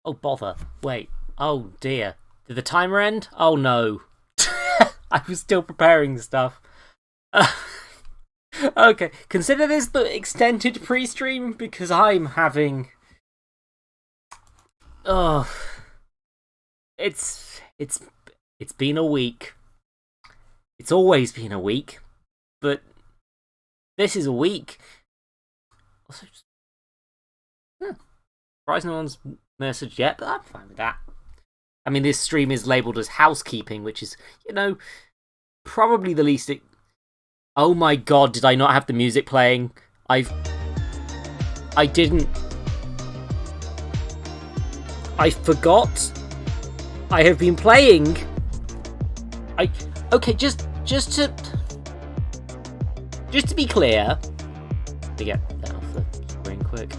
Oh, bother. Wait. Oh, dear. Did the timer end? Oh, no. I was still preparing stuff. Okay, consider this the extended pre-stream because I'm having... Oh... It's been a week. It's always been a week. But this is a week. Also, surprised no one's messaged yet, but I'm fine with that. I mean, this stream is labelled as Housekeeping, which is, probably the least... Oh my god, did I not have the music playing? I didn't... I forgot. I have been playing... Okay, just to be clear... Let me get that off the screen quick.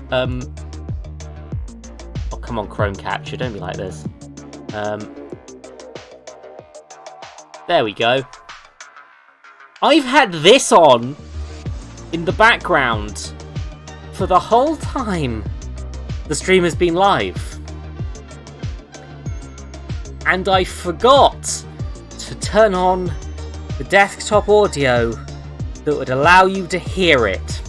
Oh, come on, Chrome Capture, don't be like this. There we go. I've had this on in the background for the whole time the stream has been live. And I forgot to turn on the desktop audio that would allow you to hear it.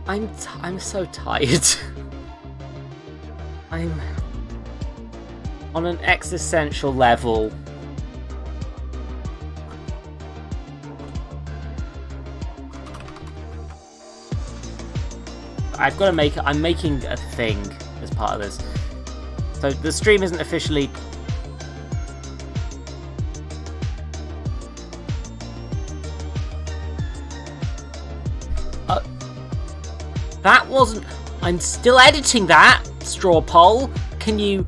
I'm so tired. I'm on an existential level. I've got to make... I'm making a thing as part of this. So the stream isn't officially... That wasn't... I'm still editing that, straw poll. Can you...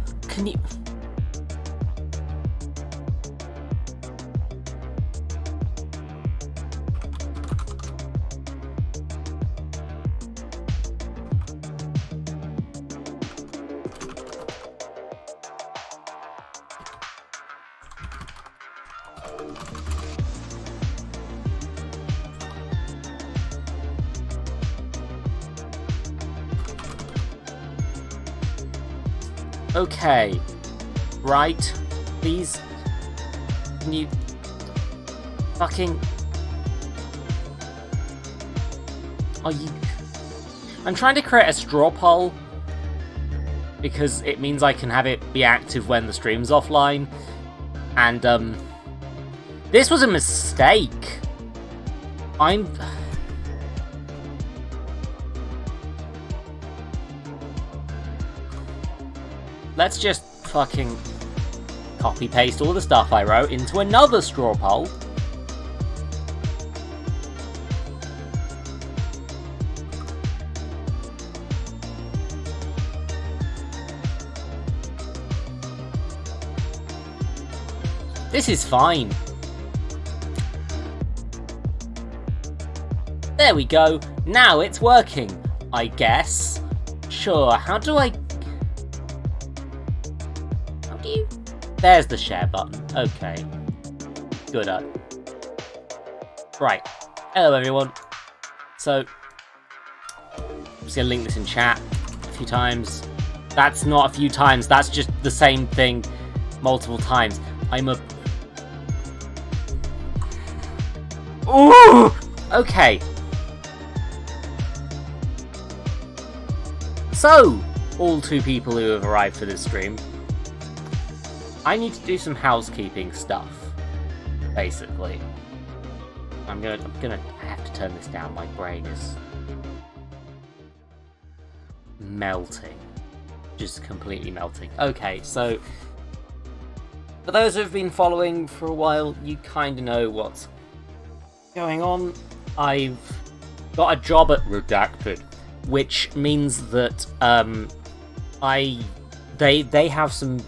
Okay. Right. Please. Can you... Fucking... Are you... I'm trying to create a straw poll because it means I can have it be active when the stream's offline. And, this was a mistake. Let's just fucking copy-paste all the stuff I wrote into another straw poll. This is fine. There we go. Now it's working, I guess. Sure, how do you... There's the share button. Okay. Good. Right. Hello, everyone. So, I'm just going to link this in chat a few times. That's not a few times. That's just the same thing multiple times. Ooh! Okay. So, all two people who have arrived for this stream, I need to do some housekeeping stuff, basically. I have to turn this down. My brain is melting. Just completely melting. Okay, so for those who have been following for a while, you kind of know what's going on. I've got a job at Redacted, which means that they have some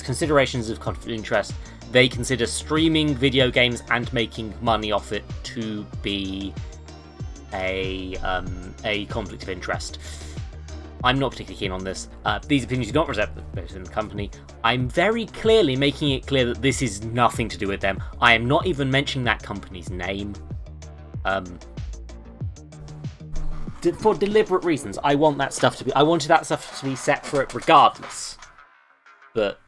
considerations of conflict of interest. They consider streaming video games and making money off it to be a conflict of interest. I'm not particularly keen on this. These opinions do not represent the company. I'm very clearly making it clear that this is nothing to do with them. I am not even mentioning that company's name. For deliberate reasons. I wanted that stuff to be separate regardless. But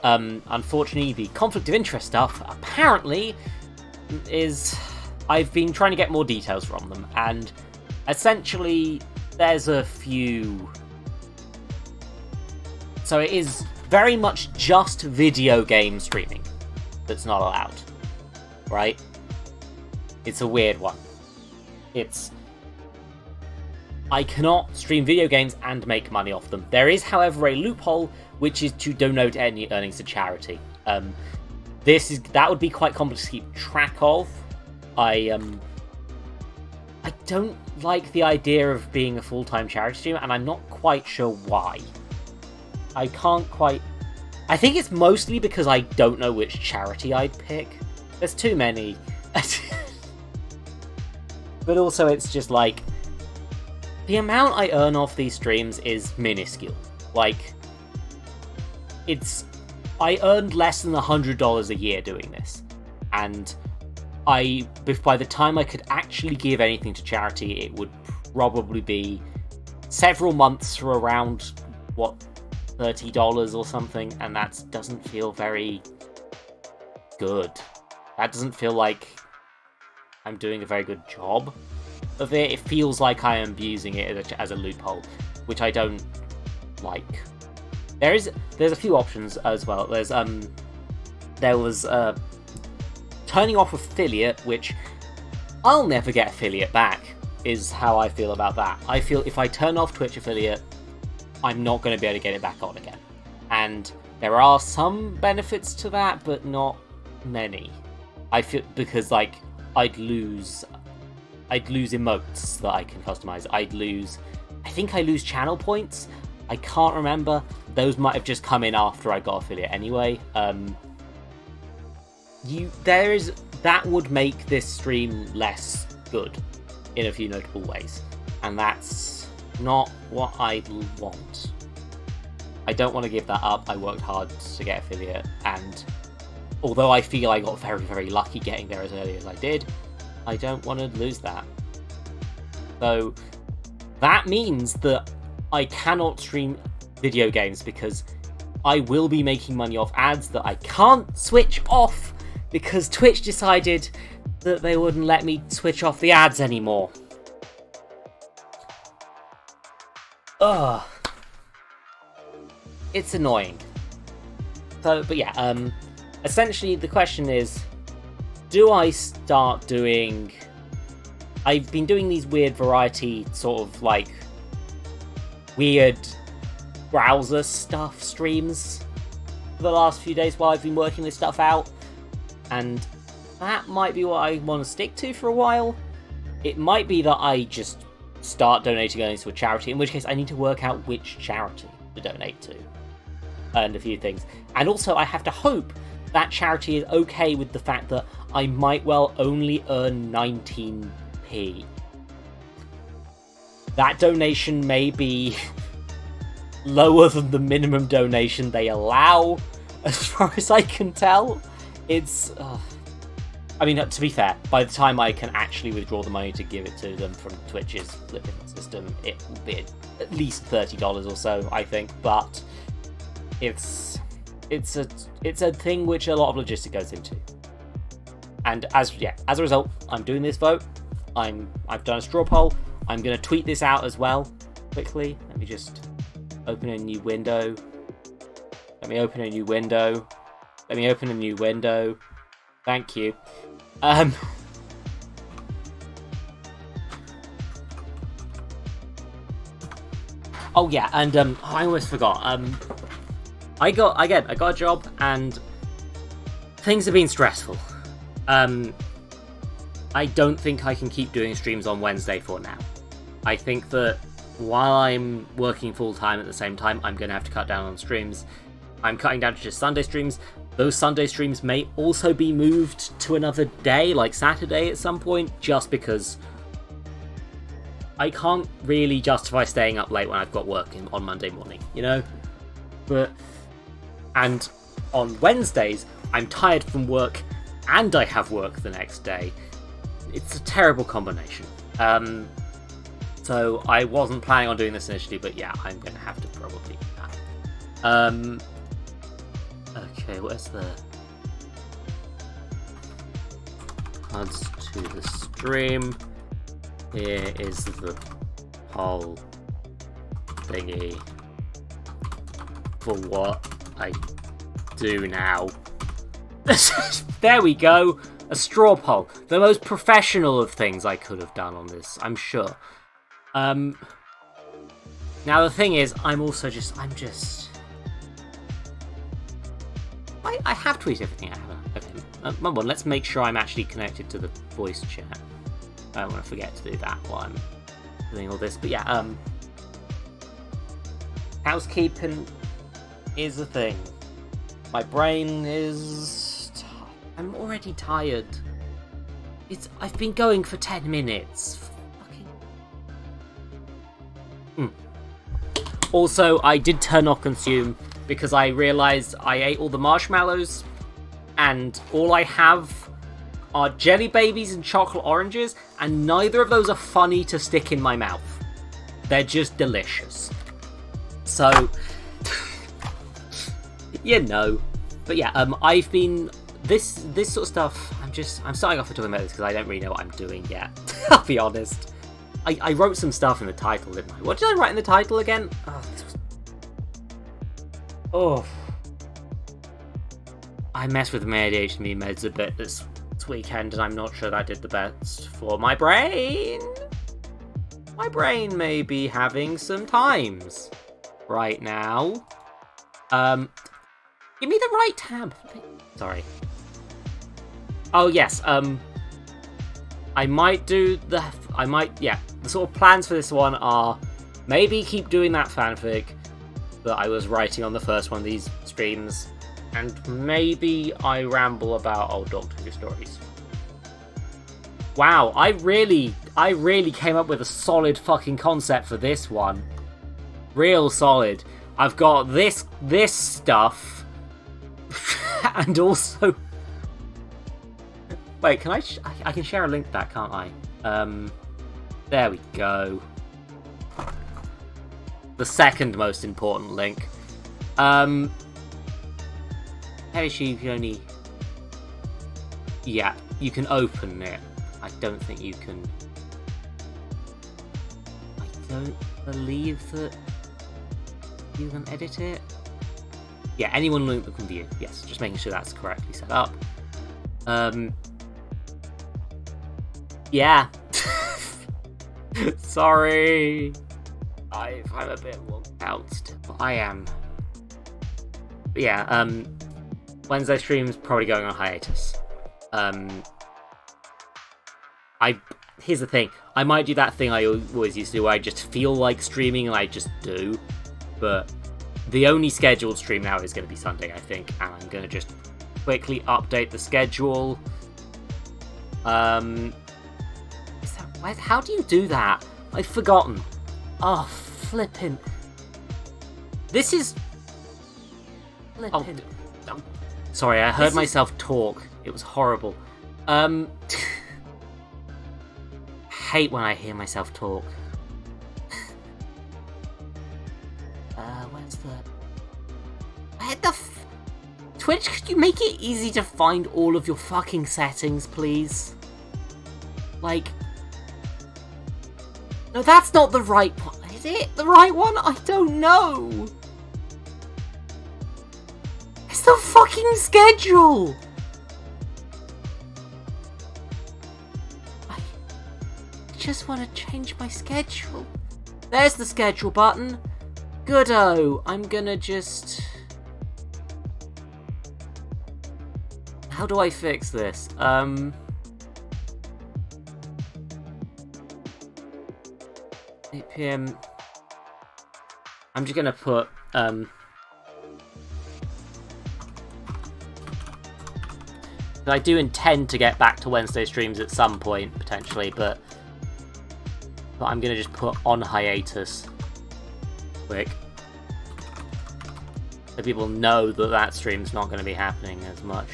unfortunately, the conflict of interest stuff apparently is... I've been trying to get more details from them, and essentially there's a few... So it is very much just video game streaming that's not allowed, right? It's a weird one. I cannot stream video games and make money off them. There is, however, a loophole, which is to donate any earnings to charity. That would be quite complex to keep track of. I don't like the idea of being a full-time charity streamer, and I'm not quite sure why. I think it's mostly because I don't know which charity I'd pick. There's too many. But also it's just like... The amount I earn off these streams is minuscule. Like, I earned less than $100 a year doing this. And by the time I could actually give anything to charity, it would probably be several months for around, $30 or something, and that doesn't feel very good. That doesn't feel like I'm doing a very good job of it. It feels like I am abusing it as a loophole, which I don't like. There's a few options as well. There was turning off affiliate, which I'll never get affiliate back, is how I feel about that. I feel if I turn off Twitch affiliate, I'm not going to be able to get it back on again. And there are some benefits to that, but not many. I feel because like I'd lose emotes that I can customize. I think I lose channel points. I can't remember. Those might have just come in after I got affiliate anyway. That would make this stream less good in a few notable ways, and that's not what I want. I don't want to give that up. I worked hard to get affiliate, and although I feel I got very, very lucky getting there as early as I did, I don't want to lose that. So that means that I cannot stream video games because I will be making money off ads that I can't switch off because Twitch decided that they wouldn't let me switch off the ads anymore. Ugh. It's annoying. So, but yeah, essentially the question is, do I start doing... I've been doing these weird variety sort of like weird browser stuff streams for the last few days while I've been working this stuff out, and that might be what I want to stick to for a while. It might be that I just start donating earnings to a charity, in which case I need to work out which charity to donate to and a few things. And also I have to hope that charity is okay with the fact that I might well only earn 19p. That donation may be lower than the minimum donation they allow, as far as I can tell. It's... I mean, to be fair, by the time I can actually withdraw the money to give it to them from Twitch's flipping system, it will be at least $30 or so, I think. But it's a thing which a lot of logistics goes into. And as a result, I'm doing this vote. I've done a straw poll. I'm going to tweet this out as well, quickly. Let me just open a new window. Thank you. Oh yeah, and I almost forgot. I got a job, and things have been stressful. I don't think I can keep doing streams on Wednesday for now. I think that while I'm working full-time at the same time, I'm going to have to cut down on streams. I'm cutting down to just Sunday streams. Those Sunday streams may also be moved to another day, like Saturday at some point, just because I can't really justify staying up late when I've got work on Monday morning, you know? And on Wednesdays, I'm tired from work and I have work the next day. It's a terrible combination. So I wasn't planning on doing this initially, but yeah, I'm going to have to probably do that. Okay, where's the... Adds to the stream. Here is the poll thingy for what I do now. There we go! A straw poll. The most professional of things I could have done on this, I'm sure. Now the thing is, I have tweeted everything I have of him. Number one, let's make sure I'm actually connected to the voice chat. I don't want to forget to do that while I'm doing all this. But yeah, housekeeping is a thing. My brain is... I'm already tired. I've been going for 10 minutes. Also, I did turn off consume because I realised I ate all the marshmallows and all I have are jelly babies and chocolate oranges, and neither of those are funny to stick in my mouth. They're just delicious. So, you know. But yeah, I've been... This sort of stuff, I'm starting off with talking about this because I don't really know what I'm doing yet. I'll be honest. I wrote some stuff in the title, didn't I? What did I write in the title again? I messed with my ADHD meds a bit this weekend, and I'm not sure that did the best for my brain. My brain may be having some times right now. Give me the right tab. Sorry. Oh yes. I might do the. The sort of plans for this one are maybe keep doing that fanfic that I was writing on the first one of these streams, and maybe I ramble about old Doctor Who stories. Wow, I really came up with a solid fucking concept for this one. Real solid. I've got this stuff, and also... Wait, can I can share a link to that, can't I? There we go. The second most important link. Actually, you can only... Yeah, you can open it. I don't think you can... I don't believe that you can edit it. Yeah, anyone that can view. Yes, just making sure that's correctly set up. Yeah. Sorry. I'm a bit whooped out still. I am. But yeah, Wednesday stream's probably going on hiatus. Here's the thing. I might do that thing I always used to do where I just feel like streaming and I just do. But the only scheduled stream now is going to be Sunday, I think. And I'm going to just quickly update the schedule. How do you do that? I've forgotten. Oh, flippin'. This is... Flippin'. Oh, sorry, I heard myself talk. It was horrible. Hate when I hear myself talk. Where's the... Where the Twitch, could you make it easy to find all of your fucking settings, please? Like... No, that's not the right one. Is it the right one? I don't know. It's the fucking schedule. I just want to change my schedule. There's the schedule button. Goodo. I'm gonna just... How do I fix this? 8 PM. I'm just gonna put I do intend to get back to Wednesday streams at some point potentially, but but I'm gonna just put on hiatus. Quick. So people know that that stream's not gonna be happening as much.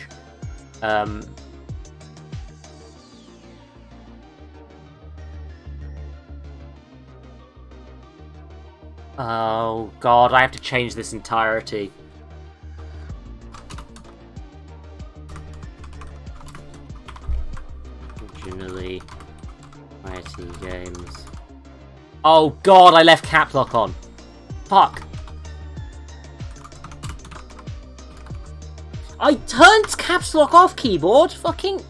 Oh god, I have to change this entirety. Originally, IT games. Oh god, I left caps lock on. Fuck. I turned caps lock off, keyboard. Fucking.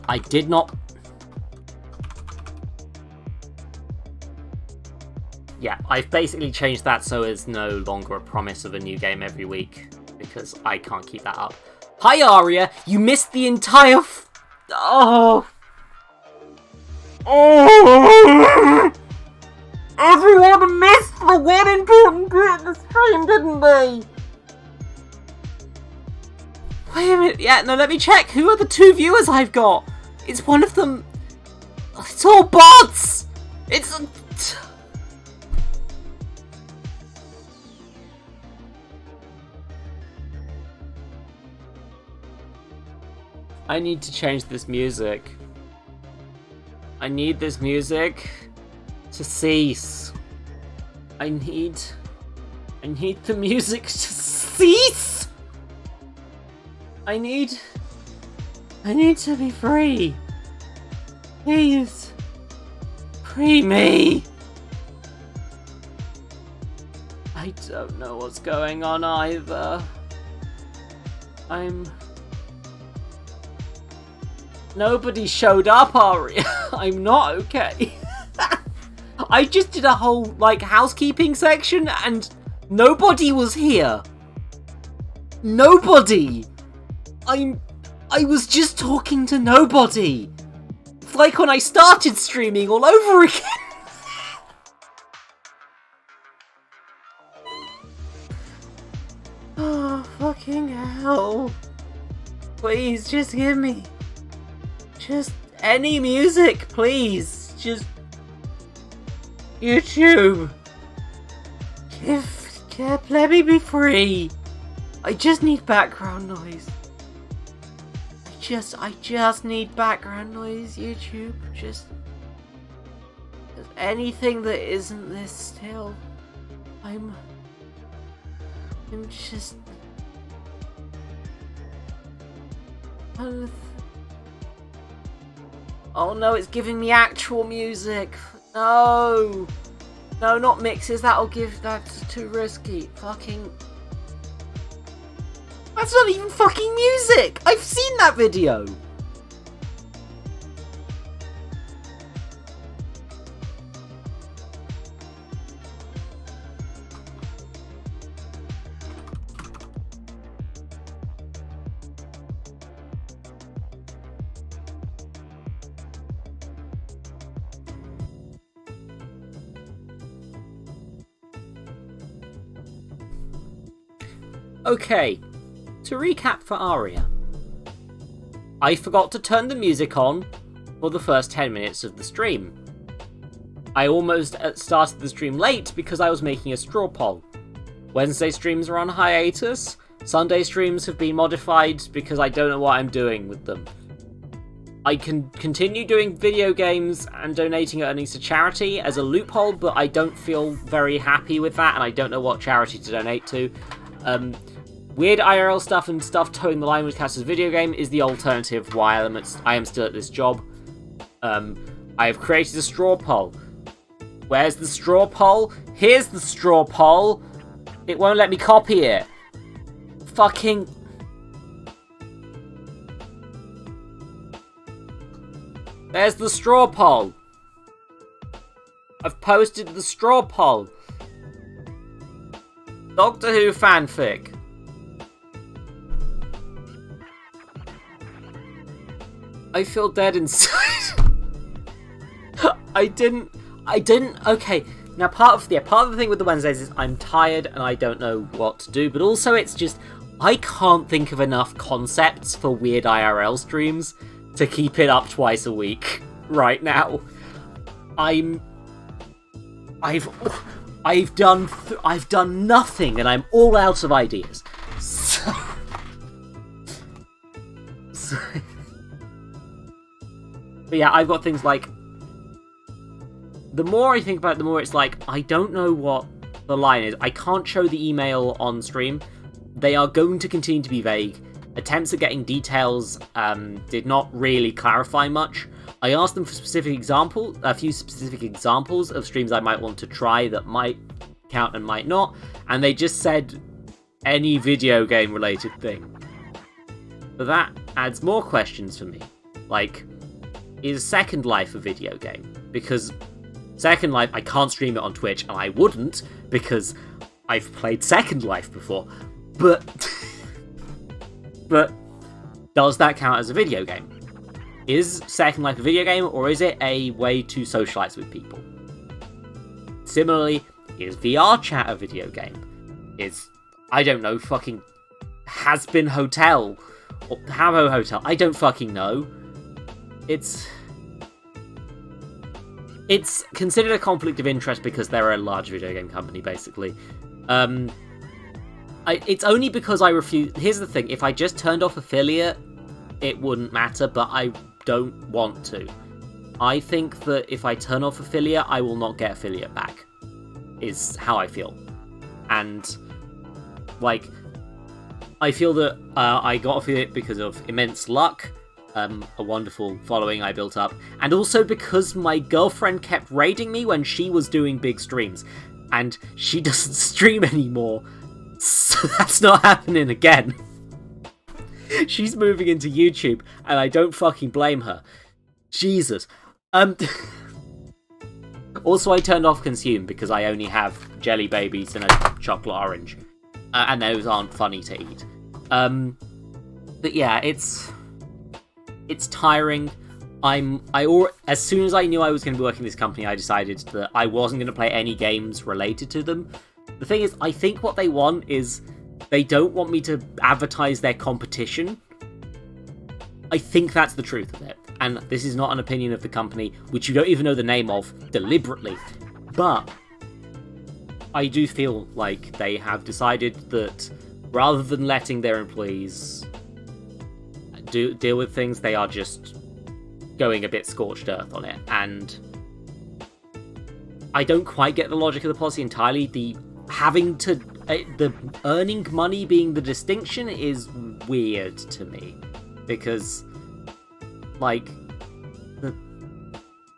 I did not. Yeah, I've basically changed that so it's no longer a promise of a new game every week, because I can't keep that up. Hi, Aria! You missed the entire Oh! Oh! Everyone missed the one important bit of the stream, didn't they? Wait a minute, yeah, no, let me check. Who are the 2 viewers I've got? It's one of them. It's all bots! It's... I need to change this music. I need this music to cease. I need the music to cease! I need to be free. Please. Free me. I don't know what's going on either. Nobody showed up, Aria. I'm not okay. I just did a whole, like, housekeeping section and nobody was here. Nobody. I was just talking to nobody. It's like when I started streaming all over again. Oh, fucking hell. Please, just give me... just any music, please. Just... YouTube. Let me be free. I just need background noise. I just need background noise, YouTube. Just anything that isn't this still. I'm just... Oh no, it's giving me actual music. No. No, not mixes. That's too risky. Fucking... That's not even fucking music! I've seen that video! Okay. To recap for Aria, I forgot to turn the music on for the first 10 minutes of the stream. I almost started the stream late because I was making a straw poll. Wednesday streams are on hiatus. Sunday streams have been modified because I don't know what I'm doing with them. I can continue doing video games and donating earnings to charity as a loophole, but I don't feel very happy with that and I don't know what charity to donate to. Weird IRL stuff and stuff towing the line with Cass's video game is the alternative while I am still at this job. I have created a straw poll. Where's the straw poll? Here's the straw poll. It won't let me copy it. Fucking... There's the straw poll. I've posted the straw poll. Doctor Who fanfic. I feel dead inside. I didn't, okay, Now, part of the thing with the Wednesdays is I'm tired and I don't know what to do, but also it's just I can't think of enough concepts for weird IRL streams to keep it up twice a week right now. I've done nothing and I'm all out of ideas. So but yeah, I've got things like, the more I think about it, the more it's like, I don't know what the line is. I can't show the email on stream. They are going to continue to be vague. Attempts at getting details did not really clarify much. I asked them for a few specific examples of streams I might want to try that might count and might not, and they just said any video game related thing. But that adds more questions for me. Like, is Second Life a video game? Because Second Life, I can't stream it on Twitch, and I wouldn't, because I've played Second Life before. But does that count as a video game? Is Second Life a video game, or is it a way to socialize with people? Similarly, is VR chat a video game? Is, I don't know, fucking Has-Been Hotel, or Havo Hotel, I don't fucking know. It's considered a conflict of interest because they're a large video game company, basically. It's only because I refuse. Here's the thing: if I just turned off affiliate, it wouldn't matter. But I don't want to. I think that if I turn off affiliate, I will not get affiliate back. Is how I feel, and like I feel that I got affiliate because of immense luck. A wonderful following I built up, and also because my girlfriend kept raiding me when she was doing big streams, and she doesn't stream anymore, so that's not happening again. She's moving into YouTube, and I don't fucking blame her. Jesus. Also, I turned off consume because I only have jelly babies and a chocolate orange, and those aren't funny to eat. But yeah, it's tiring. As soon as I knew I was going to be working in this company, I decided that I wasn't going to play any games related to them. The thing is, I think what they want is, they don't want me to advertise their competition. I think that's the truth of it. And this is not an opinion of the company, which you don't even know the name of, deliberately. But I do feel like they have decided that rather than letting their employees deal with things, they are just going a bit scorched earth on it. And I don't quite get the logic of the policy entirely. The earning money being the distinction is weird to me, because like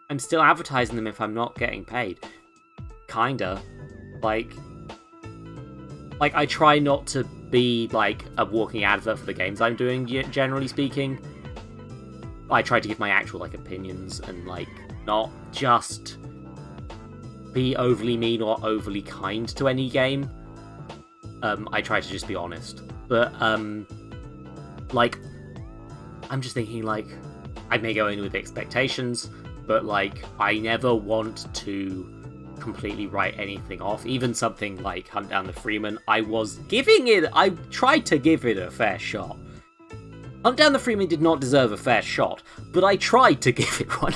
I'm still advertising them if I'm not getting paid, kinda. Like I try not to be like a walking advert for the games I'm doing, generally speaking. I try to give my actual like opinions and like not just be overly mean or overly kind to any game. I try to just be honest. But like I'm just thinking, like, I may go in with expectations, but like I never want to completely write anything off. Even something like Hunt Down the Freeman, I tried to give it a fair shot. Hunt Down the Freeman did not deserve a fair shot, but I tried to give it one.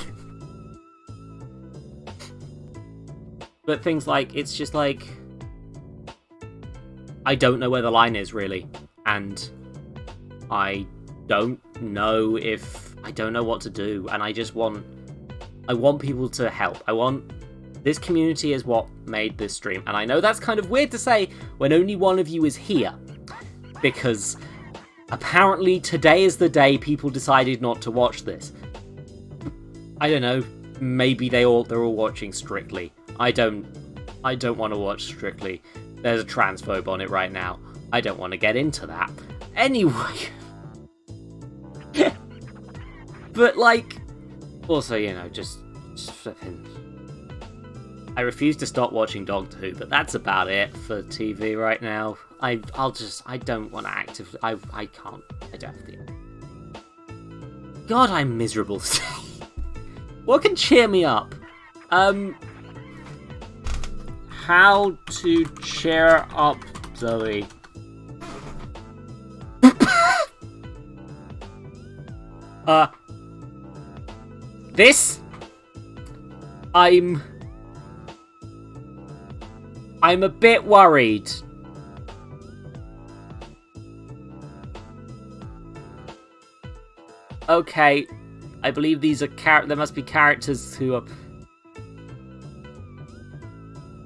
But things like, it's just like, I don't know where the line is, really. And I don't know what to do. And I want people to help. This community is what made this stream. And I know that's kind of weird to say when only one of you is here. Because apparently today is the day people decided not to watch this. I don't know. Maybe they're all watching Strictly. I don't want to watch Strictly. There's a transphobe on it right now. I don't want to get into that. Anyway. But like, also, just flipping. I refuse to stop watching Doctor Who, but that's about it for TV right now. I don't want to actively, I can't, I don't have to. God, I'm miserable today. What can cheer me up? How to cheer up Zoe. This... I'm a bit worried. Okay, I believe these are there must be characters who are...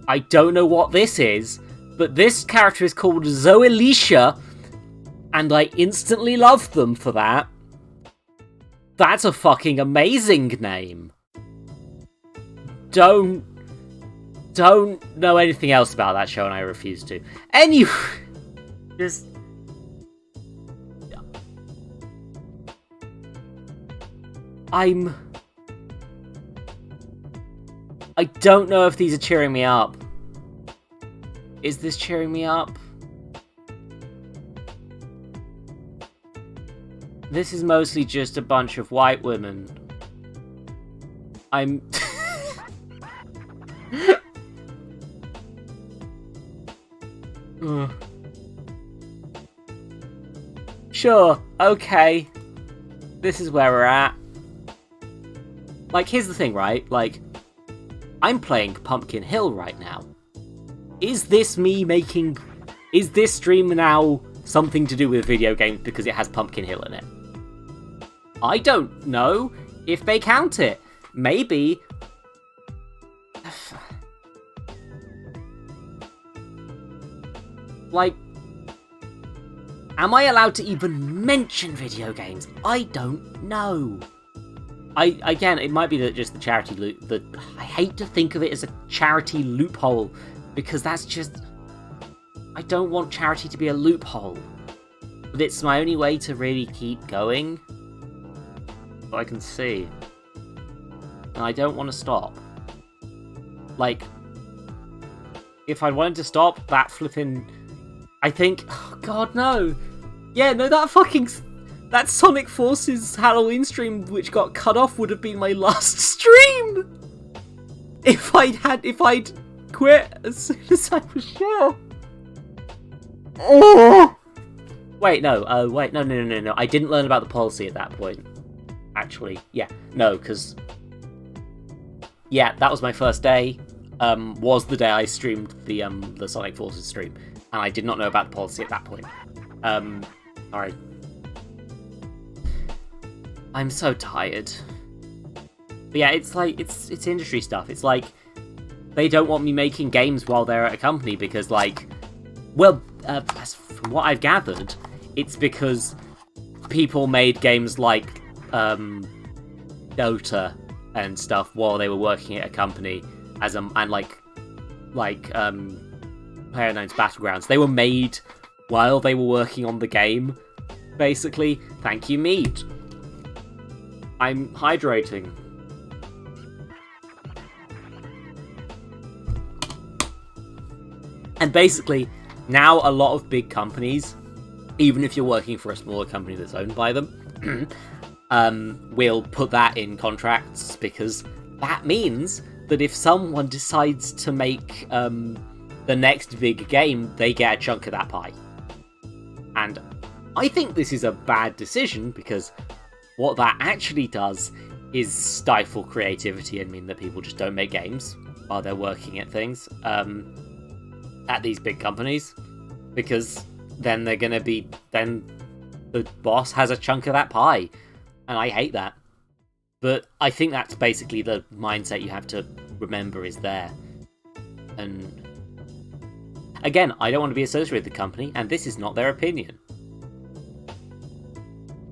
I don't know what this is, but this character is called Zoelisha, and I instantly love them for that. That's a fucking amazing name. Don't know anything else about that show, and I refuse to. Anyway, just... I don't know if these are cheering me up. Is this cheering me up? This is mostly just a bunch of white women. I'm... Sure, okay. This is where we're at. Like, here's the thing, right? Like, I'm playing Pumpkin Hill right now. Is this me making... Is this stream now something to do with video games because it has Pumpkin Hill in it? I don't know if they count it. Maybe... Like... Am I allowed to even mention video games? I don't know. Again, it might be that just the charity loop. I hate to think of it as a charity loophole, because that's just... I don't want charity to be a loophole. But it's my only way to really keep going. So I can see. And I don't want to stop. Like, if I wanted to stop, that flipping... I think... Oh, God, no! Yeah, no, that Sonic Forces Halloween stream which got cut off would have been my last stream! If I'd quit as soon as I was sure. Oh! Wait, no, no. I didn't learn about the policy at that point. Actually, yeah. No, because... Yeah, that was my first day. Was the day I streamed the Sonic Forces stream. And I did not know about the policy at that point. Sorry. I'm so tired. But yeah, it's like, it's industry stuff. It's like, they don't want me making games while they're at a company because, like, well, from what I've gathered, it's because people made games like Dota and stuff while they were working at a company and like PlayerUnknown's Battlegrounds. They were made while they were working on the game, basically. Thank you, meat. I'm hydrating. And basically, now a lot of big companies, even if you're working for a smaller company that's owned by them, will put that in contracts, because that means that if someone decides to make the next big game, they get a chunk of that pie. And I think this is a bad decision, because what that actually does is stifle creativity and mean that people just don't make games while they're working at things at these big companies, because then they're gonna be, then the boss has a chunk of that pie, and I hate that. But I think that's basically the mindset you have to remember is there. And again, I don't want to be associated with the company, and this is not their opinion.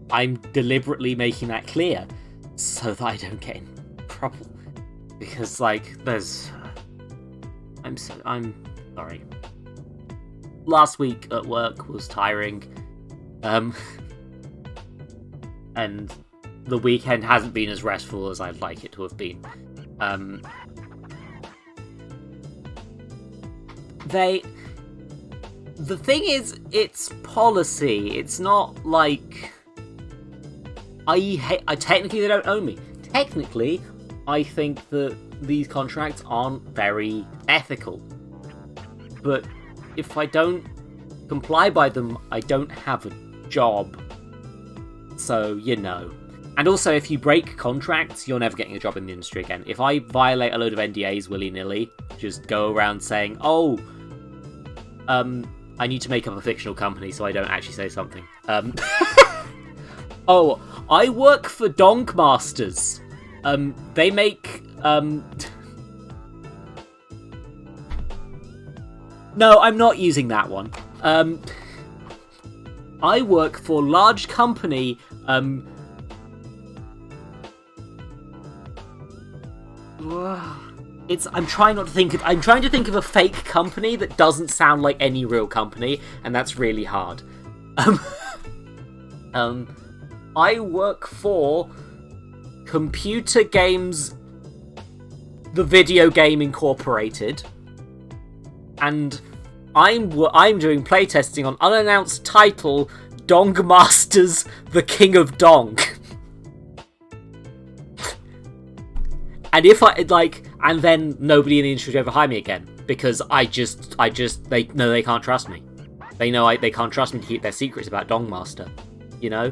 I'm deliberately making that clear so that I don't get in trouble. Because, like, I'm sorry. Last week at work was tiring. And the weekend hasn't been as restful as I'd like it to have been. The thing is, it's policy. It's not like... technically, they don't own me. Technically, I think that these contracts aren't very ethical. but if I don't comply by them, I don't have a job. So, you know. And also, if you break contracts, you're never getting a job in the industry again. If I violate a load of NDAs willy-nilly, just go around saying, oh, I need to make up a fictional company so I don't actually say something. Oh, I work for Donk Masters. They make, No, I'm not using that one. I work for large company, I'm trying to think of a fake company that doesn't sound like any real company, and that's really hard. I work for Computer Games, the Video Game Incorporated, and I'm doing playtesting on unannounced title Dong Masters, the King of Dong. And if and then nobody in the industry will ever hire me again, because they know they can't trust me. They know they can't trust me to keep their secrets about Dong Master, you know?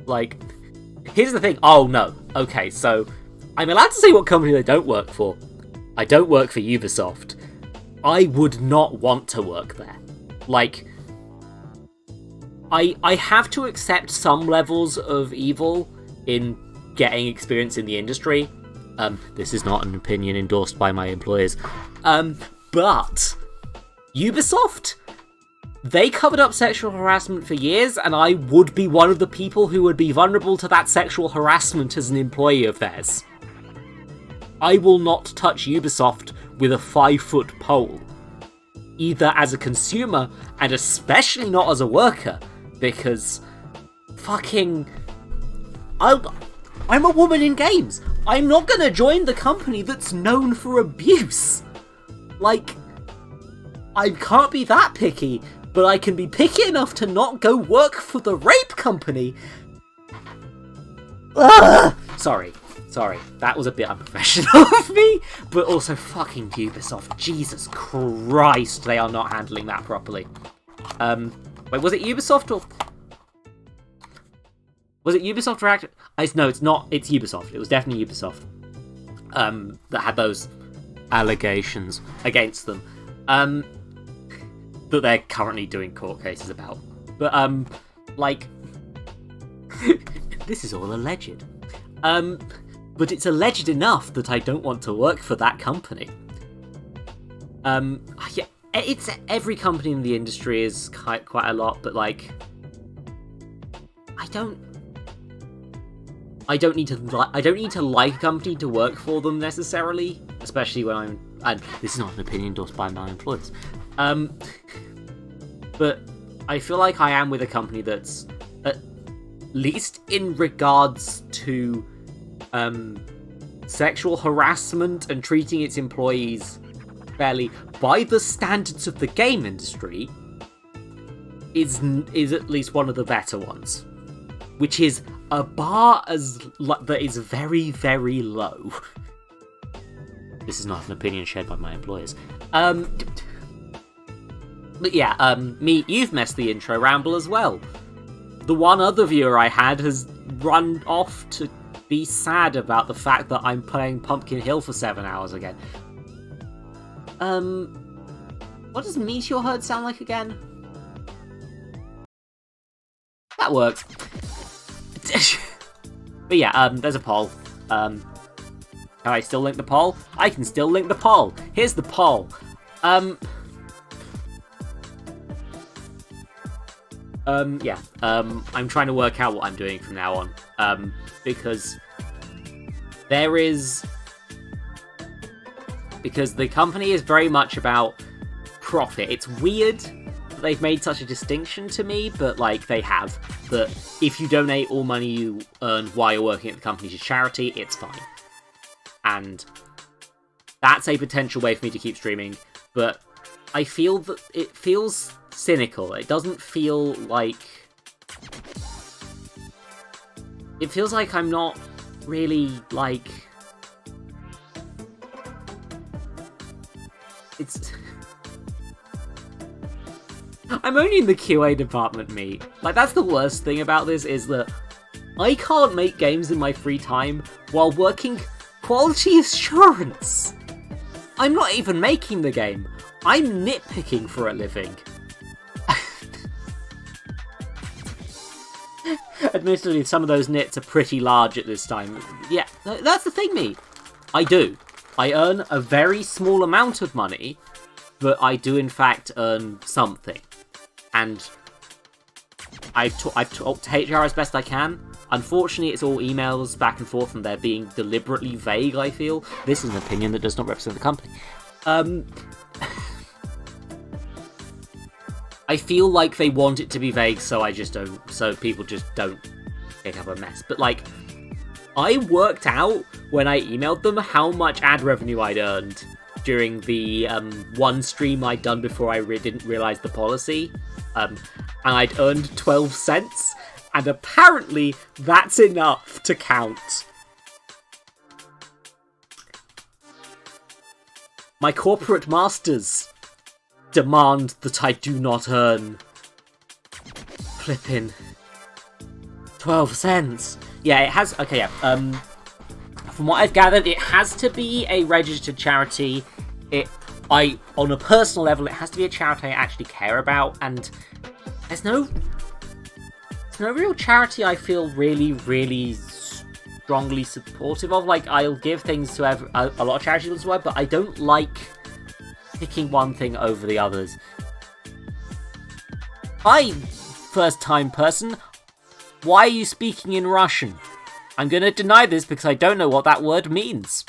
Like, here's the thing. Oh, no. Okay, so I'm allowed to say what company I don't work for. I don't work for Ubisoft. I would not want to work there. Like, I have to accept some levels of evil in getting experience in the industry. This is not an opinion endorsed by my employers. But Ubisoft, they covered up sexual harassment for years, and I would be one of the people who would be vulnerable to that sexual harassment as an employee of theirs. I will not touch Ubisoft with a 5-foot pole. Either as a consumer, and especially not as a worker, because fucking... I'm a woman in games. I'm not gonna join the company that's known for abuse. Like, I can't be that picky, but I can be picky enough to not go work for the rape company. Ugh! Sorry. That was a bit unprofessional of me, but also fucking Ubisoft. Jesus Christ, they are not handling that properly. Wait, was it Ubisoft or... Was it Ubisoft or Activision? No, it's not. It's Ubisoft. It was definitely Ubisoft that had those allegations against them that they're currently doing court cases about. But, like... this is all alleged. But it's alleged enough that I don't want to work for that company. Yeah, it's every company in the industry is quite a lot, but, like... I don't need to like a company to work for them necessarily, especially when and this is not an opinion endorsed by my employers. But I feel like I am with a company that's, at least in regards to sexual harassment and treating its employees fairly by the standards of the game industry, is at least one of the better ones. Which is a bar that is very, very low. This is not an opinion shared by my employers. But yeah, you've messed the intro ramble as well. The one other viewer I had has run off to be sad about the fact that I'm playing Pumpkin Hill for 7 hours again. What does Meteor Herd sound like again? That works. But yeah, there's a poll. Can I still link the poll? I can still link the poll. Here's the poll. I'm trying to work out what I'm doing from now on. Because the company is very much about profit. It's weird that they've made such a distinction to me, but like they have, that if you donate all money you earn while you're working at the company to charity, it's fine. And that's a potential way for me to keep streaming, but I feel that it feels cynical. It doesn't feel like... It feels like I'm not really, like... I'm only in the QA department, mate. Like, that's the worst thing about this, is that I can't make games in my free time while working quality assurance. I'm not even making the game. I'm nitpicking for a living. Admittedly, some of those nits are pretty large at this time. Yeah, that's the thing, mate. I do. I earn a very small amount of money, but I do in fact earn something. And I've talked to HR as best I can. Unfortunately, it's all emails back and forth, and they're being deliberately vague, I feel. This is an opinion that does not represent the company. I feel like they want it to be vague, so people just don't pick up a mess. But, like, I worked out when I emailed them how much ad revenue I'd earned during the one stream I'd done before I didn't realise the policy. And I'd earned 12 cents, and apparently that's enough to count. My corporate masters demand that I do not earn flippin' 12 cents. Yeah, it has. Okay, yeah. From what I've gathered, it has to be a registered charity. On a personal level, it has to be a charity I actually care about, and there's no real charity I feel really, really strongly supportive of. Like, I'll give things to a lot of charities as well, but I don't like picking one thing over the others. Hi, first-time person. Why are you speaking in Russian? I'm gonna deny this because I don't know what that word means.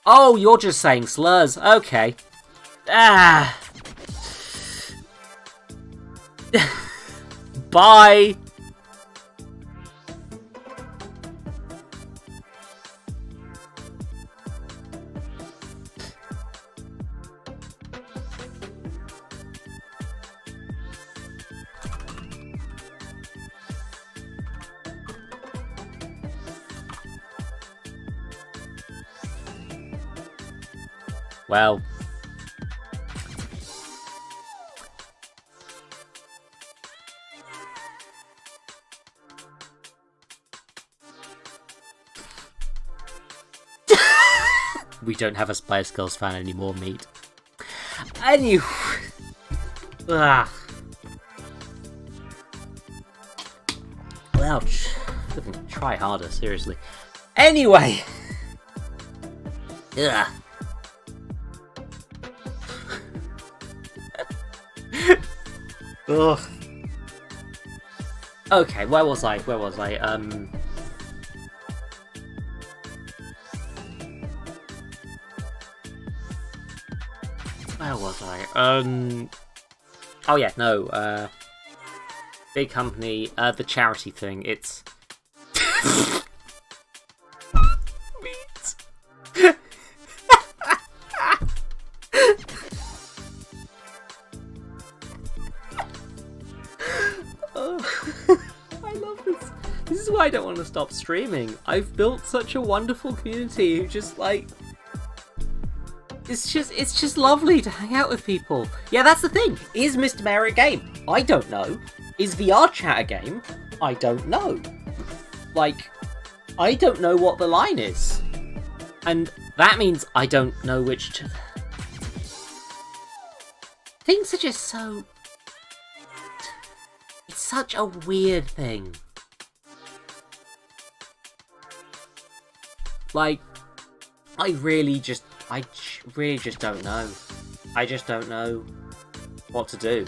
Oh, you're just saying slurs. Okay. Bye. Well, we don't have a Spice Girls fan anymore, mate. Anyway, ouch. Try harder, seriously. Anyway, ugh. Ugh. Okay, where was I? Where was I? Oh yeah, no, big company, the charity thing, it's... Meat! I love this. This is why I don't want to stop streaming. I've built such a wonderful community who just, like... It's just lovely to hang out with people. Yeah, that's the thing. Is Mr. Mayor a game? I don't know. Is VR chat a game? I don't know. Like, I don't know what the line is. And that means I don't know which to... Things are just so... It's such a weird thing. Like, I really just don't know. I just don't know what to do.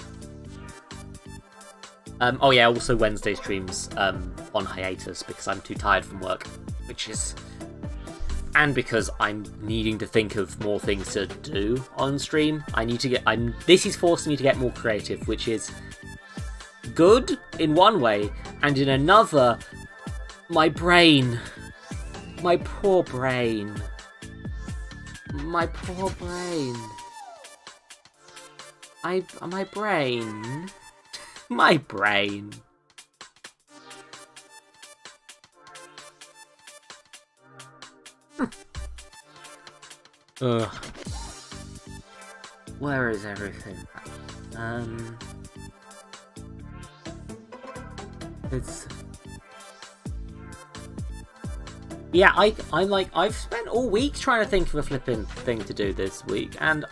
Oh yeah, also Wednesday streams on hiatus because I'm too tired from work, which is... And because I'm needing to think of more things to do on stream. This is forcing me to get more creative, which is good in one way, and in another, my brain. My poor brain. My poor brain. My brain. My brain. Ugh. Where is everything? It's... Yeah, I've spent all week trying to think of a flipping thing to do this week, and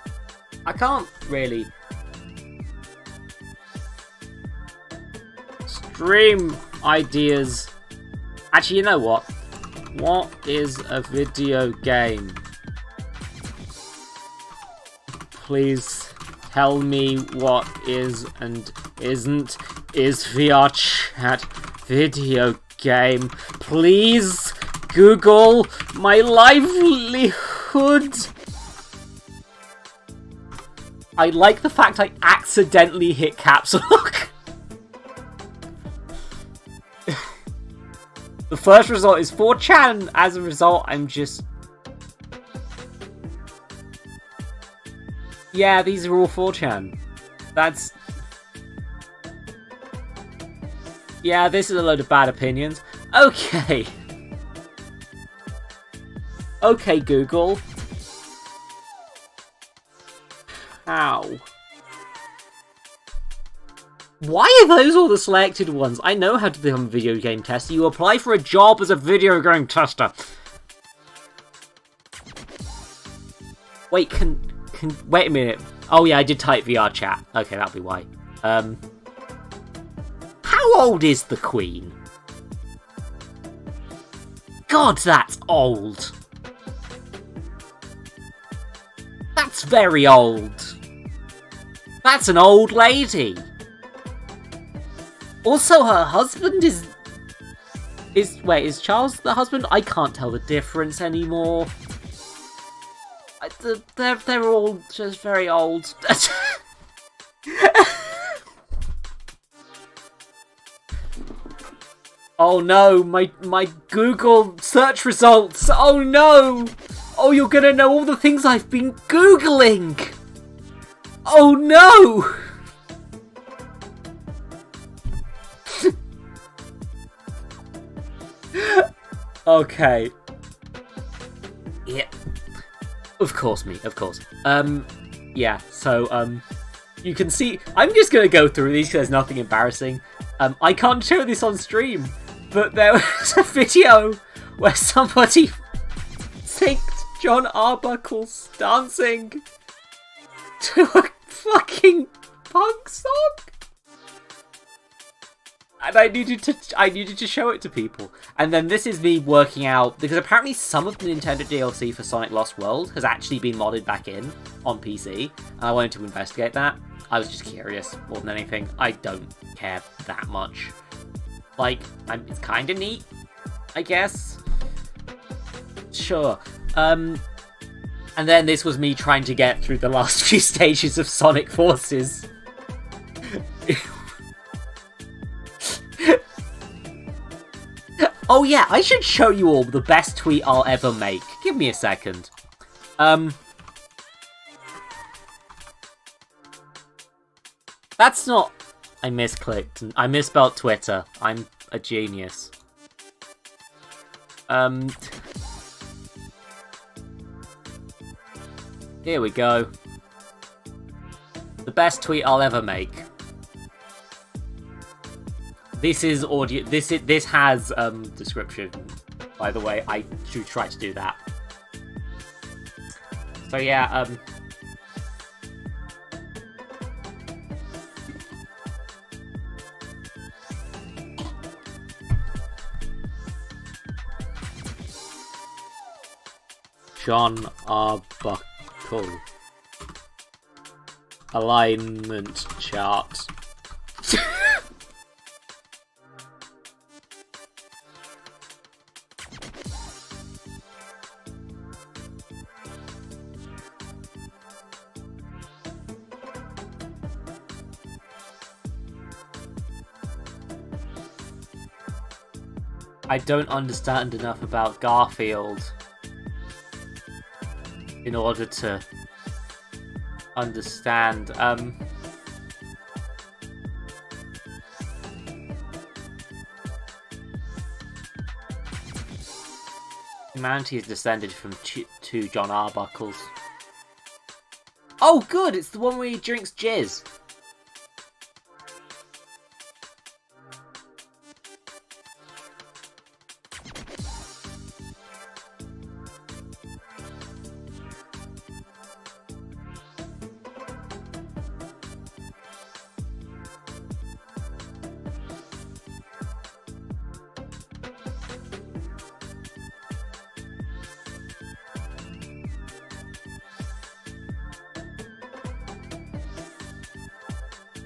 I can't really... Stream ideas. Actually, you know what? What is a video game? Please tell me what is and isn't. Is VR chat video game? Please Google my livelihood. I like the fact I accidentally hit caps lock. The first result is 4chan. As a result, I'm just... Yeah, these are all 4chan. That's... Yeah, this is a load of bad opinions. Okay. Okay, Google. How? Why are those all the selected ones? I know how to become a video game tester. You apply for a job as a video game tester. Wait, wait a minute. Oh yeah, I did type VR chat. Okay, that'll be why. How old is the Queen? God, that's old. That's very old. That's an old lady. Also, her husband is... Wait, is Charles the husband? I can't tell the difference anymore. They're all just very old. Oh no, my Google search results. Oh no. Oh, you're gonna know all the things I've been Googling. Oh no. Okay. Yeah. Of course, me. Of course. Yeah. So, you can see. I'm just gonna go through these because there's nothing embarrassing. I can't show this on stream, but there was a video where somebody synced John Arbuckle's dancing to a fucking punk song. And I needed to show it to people. And then this is me working out, because apparently some of the Nintendo DLC for Sonic Lost World has actually been modded back in on PC. And I wanted to investigate that. I was just curious more than anything. I don't care that much. Like, it's kind of neat, I guess. Sure. And then this was me trying to get through the last few stages of Sonic Forces. Oh yeah, I should show you all the best tweet I'll ever make. Give me a second. That's not... I misclicked. I misspelled Twitter. I'm a genius. Here we go. The best tweet I'll ever make. This is audio. This has description. By the way, I should try to do that. So yeah, John Arbuckle. Alignment chart. I don't understand enough about Garfield in order to understand. Humanity is descended from two John Arbuckles. Oh, good! It's the one where he drinks jizz.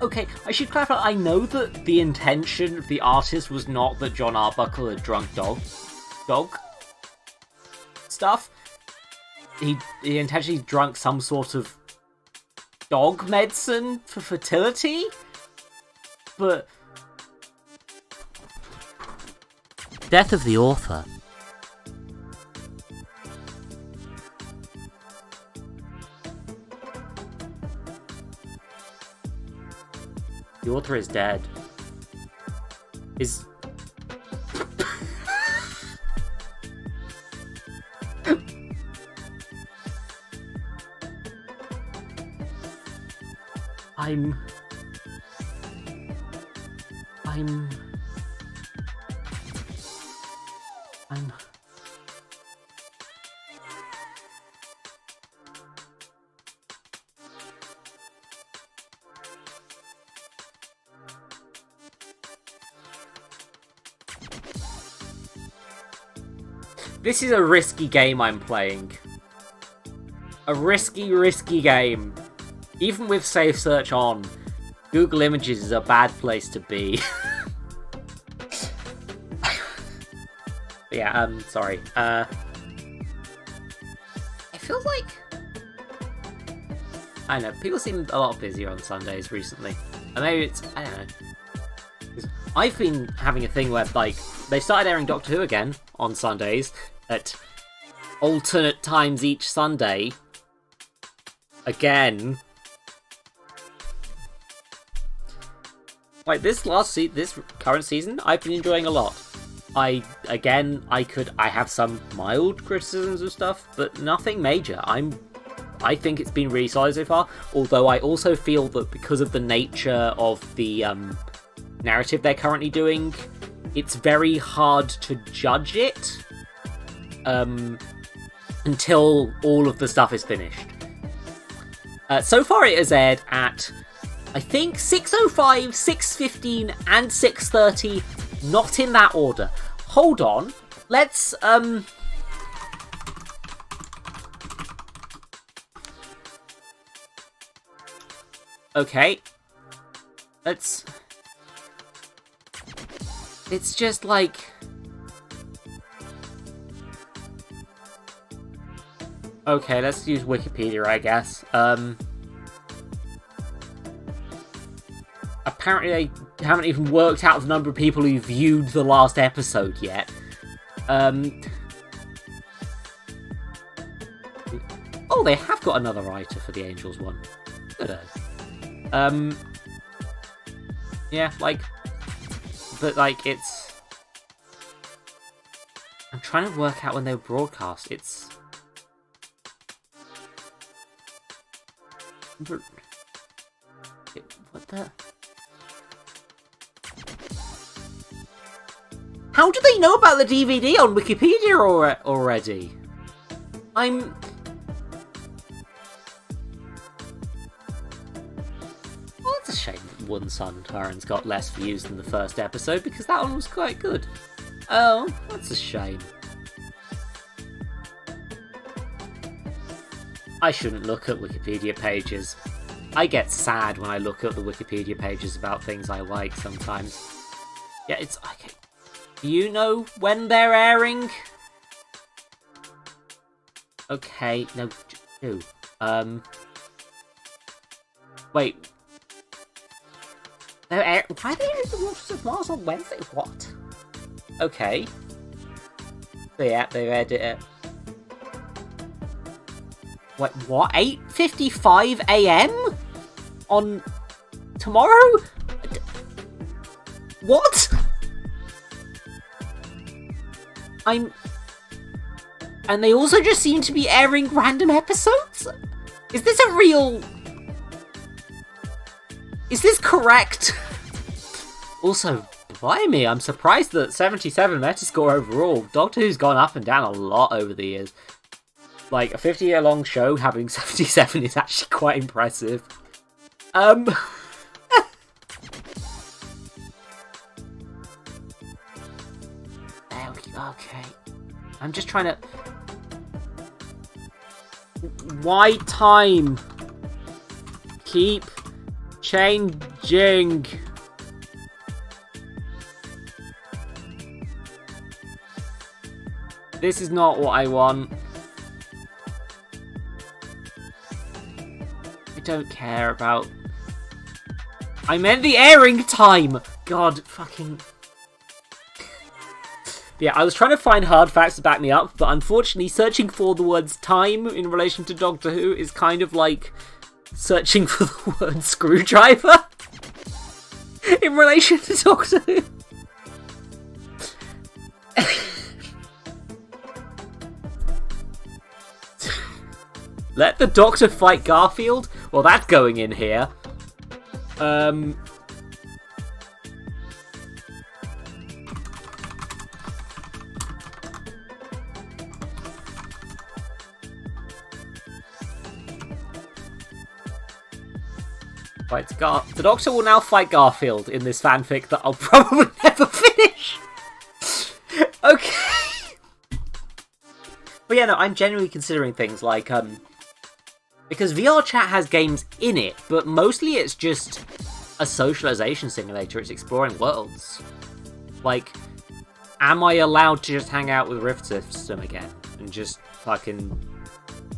Okay, I should clarify, I know that the intention of the artist was not that John Arbuckle had drunk dog stuff. He intentionally drunk some sort of dog medicine for fertility, but... Death of the author. The author is dead. Is... I'm... This is a risky game I'm playing. A risky game. Even with Safe Search on, Google Images is a bad place to be. Yeah, sorry. It feels like... I don't know, people seem a lot busier on Sundays recently. And maybe it's... I don't know. I've been having a thing where, like, they started airing Doctor Who again on Sundays at alternate times each Sunday. Again. Like, this current season, I've been enjoying a lot. I have some mild criticisms of stuff, but nothing major. I think it's been really solid so far, although I also feel that because of the nature of the narrative they're currently doing, it's very hard to judge it until all of the stuff is finished. So far it has aired at, I think, 6:05, 6:15 and 6:30, not in that order. Hold on, let's okay, it's just like... Okay, let's use Wikipedia, I guess. Apparently they haven't even worked out the number of people who viewed the last episode yet. Oh, they have got another writer for the Angels one. Good. Yeah, like... But, like, it's... I'm trying to work out when they were broadcast. It's... What the... How do they know about the DVD on Wikipedia already? Well, it's a shame that One Sun Tyrant's got less views than the first episode, because that one was quite good. Oh, that's a shame. I shouldn't look at Wikipedia pages. I get sad when I look at the Wikipedia pages about things I like sometimes. Yeah, it's... Okay. Do you know when they're airing? Okay, no, do. Wait. Why are they airing The Waters of Mars on Wednesday? What? Okay. So yeah, they aired it at... Wait, what? 8:55 AM? On... tomorrow? What? And they also just seem to be airing random episodes? Is this a real... Is this correct? Also, blimey, I'm surprised that 77 Metascore overall. Doctor Who's gone up and down a lot over the years. Like, a 50-year-long show having 77 is actually quite impressive. Okay. I'm just trying to... Why time? Keep changing. This is not what I want. I don't care about... I meant the airing time! God, fucking... Yeah, I was trying to find hard facts to back me up, but unfortunately searching for the words time in relation to Doctor Who is kind of like searching for the word screwdriver in relation to Doctor Who. Let the Doctor fight Garfield? Well, that's going in here. The Doctor will now fight Garfield in this fanfic that I'll probably never finish. Okay. But yeah, no, I'm genuinely considering things like, because VR Chat has games in it, but mostly it's just a socialization simulator. It's exploring worlds. Like, am I allowed to just hang out with Rift System again? And just fucking...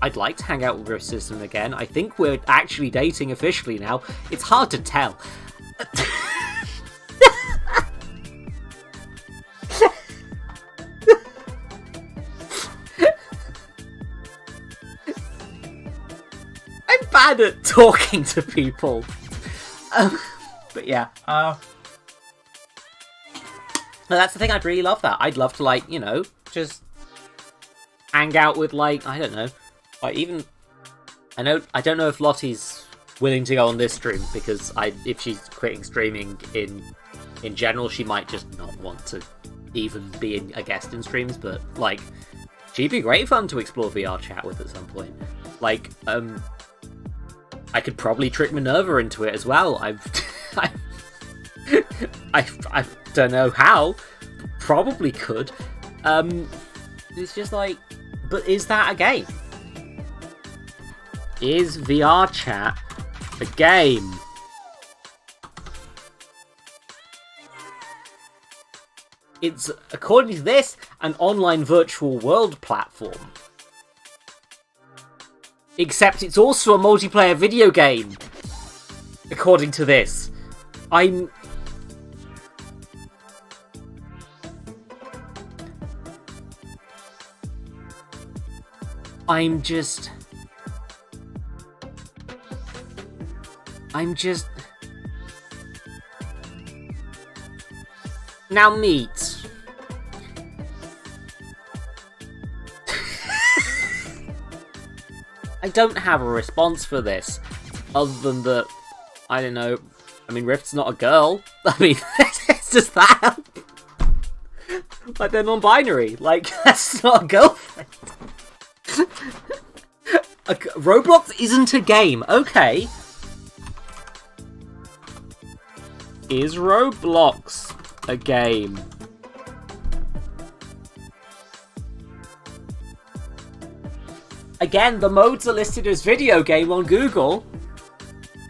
I'd like to hang out with Rift System again. I think we're actually dating officially now. It's hard to tell. I'm bad at talking to people. But yeah. That's the thing, I'd really love that. I'd love to, like, you know, just hang out with, like, I don't know. Like, even... I don't know if Lottie's willing to go on this stream, because if she's quitting streaming in general, she might just not want to even be a guest in streams, but, like, she'd be great fun to explore VR Chat with at some point. Like, I could probably trick Minerva into it as well. I don't know how. Probably could. It's just like... But is that a game? Is VR Chat a game? It's, according to this, an online virtual world platform. Except it's also a multiplayer video game. According to this. I'm just... Now, meet. I don't have a response for this, other than that, I don't know, I mean, Rift's not a girl. I mean, it's just that. Like, they're non-binary. Like, that's not a girlfriend. Roblox isn't a game. Okay. Is Roblox a game? Again, the modes are listed as video game on Google.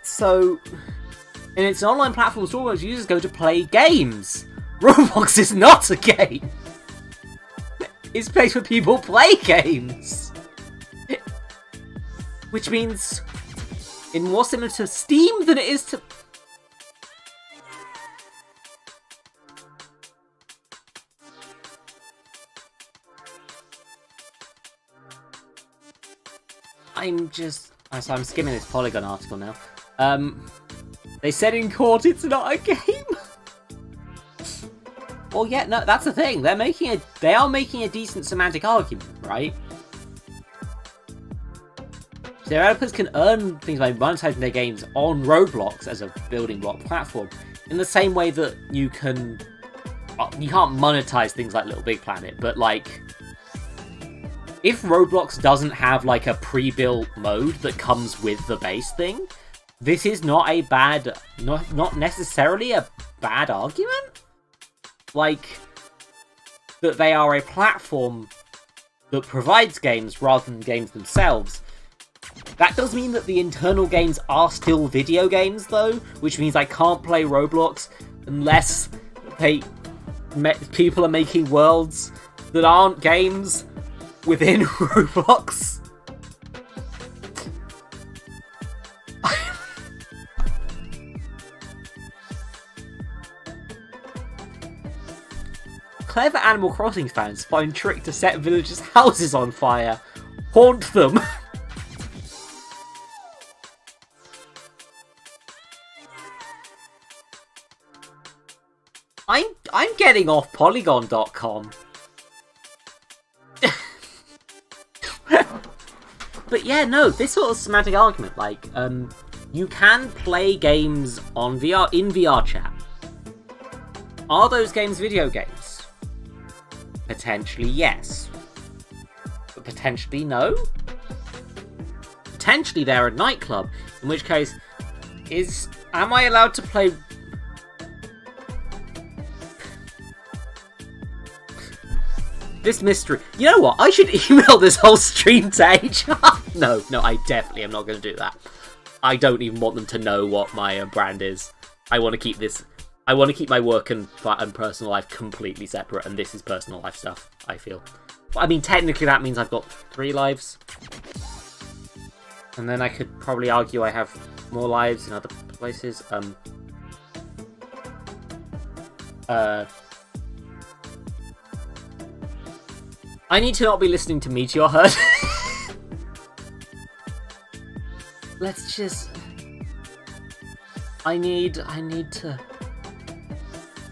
So, and it's an online platform where most users go to play games. Roblox is not a game. It's a place where people play games. Which means, it's more similar to Steam than it is to... I'm skimming this Polygon article now. They said in court it's not a game. Well, yeah, no, that's the thing. They are making a decent semantic argument, right? developers can earn things by monetizing their games on Roblox as a building block platform, in the same way that you can't monetize things like Little Big Planet, but like, if Roblox doesn't have like a pre-built mode that comes with the base thing, this is not necessarily a bad argument. Like, that they are a platform that provides games rather than games themselves. That does mean that the internal games are still video games, though, which means I can't play Roblox unless people are making worlds that aren't games within Roblox. Clever Animal Crossing fans find trick to set villagers' houses on fire. Haunt them. I'm getting off Polygon.com. But yeah, no, this sort of semantic argument, like, you can play games on in VR chat. Are those games video games? Potentially yes. But potentially no? Potentially they're a nightclub, in which case, am I allowed to play... This mystery. You know what? I should email this whole stream to HR. No, I definitely am not going to do that. I don't even want them to know what my brand is. I want to keep this. I want to keep my work and personal life completely separate, and this is personal life stuff, I feel. But, I mean, technically that means I've got 3 lives. And then I could probably argue I have more lives in other places. I need to not be listening to Meteor Herd. Let's just... I need to...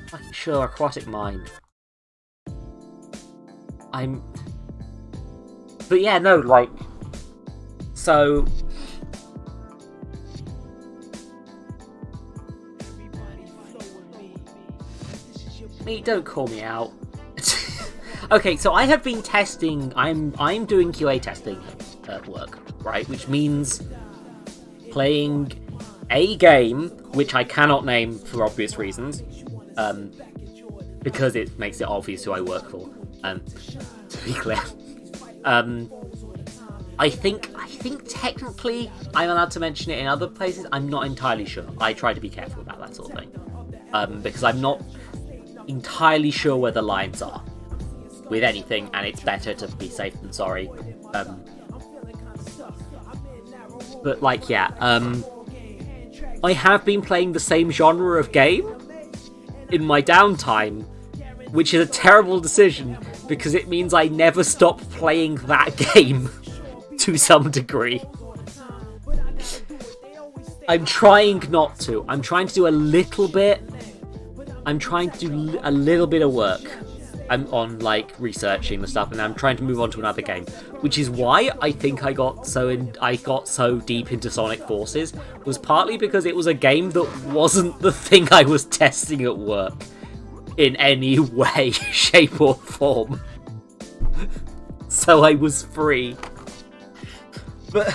Fucking sure, aquatic mind. But yeah, no, like... So... Don't call me out. Okay, so I have been testing. I'm doing QA testing at work, right? Which means playing a game which I cannot name for obvious reasons, because it makes it obvious who I work for. To be clear, I think technically I'm allowed to mention it in other places. I'm not entirely sure. I try to be careful about that sort of thing, because I'm not entirely sure where the lines are with anything, and it's better to be safe than sorry. But like, yeah, I have been playing the same genre of game in my downtime, which is a terrible decision because it means I never stop playing that game to some degree. I'm trying not to. I'm trying to do a little bit. I'm trying to do a little bit of work. I'm on, like, researching the stuff, and I'm trying to move on to another game, which is why I think I got so deep into Sonic Forces, was partly because it was a game that wasn't the thing I was testing at work in any way, shape, or form. So I was free. But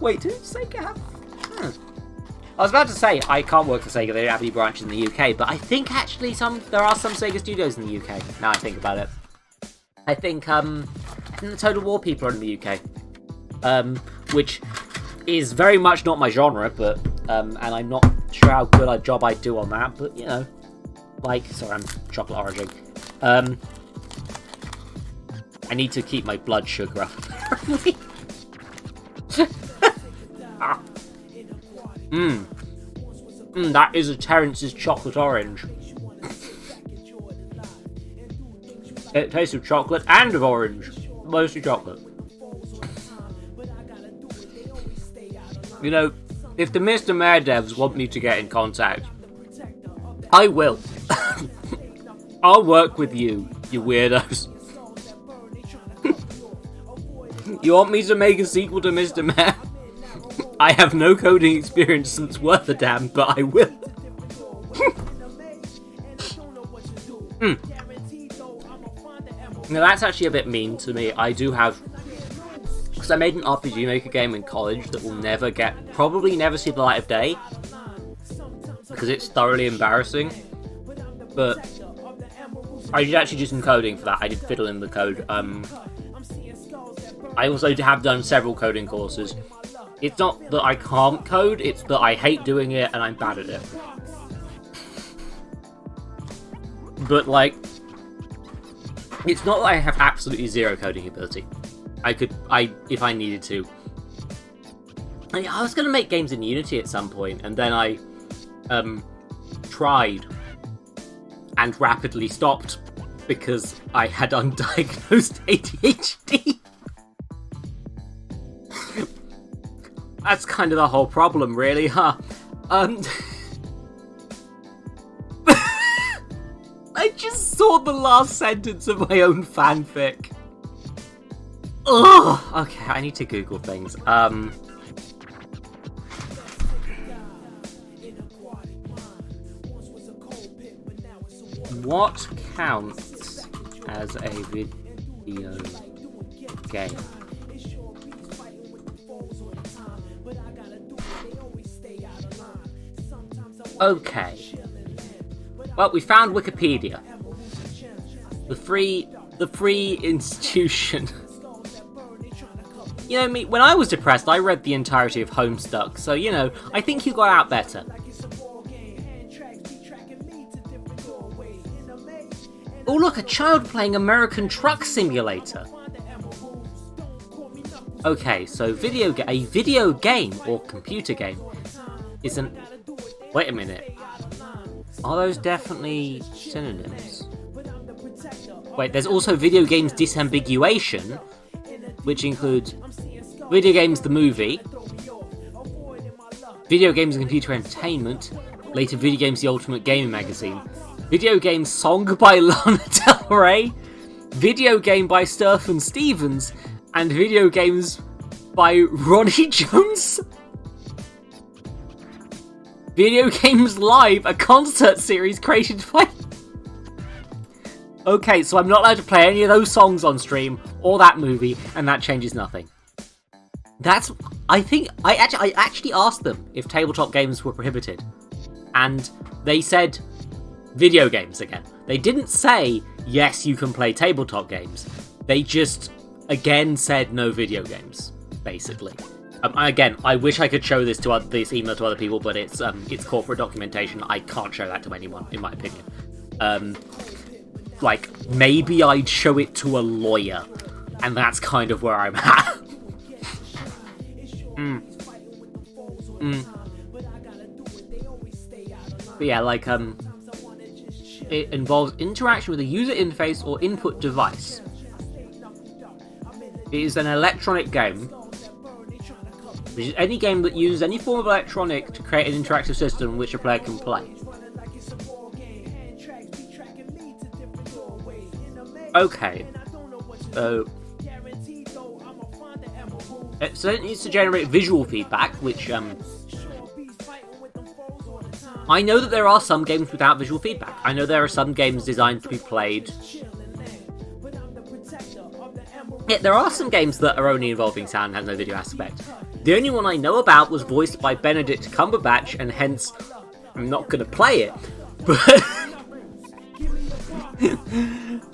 wait, did Sega have? I was about to say, I can't work for Sega, they don't have any branches in the UK, but I think actually there are some Sega studios in the UK, now I think about it. I think the Total War people are in the UK, which is very much not my genre, but, and I'm not sure how good a job I'd do on that, but, you know, like, sorry, I'm chocolate origin. I need to keep my blood sugar up, apparently. That is a Terrence's chocolate orange. It tastes of chocolate and of orange. Mostly chocolate. You know, if the Mr. Mayor devs want me to get in contact, I will. I'll work with you, you weirdos. You want me to make a sequel to Mr. Mayor? I have no coding experience since worth a damn, but I will. Now that's actually a bit mean to me. I do have... Because I made an RPG Maker game in college that will probably never see the light of day. Because it's thoroughly embarrassing. But I did actually do some coding for that. I did fiddle in the code. I also have done several coding courses. It's not that I can't code, it's that I hate doing it and I'm bad at it. But, like, it's not that I have absolutely zero coding ability. If I needed to. I was going to make games in Unity at some point, and then I tried and rapidly stopped because I had undiagnosed ADHD. That's kind of the whole problem, really, huh? I just saw the last sentence of my own fanfic. Ugh! Okay, I need to Google things. What counts as a video game? Okay. Well, we found Wikipedia. The free institution. You know me, when I was depressed, I read the entirety of Homestuck, so, you know, I think you got out better. Oh look, a child playing American Truck Simulator. Okay, so a video game, or computer game, isn't... Wait a minute. Are those definitely synonyms? Wait, there's also video games disambiguation, which includes video games the movie, video games and computer entertainment, later video games the ultimate gaming magazine, video games song by Lana Del Rey, video game by Stephen Stevens, and video games by Ronnie Jones. Video Games Live, a concert series created by... Okay, so I'm not allowed to play any of those songs on stream, or that movie, and that changes nothing. That's... I actually asked them if tabletop games were prohibited. And they said video games again. They didn't say, yes, you can play tabletop games. They just, again, said no video games, basically. Again, I wish I could show this email to other people, but it's corporate documentation. I can't show that to anyone, in my opinion. Like, maybe I'd show it to a lawyer, and that's kind of where I'm at. But yeah, like, it involves interaction with a user interface or input device. It is an electronic game, which is any game that uses any form of electronic to create an interactive system which a player can play. Okay, so it needs to generate visual feedback, which I know that there are some games without visual feedback. I know there are some games designed to be played. Yeah, there are some games that are only involving sound and have no video aspect. The only one I know about was voiced by Benedict Cumberbatch, and hence I'm not going to play it. But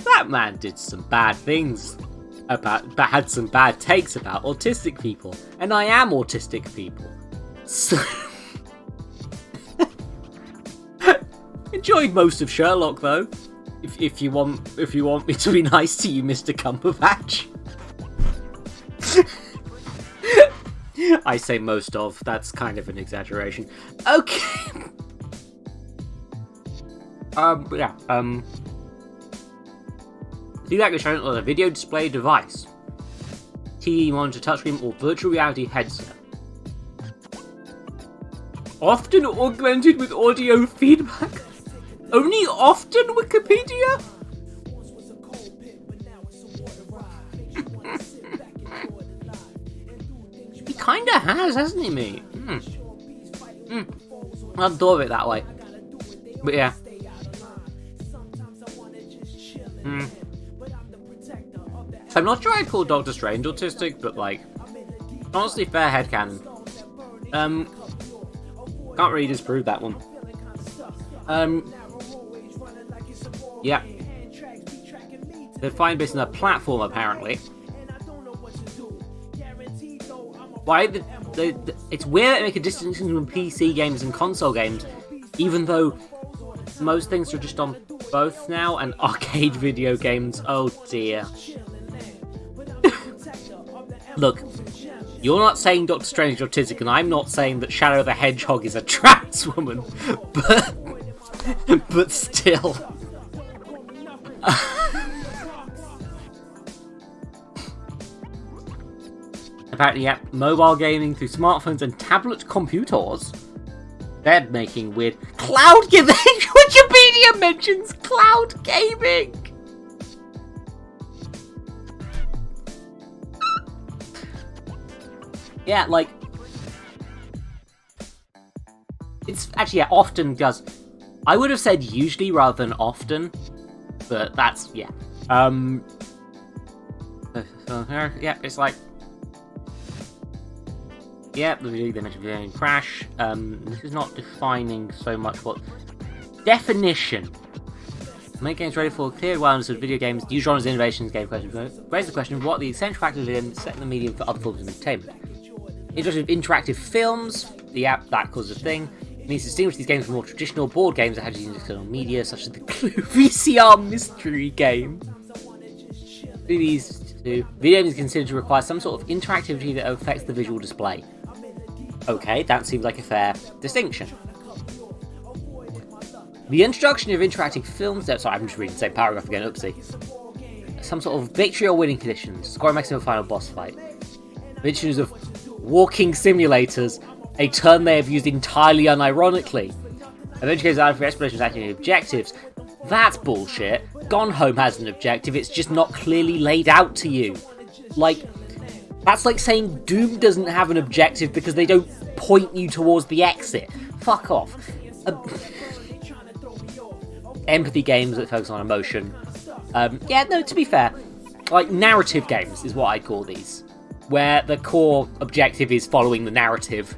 that man did some bad things had some bad takes about autistic people, and I am autistic people. So enjoyed most of Sherlock though. If you want me to be nice to you, Mr. Cumberbatch. I say most of, that's kind of an exaggeration. Okay. Feedback is shown on a video display device, TV monitor, touchscreen, or virtual reality headset. Often augmented with audio feedback. Only often, Wikipedia? kinda has, hasn't he, mate? I hadn't thought of it that way. But yeah. I'm not sure I'd call Doctor Strange autistic, but like, honestly, fair headcanon. Can't really disprove that one. Yeah. They're fine based on a platform, apparently. Why? It's weird that they make a distinction between PC games and console games, even though most things are just on both now, and arcade video games, oh dear. Look, you're not saying Doctor Strange is autistic, and I'm not saying that Shadow the Hedgehog is a trans woman, but still. Apparently, yeah, mobile gaming through smartphones and tablet computers. They're making weird cloud gaming. Wikipedia mentions cloud gaming. Yeah, like, it's actually, yeah, often does. I would have said usually rather than often, but that's, yeah. Yeah, it's like, yeah, they mentioned video game crash. This is not defining so much what definition. Make games ready for clear awareness of video games, new genres, innovations, game questions. Raise the question of what the essential factors in setting the medium for other forms of entertainment. Interactive films, the app that causes a thing. It needs to distinguish these games from more traditional board games that had to use external media, such as the Clue VCR mystery game. These two. Video games are considered to require some sort of interactivity that affects the visual display. Okay, that seems like a fair distinction. The introduction of interactive films... Sorry, I'm just reading the same paragraph again, oopsie. Some sort of victory or winning conditions. Scoring maximum final boss fight. Mentions of walking simulators, a term they have used entirely unironically. Adventure games are for explorations acting objectives. That's bullshit. Gone Home has an objective, it's just not clearly laid out to you. Like, that's like saying Doom doesn't have an objective because they don't point you towards the exit. Fuck off. Empathy games that focus on emotion. Yeah, no, to be fair, like, narrative games is what I call these, where the core objective is following the narrative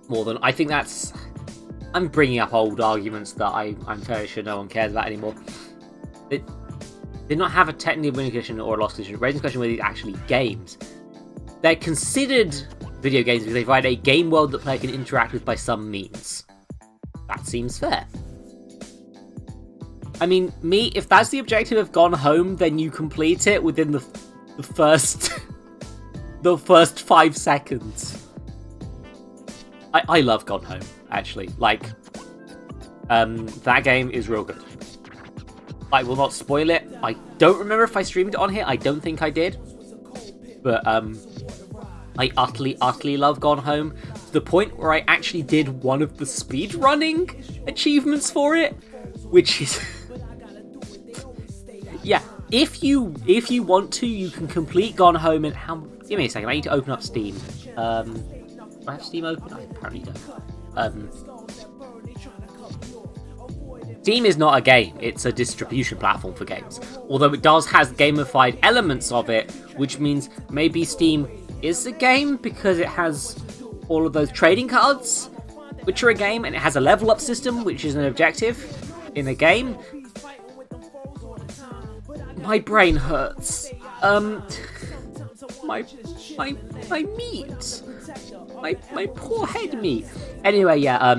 more than... I think that's... I'm bringing up old arguments that I'm fairly sure no one cares about anymore. It did not have a technically winning condition or a lost condition, raising the question whether these are actually games. They're considered video games because they provide a game world that player can interact with by some means. That seems fair. I mean, if that's the objective of Gone Home, then you complete it within the first the first 5 seconds. I love Gone Home, actually. Like, that game is real good. I will not spoil it. I don't remember if I streamed it on here. I don't think I did. But I utterly love Gone Home, to the point where I actually did one of the speedrunning achievements for it, which is... yeah, if you want to, you can complete Gone Home in how... Give me a second, I need to open up Steam. Do I have Steam open? I apparently don't. Steam is not a game, it's a distribution platform for games. Although it does have gamified elements of it, which means maybe Steam is a game because it has all of those trading cards, which are a game, and it has a level up system, which is an objective in a game. My brain hurts. My meat. My poor head meat. Anyway, yeah,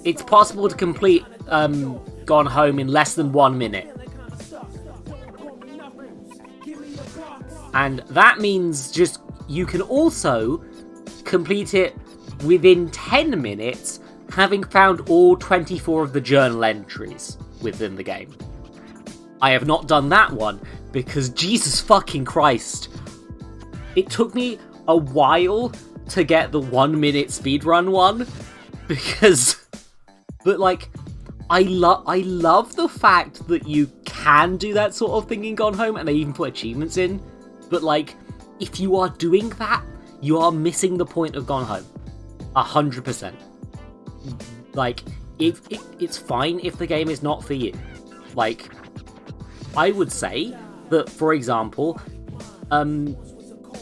it's possible to complete Gone Home in less than 1 minute. And that means just you can also complete it within 10 minutes, having found all 24 of the journal entries within the game. I have not done that one because Jesus fucking Christ, it took me a while to get the 1 minute speedrun one because... But, like, I love the fact that you can do that sort of thing in Gone Home, and they even put achievements in. But, like, if you are doing that, you are missing the point of Gone Home. 100%. Like, if it's fine if the game is not for you. Like, I would say that, for example, I'm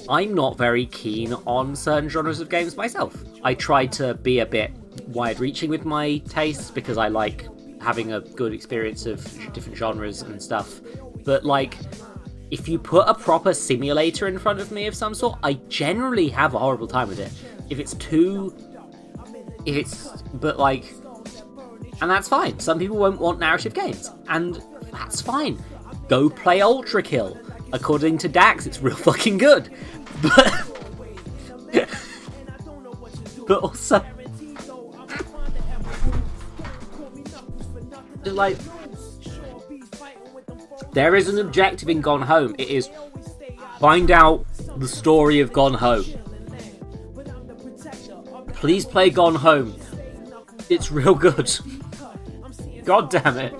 not very keen on certain genres of games myself. I try to be a bit wide-reaching with my tastes because I like having a good experience of different genres and stuff. But, like, if you put a proper simulator in front of me of some sort, I generally have a horrible time with it. But, like, and that's fine. Some people won't want narrative games, and that's fine. Go play Ultra Kill. According to Dax, it's real fucking good. But also, like, there is an objective in Gone Home. It is find out the story of Gone Home. Please play Gone Home. It's real good. God damn it.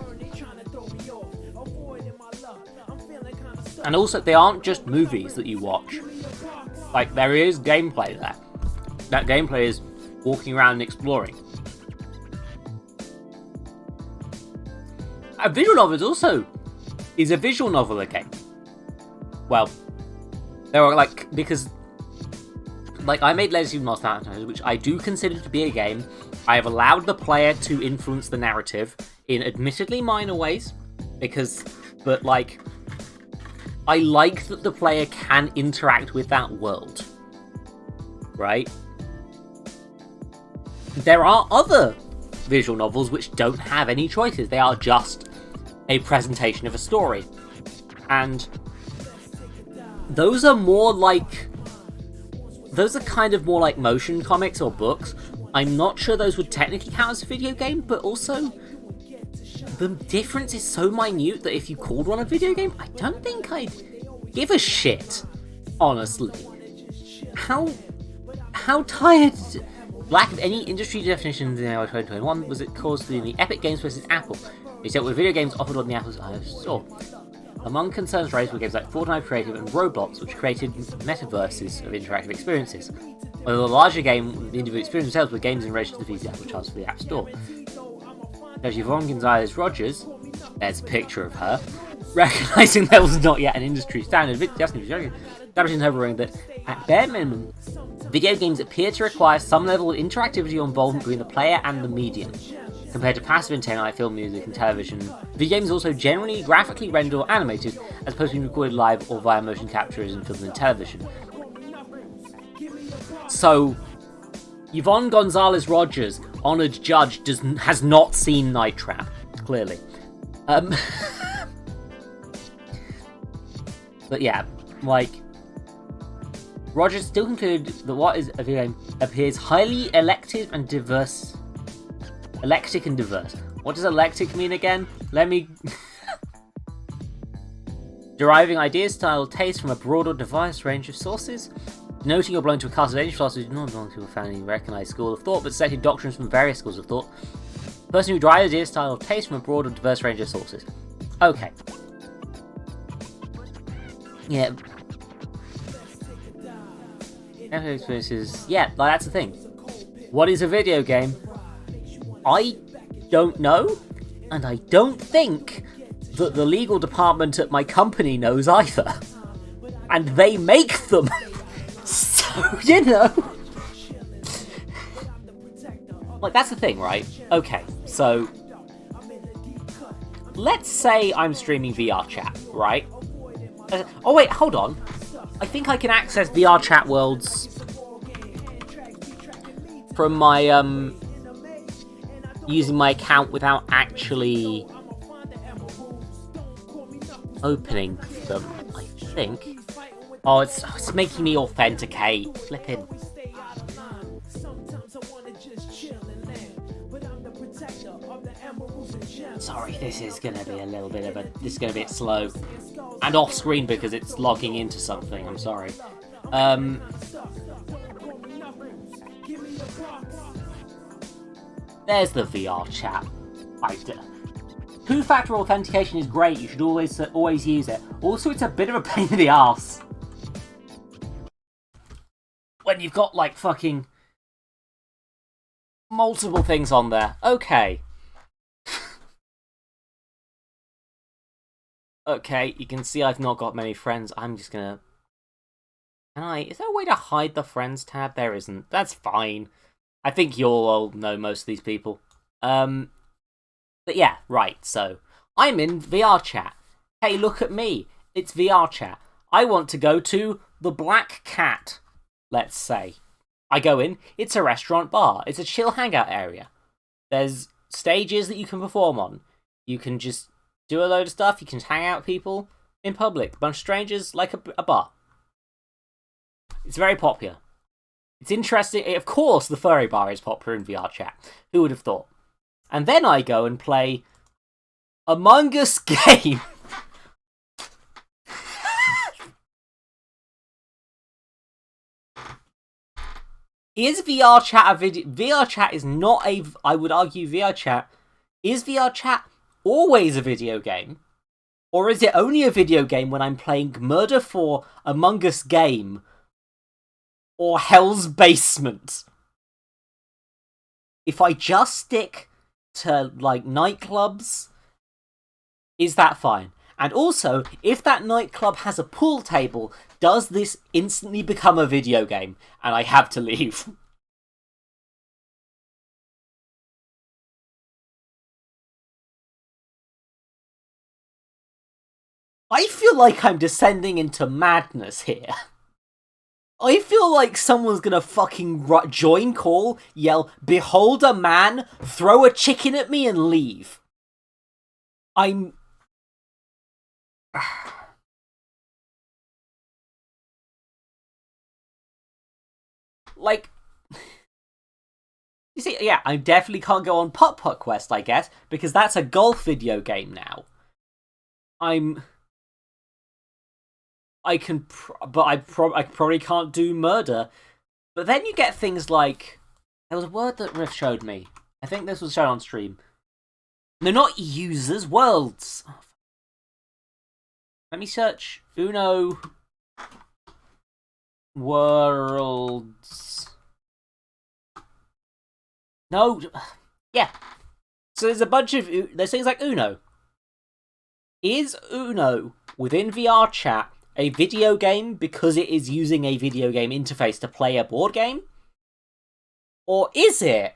And also, they aren't just movies that you watch. Like, there is gameplay there. That gameplay is walking around and exploring. A visual novel is a visual novel a game. Well, there are, like, because, like, I made Leslie Lost Outsiders, which I do consider to be a game. I have allowed the player to influence the narrative in admittedly minor ways, but, like, I like that the player can interact with that world. Right? There are other visual novels which don't have any choices. They are just a presentation of a story. And those are kind of more like motion comics or books. I'm not sure those would technically count as a video game, but also the difference is so minute that if you called one a video game, I don't think I'd give a shit, honestly. How tired... Lack of any industry definitions in 2021 was it caused in the Epic Games vs. Apple, except with video games offered on the Apple's iOS store. Among concerns raised were games like Fortnite Creative and Roblox, which created metaverses of interactive experiences. Although the larger game, the individual experience themselves were games in relation to the physical charts for the App Store. There's Yvonne Gonzalez Rogers, there's a picture of her, recognising there was not yet an industry standard, establishing her ruling that, at bare minimum, video games appear to require some level of interactivity or involvement between the player and the medium. Compared to passive entertainment like film, music, and television, video games also generally graphically rendered or animated, as opposed to being recorded live or via motion capture as in film and television. So, Yvonne Gonzalez Rogers, honoured judge, has not seen Night Trap, clearly. But yeah, like, Rogers still concluded that what is a video game appears highly eclectic and diverse. Eclectic and diverse. What does eclectic mean again? Let me... Deriving ideas, style, taste from a broad or diverse range of sources. Noting or belonging to a class of ancient philosophers who do not belong to a family recognized school of thought, but selected doctrines from various schools of thought. Person who derives ideas, style, or taste from a broad or diverse range of sources. Okay. Yeah. Experiences. Yeah, like, that's the thing. What is a video game? I don't know, and I don't think that the legal department at my company knows either. And they make them. So, you know. Like, that's the thing, right? Okay, so let's say I'm streaming VR chat, right? Oh wait, hold on. I think I can access VR chat worlds from my using my account without actually opening them, I think. Oh, it's making me authenticate. Flipping. Sorry, this is gonna be this is gonna be a bit slow. And off screen because it's logging into something, I'm sorry. There's the VR chat. Two-factor authentication is great, you should always use it. Also, it's a bit of a pain in the arse. when you've got, like, fucking multiple things on there. Okay. Okay, you can see I've not got many friends. I'm just gonna... Is there a way to hide the friends tab? There isn't. That's fine. I think you'll all know most of these people. But yeah, right, so... I'm in VR chat. Hey, look at me. It's VR chat. I want to go to the Black Cat, let's say. I go in, it's a restaurant bar. It's a chill hangout area. There's stages that you can perform on. You can just do a load of stuff. You can hang out with people in public. A bunch of strangers, like a bar. It's very popular. It's interesting. Of course, the furry bar is popular in VR chat. Who would have thought? And then I go and play Among Us game. Is VR chat a video? VR chat is not a... I would argue VR chat... Is VR chat always a video game? Or is it only a video game when I'm playing Murder for Among Us game or Hell's Basement? If I just stick to, like, nightclubs, is that fine? And also, if that nightclub has a pool table, does this instantly become a video game? And I have to leave. I feel like I'm descending into madness here. I feel like someone's gonna fucking join call, yell, "Behold a man," throw a chicken at me and leave. I'm... Like... You see, yeah, I definitely can't go on Putt Putt Quest, I guess, because that's a golf video game now. I can, but I probably can't do murder. But then you get things like... There was a word that Riff showed me. I think this was shown on stream. No, not users, worlds. Oh, let me search Uno worlds. No, yeah. So there's a bunch of... There's things like Uno. Is Uno within VR chat a video game because it is using a video game interface to play a board game? Or is it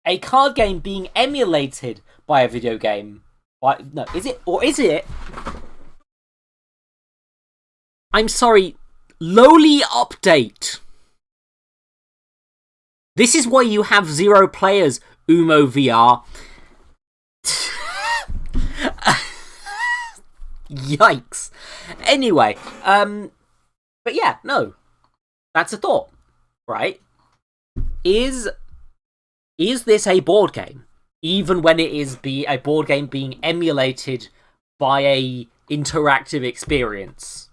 a card game being emulated by a video game? No, is it? Or is it... I'm sorry, lowly update. This is why you have 0 players, Umo VR. Yikes. Anyway, but yeah, no. That's a thought, right? Is this a board game? Even when it is a board game being emulated by a interactive experience?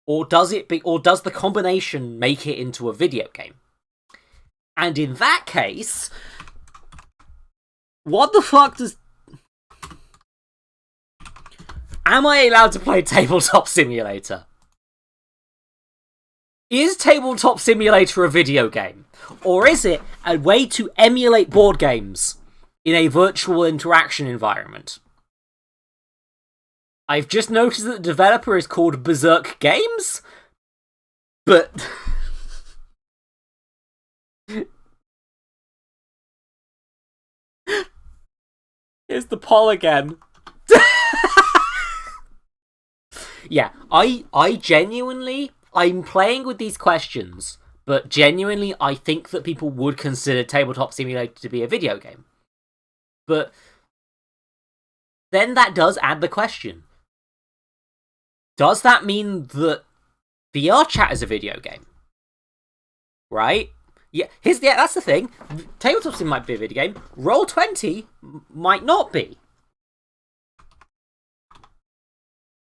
Or does the combination make it into a video game? And in that case, what the fuck does... Am I allowed to play Tabletop Simulator? Is Tabletop Simulator a video game? Or is it a way to emulate board games in a virtual interaction environment? I've just noticed that the developer is called Berserk Games, but... Here's the poll again. Yeah, I genuinely... I'm playing with these questions, but genuinely I think that people would consider Tabletop Simulator to be a video game. But then that does add the question. Does that mean that VR chat is a video game? Right? Yeah, that's the thing. Tabletop Sim might be a video game. Roll20 might not be.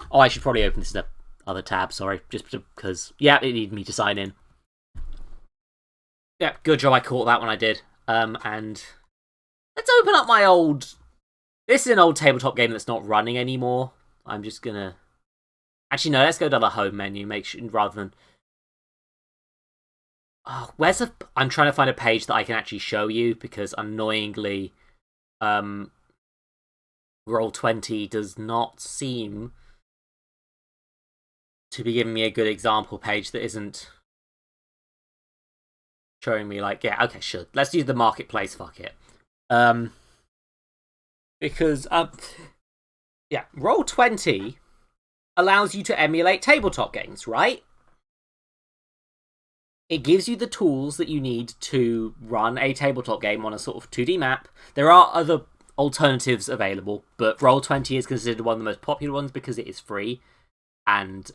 Oh, I should probably open this in another tab, sorry. Just because, yeah, it needed me to sign in. Yeah, good job I caught that when I did. And let's open up my old... This is an old tabletop game that's not running anymore. I'm just gonna... Actually, no, let's go to the home menu, make sure, rather than... Oh, I'm trying to find a page that I can actually show you, because annoyingly, Roll20 does not seem to be giving me a good example page that isn't showing me, like, yeah, okay, sure, let's use the marketplace, fuck it. Because, yeah, Roll20 allows you to emulate tabletop games, right? It gives you the tools that you need to run a tabletop game on a sort of 2D map. There are other alternatives available, but Roll20 is considered one of the most popular ones because it is free and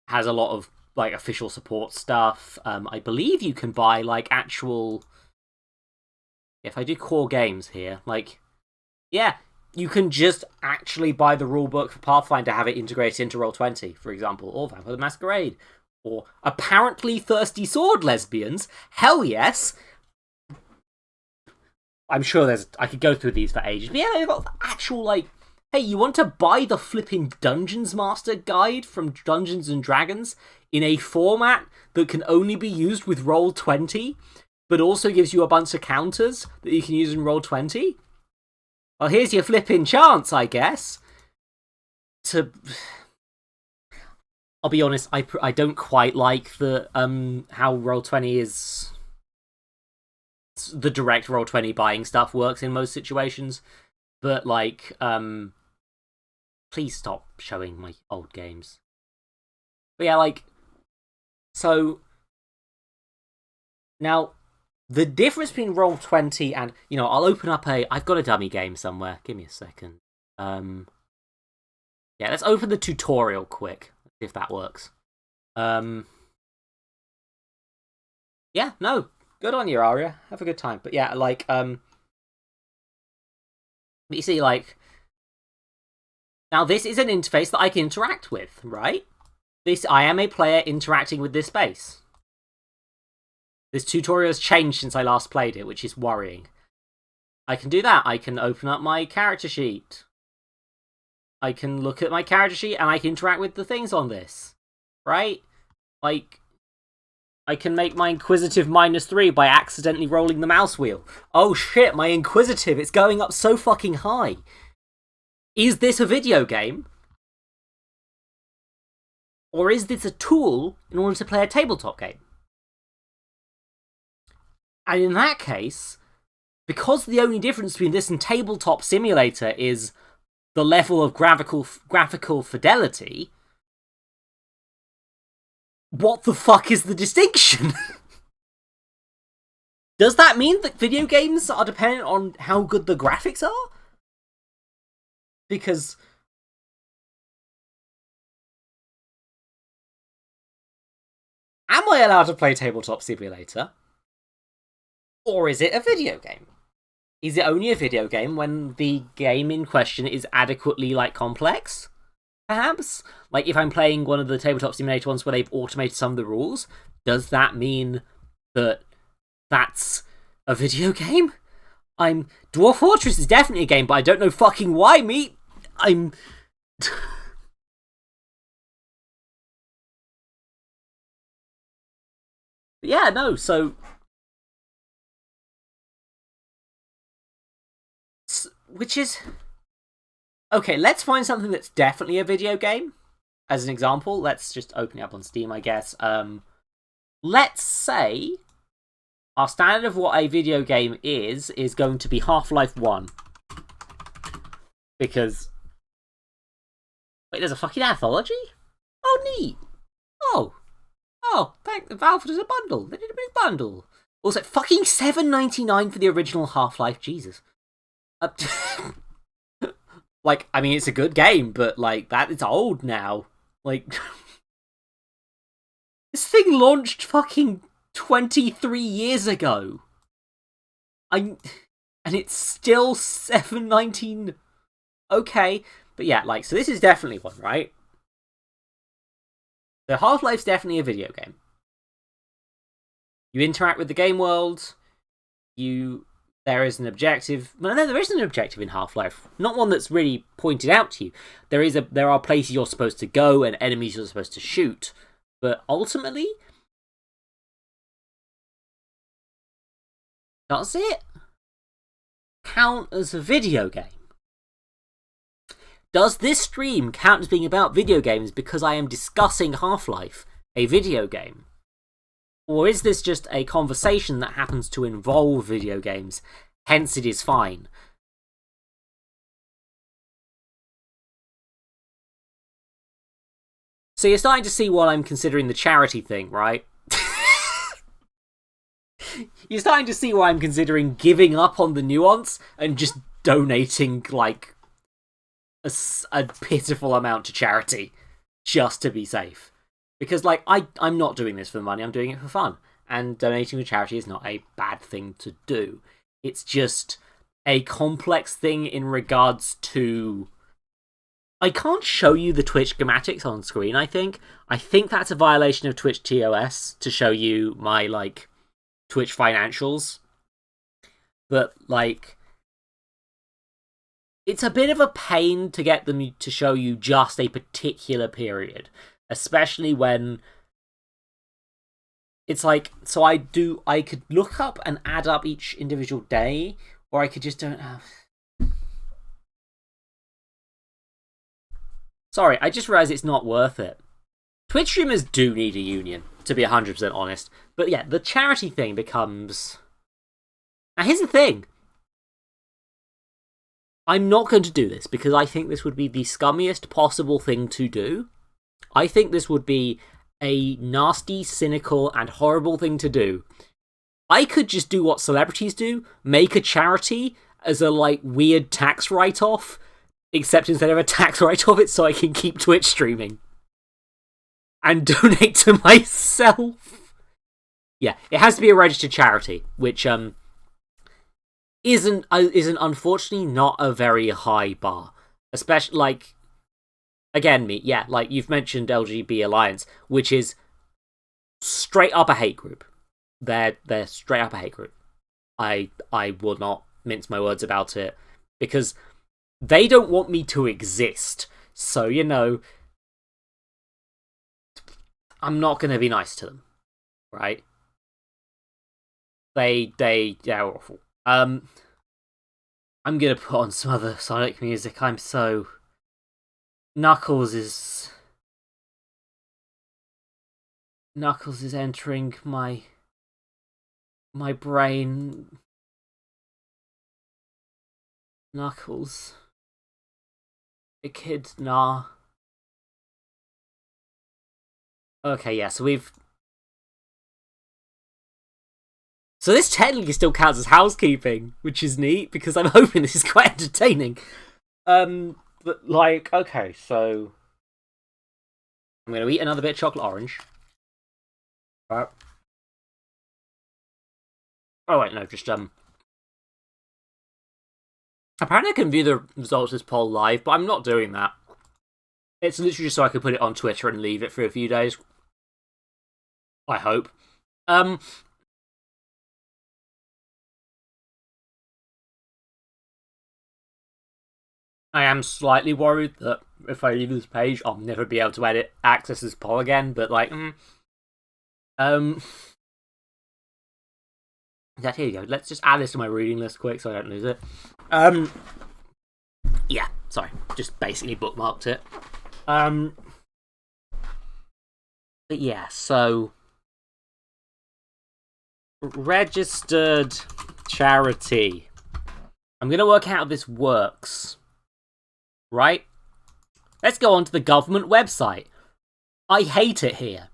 has a lot of like official support stuff. I believe you can buy like actual. If I do core games here, like, yeah, you can just actually buy the rulebook for Pathfinder to have it integrated into Roll20, for example, or Vampire the Masquerade, or apparently Thirsty Sword Lesbians. Hell yes! I'm sure I could go through these for ages. But yeah, they've got actual, like, hey, you want to buy the flipping Dungeons Master guide from Dungeons and Dragons in a format that can only be used with Roll20, but also gives you a bunch of counters that you can use in Roll20? Well, here's your flipping chance, I guess. I'll be honest, I don't quite like the how Roll20 is. The direct Roll20 buying stuff works in most situations, but like, please stop showing my old games. But yeah, like, so now the difference between Roll20 and, you know, I'll open up I've got a dummy game somewhere. Give me a second. Yeah, let's open the tutorial quick. See if that works. Yeah, no. Good on you, Aria. Have a good time. But yeah, like, you see, like, now this is an interface that I can interact with, right? I am a player interacting with this space. This tutorial has changed since I last played it, which is worrying. I can do that. I can open up my character sheet. I can look at my character sheet and I can interact with the things on this, right? Like, I can make my Inquisitive -3 by accidentally rolling the mouse wheel. Oh shit, my Inquisitive, it's going up so fucking high. Is this a video game? Or is this a tool in order to play a tabletop game? And in that case, because the only difference between this and Tabletop Simulator is the level of graphical fidelity, what the fuck is the distinction? Does that mean that video games are dependent on how good the graphics are? Because am I allowed to play Tabletop Simulator? Or is it a video game? Is it only a video game when the game in question is adequately, like, complex? Perhaps? Like, if I'm playing one of the Tabletop Simulator ones where they've automated some of the rules, does that mean that that's a video game? Dwarf Fortress is definitely a game, but I don't know fucking why, mate. Yeah, no, so... Which is... Okay, let's find something that's definitely a video game. As an example, let's just open it up on Steam, I guess. Let's say our standard of what a video game is going to be Half-Life 1. Because... Wait, there's a fucking anthology? Oh, neat. Oh, thank the Valve, there's a bundle. They did a big bundle. Also, fucking $7.99 for the original Half-Life. Jesus. Like, I mean, it's a good game, but, like, it's old now. Like, this thing launched fucking 23 years ago. And it's still $7.19. Okay, but yeah, like, so this is definitely one, right? So Half-Life's definitely a video game. You interact with the game world. There is an objective. Well, no, there isn't an objective in Half-Life. Not one that's really pointed out to you. There are places you're supposed to go and enemies you're supposed to shoot. But ultimately, Does it count as a video game? Does this stream count as being about video games because I am discussing Half-Life, a video game? Or is this just a conversation that happens to involve video games, hence it is fine? So you're starting to see why I'm considering the charity thing, right? You're starting to see why I'm considering giving up on the nuance and just donating, like, a pitiful amount to charity, just to be safe. Because, like, I'm not doing this for the money, I'm doing it for fun. And donating to charity is not a bad thing to do. It's just a complex thing in regards to... I can't show you the Twitch schematics on screen, I think. I think that's a violation of Twitch TOS to show you my, like, Twitch financials. But, like... it's a bit of a pain to get them to show you just a particular period. Especially when... it's like, so I could look up and add up each individual day, or I could just don't have... Sorry, I just realised it's not worth it. Twitch streamers do need a union, to be 100% honest. But yeah, the charity thing becomes... now here's the thing. I'm not going to do this, because I think this would be the scummiest possible thing to do. I think this would be a nasty, cynical, and horrible thing to do. I could just do what celebrities do, make a charity as a, like, weird tax write-off, except instead of a tax write-off, it's so I can keep Twitch streaming. And donate to myself. Yeah, it has to be a registered charity, which isn't unfortunately not a very high bar. Especially, like, again, like you've mentioned LGBT Alliance, which is straight up a hate group. They're straight up a hate group. I will not mince my words about it, because they don't want me to exist. So, you know, I'm not going to be nice to them, right? They're awful. I'm going to put on some other Sonic music. I'm so... Knuckles is entering my brain. Knuckles. A kid, nah. Okay, yeah, so we've... so this technically still counts as housekeeping, which is neat, because I'm hoping this is quite entertaining. But, like, okay, so... I'm going to eat another bit of chocolate orange. Right. Oh, wait, no, just, apparently I can view the results of this poll live, but I'm not doing that. It's literally just so I can put it on Twitter and leave it for a few days. I hope. I am slightly worried that if I leave this page, I'll never be able to access this poll again, but, like, that, here you go. Let's just add this to my reading list quick so I don't lose it. Yeah, sorry. Just basically bookmarked it. But yeah, so... registered charity. I'm going to work out how this works. Right? Let's go on to the government website. I hate it here.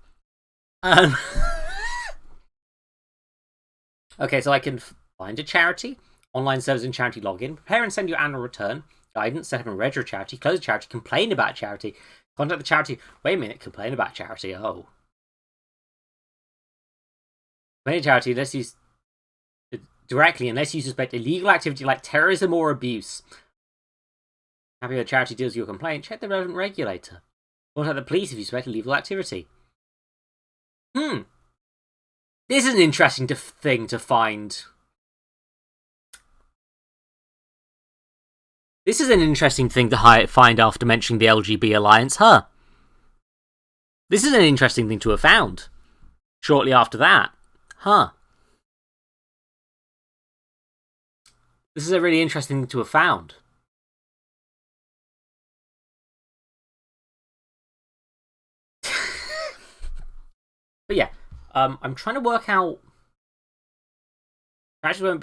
Okay, so I can find a charity, online service and charity login, prepare and send your annual return, guidance, set up and register a charity, close a charity, complain about charity, contact the charity. Wait a minute, complain about charity, oh. Complain charity unless you directly, unless you suspect illegal activity like terrorism or abuse. Happy the charity deals with your complaint, check the relevant regulator. Contact the police if you suspect illegal activity. This is an interesting thing to find. This is an interesting thing to find after mentioning the LGB Alliance, huh? This is an interesting thing to have found. Shortly after that. Huh. This is a really interesting thing to have found. But yeah, I'm trying to work out. Charities won't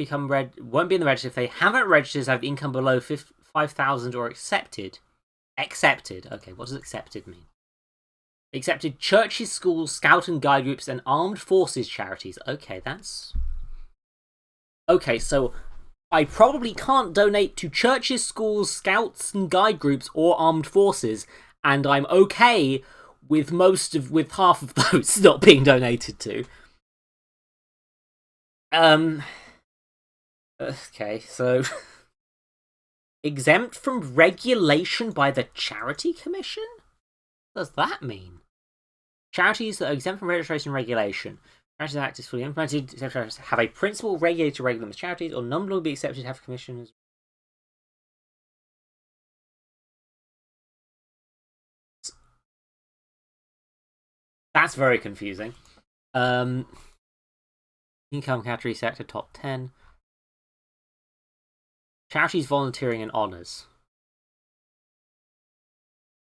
be in the register if they haven't registered as have income below 5,000 or accepted. Accepted. Okay, what does accepted mean? Accepted churches, schools, scout and guide groups, and armed forces charities. Okay, that's... Okay, so I probably can't donate to churches, schools, scouts and guide groups, or armed forces, and I'm okay with half of those not being donated to. Okay, so... Exempt from regulation by the Charity Commission? What does that mean? Charities that are exempt from registration and regulation. Charities Act is fully implemented, have a principal regulated to regulate with charities, or none will be accepted to have commissions. That's very confusing. Income category sector top 10. Charities, volunteering, and honours.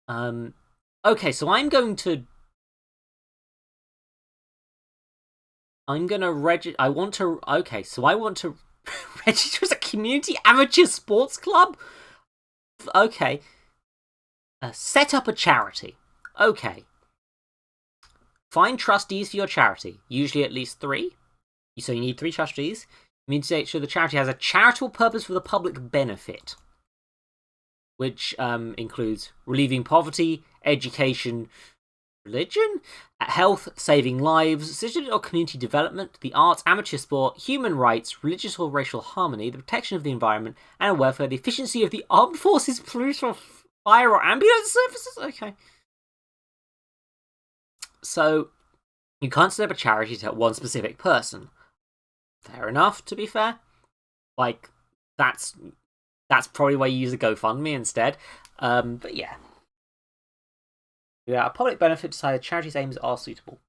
Okay, so I'm gonna register. I want to register as a community amateur sports club. Okay. Set up a charity. Okay. Find trustees for your charity. Usually at least 3. So you need 3 trustees. You need to make sure the charity has a charitable purpose for the public benefit, which includes relieving poverty, education, religion, health, saving lives, citizenship or community development, the arts, amateur sport, human rights, religious or racial harmony, the protection of the environment and welfare, the efficiency of the armed forces, police, or fire or ambulance services. Okay. So you can't set up a charity to help one specific person. Fair enough, to be fair. Like, that's probably why you use a GoFundMe instead. But yeah. Yeah, a public benefit decided charity's aims are suitable.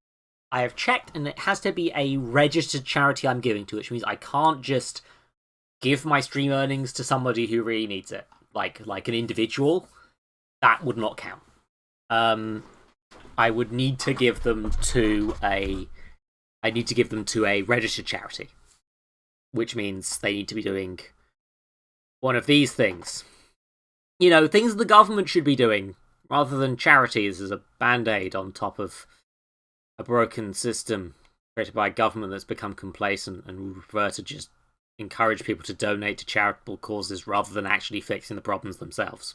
I have checked, and it has to be a registered charity I'm giving to, which means I can't just give my stream earnings to somebody who really needs it. Like an individual. That would not count. I would need to give them to a registered charity, which means they need to be doing one of these things. You know, things the government should be doing, rather than charities as a band-aid on top of a broken system created by a government that's become complacent and would prefer to just encourage people to donate to charitable causes rather than actually fixing the problems themselves.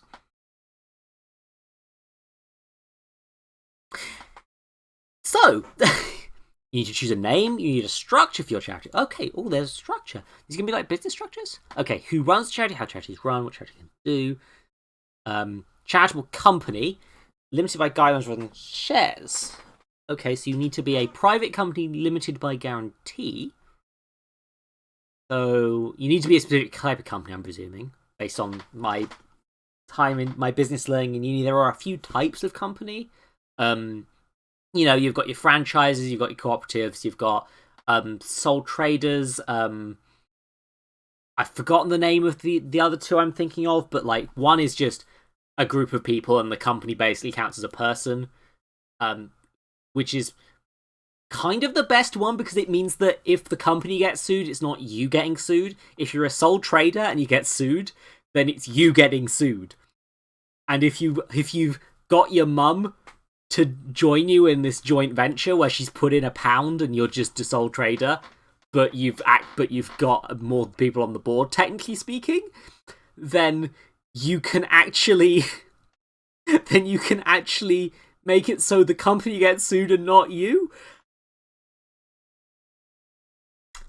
So, you need to choose a name, you need a structure for your charity. Okay, there's a structure. These are going to be like business structures? Okay, who runs the charity, how charities run, what charity can do. Charitable company, limited by guidelines rather than shares. Okay, so you need to be a private company limited by guarantee. So, you need to be a specific type of company, I'm presuming, based on my time in my business learning in uni. There are a few types of company. You know, you've got your franchises, you've got your cooperatives, you've got sole traders. I've forgotten the name of the other 2 I'm thinking of, but like one is just a group of people and the company basically counts as a person, which is kind of the best one because it means that if the company gets sued, it's not you getting sued. If you're a sole trader and you get sued, then it's you getting sued. And if you've got your mum to join you in this joint venture where she's put in £1 and you're just a sole trader, but you've got more people on the board, technically speaking, then you can actually make it so the company gets sued and not you.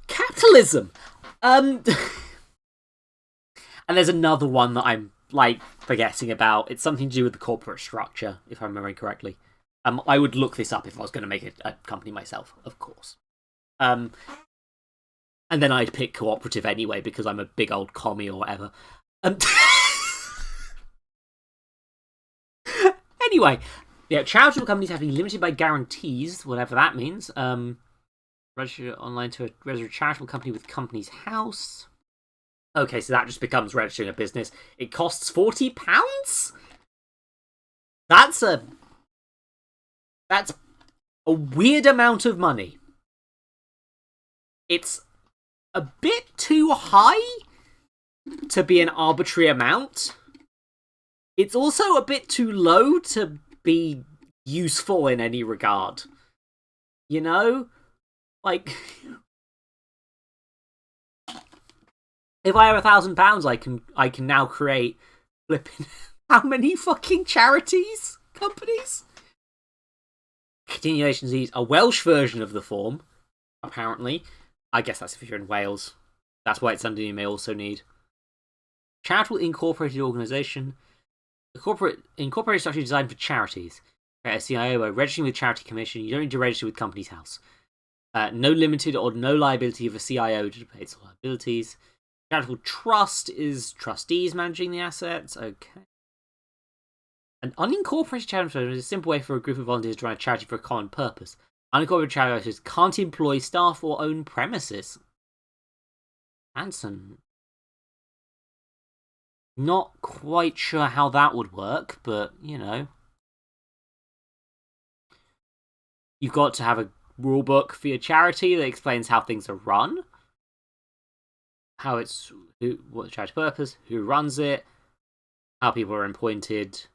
Capitalism. And there's another one that I'm like forgetting about. It's something to do with the corporate structure, if I'm remembering correctly. I would look this up if I was going to make a company myself, of course. And then I'd pick cooperative anyway because I'm a big old commie or whatever. Anyway, yeah, charitable companies have to be limited by guarantees, whatever that means. Register online to register a charitable company with Companies House. Okay, so that just becomes registering a business. It costs £40? That's a weird amount of money. It's a bit too high to be an arbitrary amount. It's also a bit too low to be useful in any regard. You know? Like, if I have £1,000, I can now create flipping how many fucking charities? Companies? Continuation is a Welsh version of the form, apparently. I guess that's if you're in Wales. That's why it's something you may also need. Charitable incorporated organisation. Incorporated structure designed for charities. Create a CIO by registering with Charity Commission. You don't need to register with Companies House. No limited or no liability of a CIO to pay its liabilities. Charitable trust is trustees managing the assets. Okay. An unincorporated charity is a simple way for a group of volunteers to run a charity for a common purpose. Unincorporated charities can't employ staff or own premises. Hanson. Not quite sure how that would work, but, you know. You've got to have a rule book for your charity that explains how things are run. How it's... what the charity purpose, who runs it, how people are appointed,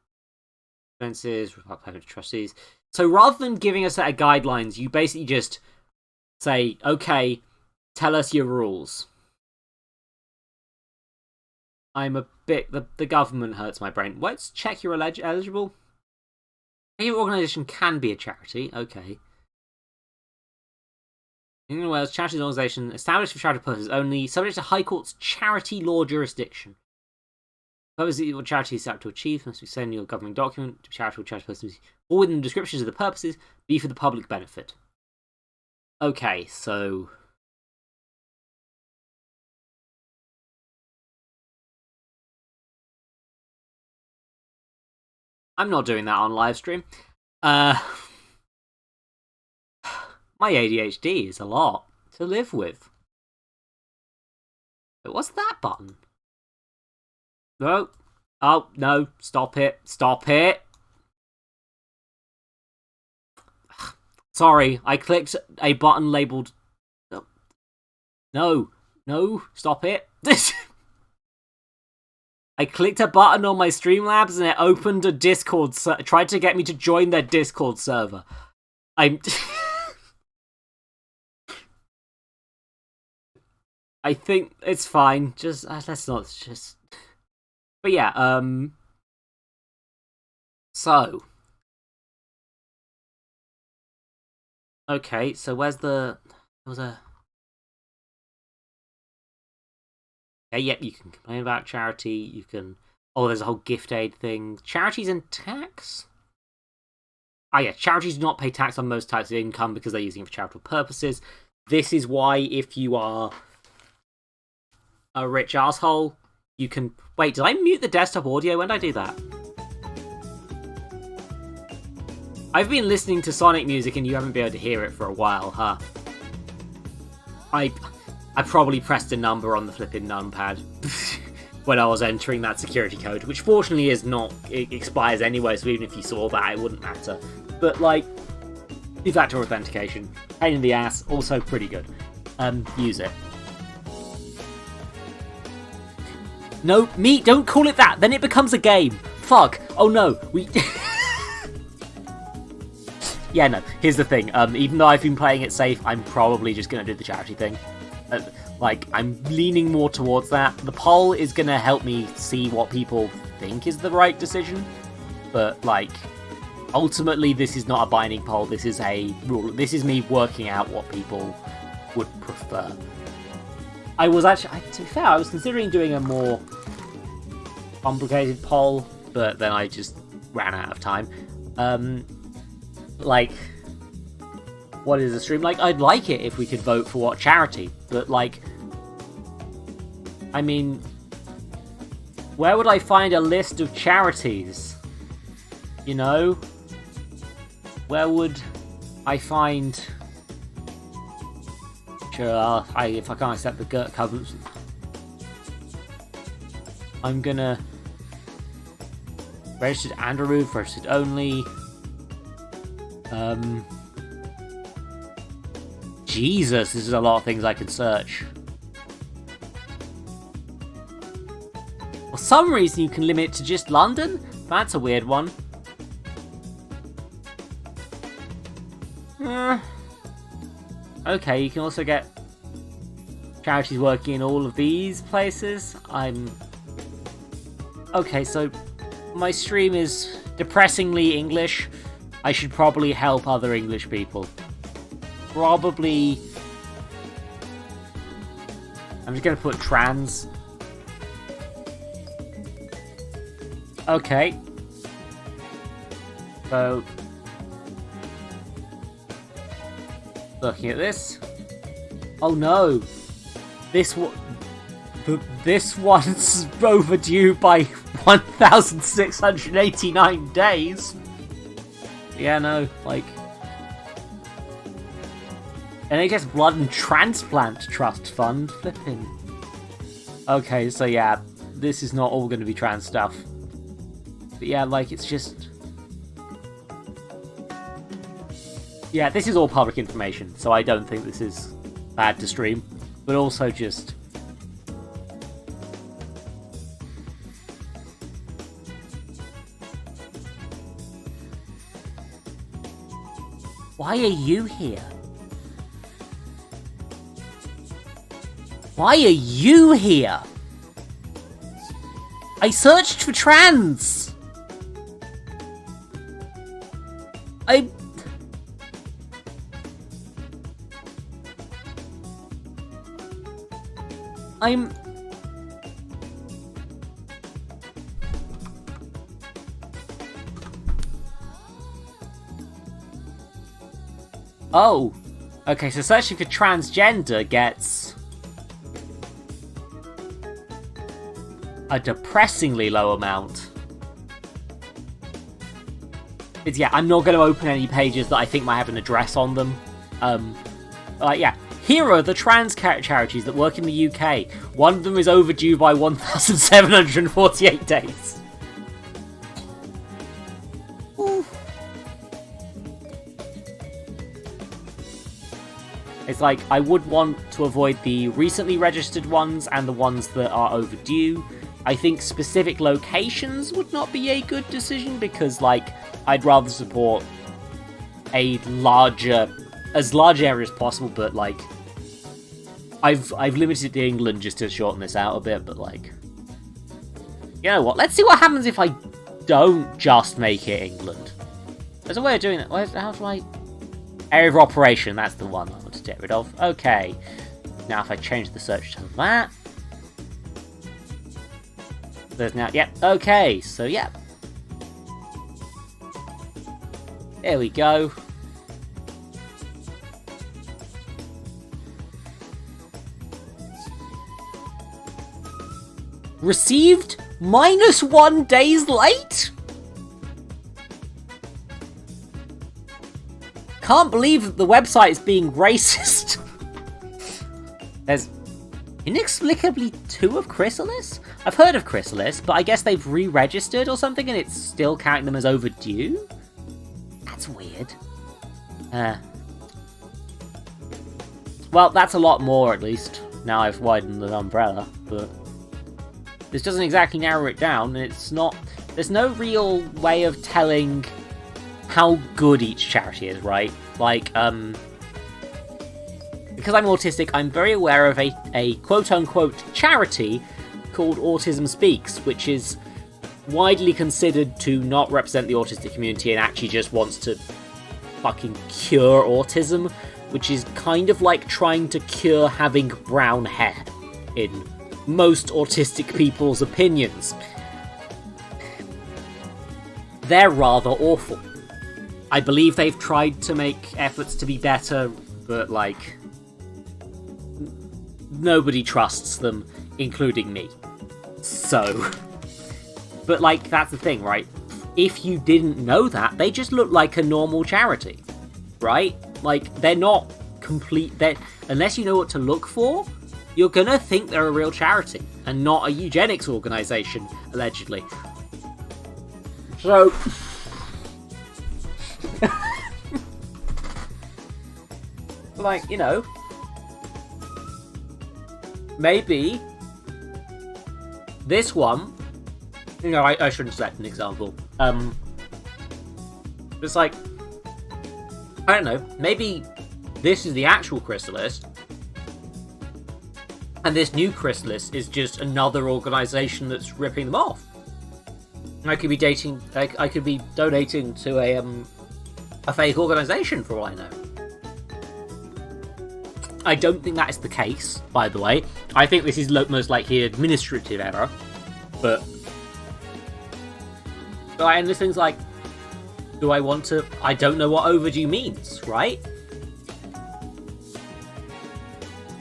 expenses, payment to trustees. So rather than giving a set of guidelines, you basically just say, okay, tell us your rules. I'm a bit... The government hurts my brain. Let's check you're eligible. Your organisation can be a charity. Okay. In Wales, charity is an organisation established for charitable purposes only, subject to High Court's charity law jurisdiction. The purpose of what charity is set to achieve must be sent in your governing document to charitable purposes, or within the descriptions of the purposes, be for the public benefit. Okay, so... I'm not doing that on live stream. My ADHD is a lot to live with. But what's that button? No. Oh, no. Stop it. Stop it. Sorry, I clicked a button labelled... No. No. Stop it. I clicked a button on my Streamlabs and it opened a Discord tried to get me to join their Discord server. I think it's fine. Just let's not just. But yeah, so okay, so where's the? There was a. Okay, yep, you can complain about charity, you can... Oh, there's a whole gift aid thing. Charities and tax? Ah, yeah, charities do not pay tax on most types of income because they're using it for charitable purposes. This is why, if you are a rich asshole, you can... Wait, did I mute the desktop audio? When did I do that? I've been listening to Sonic music and you haven't been able to hear it for a while, huh? I probably pressed a number on the flipping numpad when I was entering that security code, which fortunately is not... It expires anyway, so even if you saw that, it wouldn't matter. But, like, two-factor authentication, pain in the ass, also pretty good. Use it. No, don't call it that, then it becomes a game. Fuck. Oh no, we... Yeah, no, here's the thing. Even though I've been playing it safe, I'm probably just going to do the charity thing. Like, I'm leaning more towards that. The poll is going to help me see what people think is the right decision. But, like, ultimately, this is not a binding poll. This is a rule. This is me working out what people would prefer. I was actually, to be fair, I was considering doing a more complicated poll, but then I just ran out of time. Like, what is a stream? Like, I'd like it if we could vote for what charity, but, like, I mean, where would I find a list of charities? You know? Where would I find... Sure, if I can't accept the covenants... I'm gonna... Registered and removed, registered only. Jesus, this is a lot of things I can search. For some reason you can limit it to just London? That's a weird one. Okay, you can also get charities working in all of these places. Okay, so my stream is depressingly English. I should probably help other English people. Probably... I'm just gonna put trans. Okay. So... Looking at this. Oh no! This one's overdue by 1,689 days. Yeah, no, like... NHS Blood and Transplant Trust Fund. Flipping. Okay, so yeah, this is not all going to be trans stuff. But yeah, like, it's just... Yeah, this is all public information, so I don't think this is bad to stream. But also just... Why are you here? Why are you here? I searched for trans! I'm... Oh! Okay, so searching for transgender gets... a depressingly low amount. It's, yeah, I'm not going to open any pages that I think might have an address on them. Yeah. Here are the trans charities that work in the UK. One of them is overdue by 1,748 days. Ooh. It's like, I would want to avoid the recently registered ones and the ones that are overdue. I think specific locations would not be a good decision because, like, I'd rather support a as large area as possible, but, like, I've limited it to England just to shorten this out a bit, but, like, you know what? Let's see what happens if I don't just make it England. There's a way of doing that. How do I... Area of operation, that's the one I want to get rid of. Okay. Now if I change the search to that... There's now... Yep, okay, so yep. There we go. Received -1 days late? Can't believe that the website is being racist. There's inexplicably 2 of Chrysalis? I've heard of Chrysalis, but I guess they've re-registered or something and it's still counting them as overdue? That's weird. Well, that's a lot more at least. Now I've widened the umbrella, but... This doesn't exactly narrow it down, and it's not... There's no real way of telling how good each charity is, right? Like, because I'm autistic, I'm very aware of a quote-unquote charity called Autism Speaks, which is widely considered to not represent the autistic community and actually just wants to fucking cure autism, which is kind of like trying to cure having brown hair, in most autistic people's opinions. They're rather awful. I believe they've tried to make efforts to be better, but, like, nobody trusts them, including me. So, but, like, that's the thing, right? If you didn't know that, they just look like a normal charity, right? Like, they're not complete, unless you know what to look for, you're gonna think they're a real charity and not a eugenics organisation, allegedly. So, like, you know, maybe this one, you know, I shouldn't select an example. It's like, I don't know, maybe this is the actual chrysalis, and this new chrysalis is just another organisation that's ripping them off. I could be donating to a fake organisation for all I know. I don't think that is the case, by the way. I think this is most likely an administrative error, but and this thing's like, do I want to? I don't know what overdue means, right?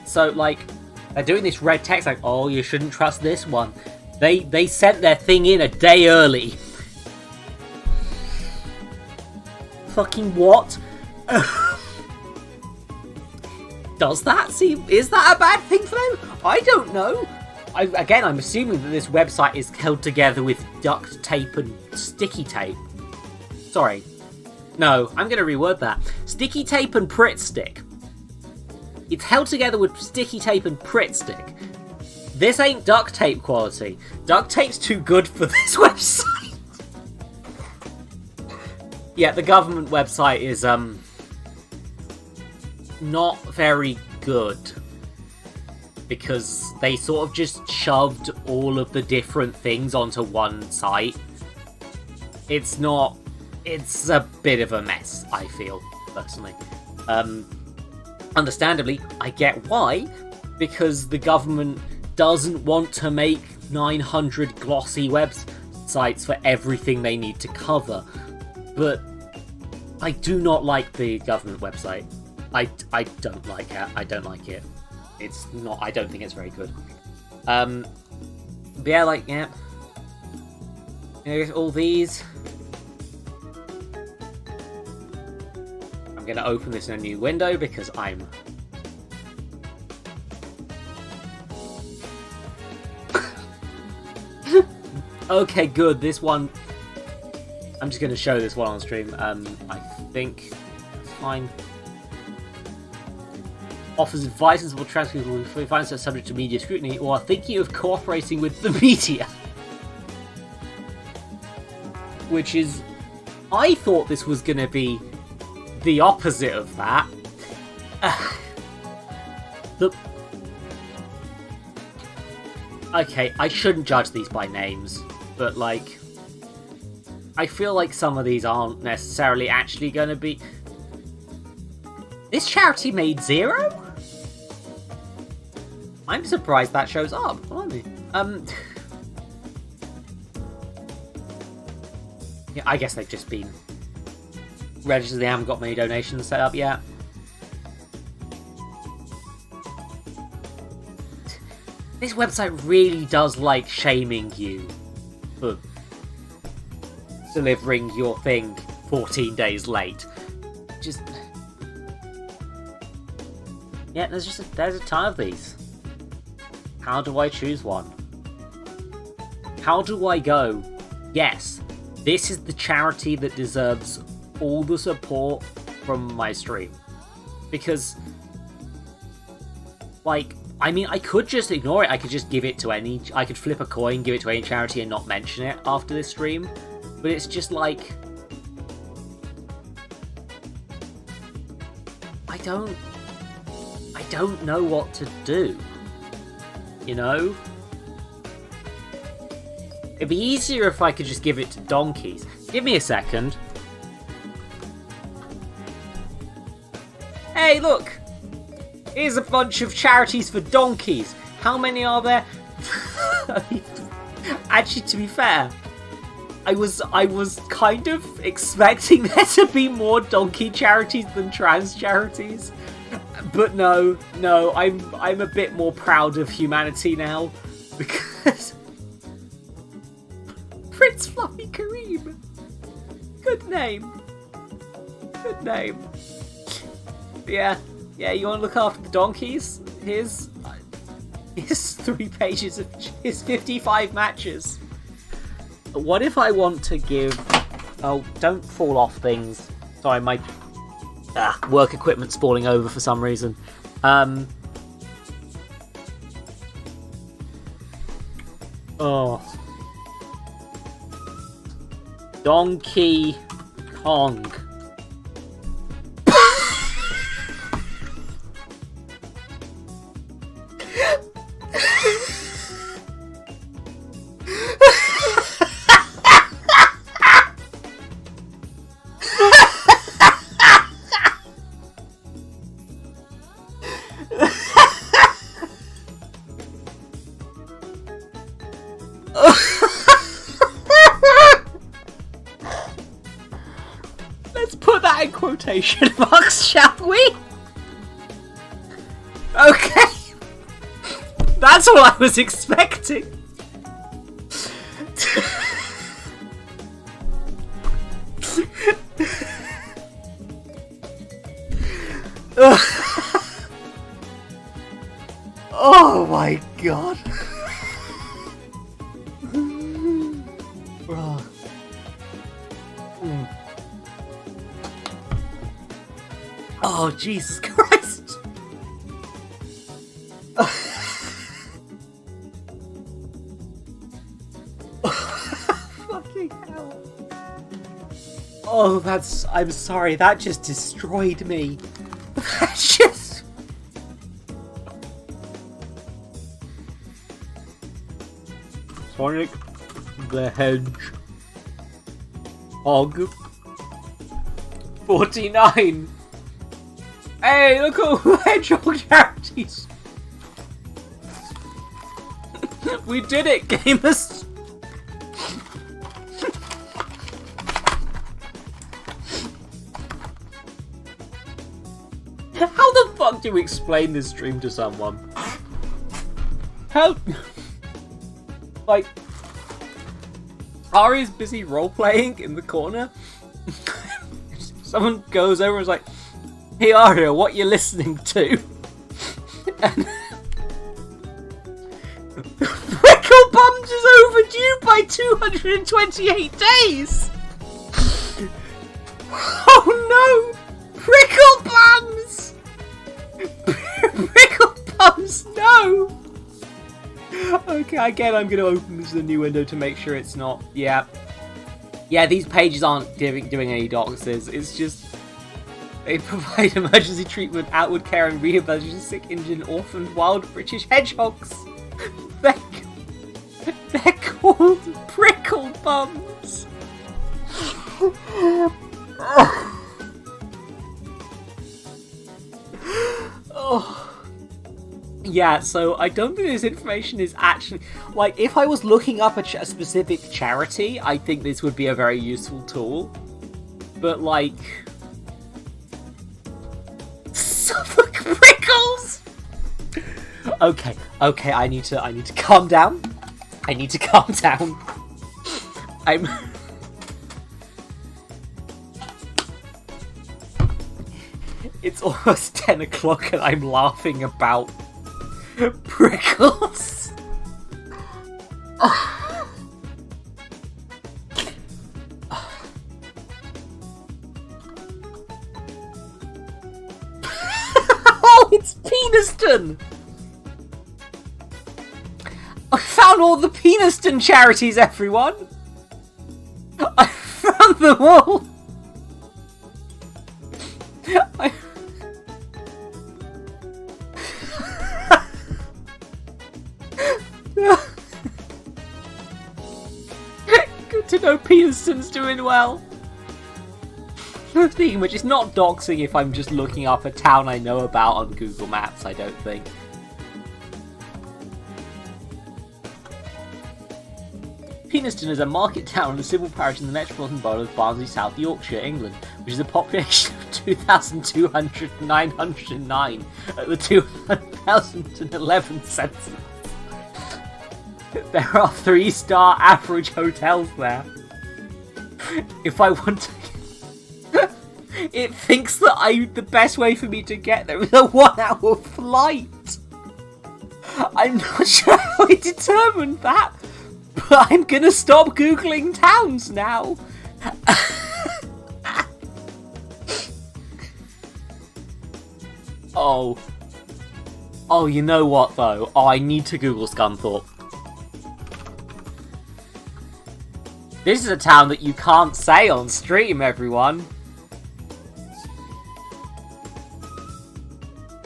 So, like, they're doing this red text like, oh, you shouldn't trust this one. They sent their thing in a day early. Fucking what? Is that a bad thing for them? I don't know. I'm assuming that this website is held together with duct tape and sticky tape. Sorry. No, I'm going to reword that. Sticky tape and Pritt stick. It's held together with sticky tape and Pritt stick. This ain't duct tape quality. Duct tape's too good for this website. Yeah, the government website is not very good, because they sort of just shoved all of the different things onto one site. It's a bit of a mess, I feel, personally. Understandably, I get why, because the government doesn't want to make 900 glossy websites for everything they need to cover. But I do not like the government website. I don't like it. I don't like it. It's not. I don't think it's very good. But yeah, like, yeah. All these. I'm gonna open this in a new window because I'm. Okay, good. This one. I'm just gonna show this one on stream. I think it's fine. Offers advice and support trans people who find themselves subject to media scrutiny or are thinking of cooperating with the media. Which is... I thought this was going to be the opposite of that. Okay, I shouldn't judge these by names, but, like... I feel like some of these aren't necessarily actually going to be... This charity made 0? I'm surprised that shows up. Blimey. Yeah, I guess they've just been registered. They haven't got many donations set up yet. This website really does like shaming you for delivering your thing 14 days late. Just... Yeah, there's a ton of these. How do I choose one? How do I go, yes, this is the charity that deserves all the support from my stream? Because, like, I mean, I could just ignore it. I could just give it to I could flip a coin, give it to any charity and not mention it after this stream. But it's just like... I don't know what to do. You know? It'd be easier if I could just give it to donkeys. Give me a second. Hey, look! Here's a bunch of charities for donkeys. How many are there? Actually, to be fair, I was kind of expecting there to be more donkey charities than trans charities. But no, I'm a bit more proud of humanity now, because Prince Fluffy Kareem, good name. Yeah. You want to look after the donkeys? It's 3 pages of his 55 matches. What if I want to give... Oh, don't fall off things. Sorry, my work equipment's falling over for some reason. Oh. Donkey Kong. Let's put that in quotation marks, shall we? Okay. That's what I was expecting. Oh my god. Oh, Jesus Christ! Fucking hell. Oh, that's... I'm sorry, that just destroyed me. That just... Sonic the Hedgehog 49. Hey, look at Hedgehog charities! We did it, gamers! How the fuck do we explain this stream to someone? How... Like... Ari's busy role-playing in the corner. Someone goes over and is like, "Hey Aria, what you listening to?" And Prickle Bums is overdue by 228 days! Oh no! Prickle Bums! Prickle Bums, no! Okay, again I'm gonna open this as a new window to make sure it's not... Yeah, these pages aren't doing any doxes, it's just... They provide emergency treatment, outward care and rehabilitation of sick, injured, and orphaned wild British hedgehogs. They're called Prickle Bums. Oh. Yeah, so I don't think this information is actually... Like, if I was looking up a specific charity, I think this would be a very useful tool. But, like... Suffolk Prickles! Okay, I need to calm down. I need to calm down. It's almost 10 o'clock and I'm laughing about Prickles. Oh, it's Peniston! I found all the Peniston charities, everyone! I found them all! Good to know Peniston's doing well. Speaking of which, it's not doxing if I'm just looking up a town I know about on Google Maps, I don't think. Peniston is a market town in the civil parish in the metropolitan borough of Barnsley, South Yorkshire, England, which is a population of 2,909 at the 2011 census. There are 3-star average hotels there. If I want to... It thinks that the best way for me to get there is a 1-hour flight! I'm not sure how I determined that, but I'm gonna stop Googling towns now. Oh. Oh, you know what, though? Oh, I need to Google Scunthorpe. This is a town that you can't say on stream, everyone.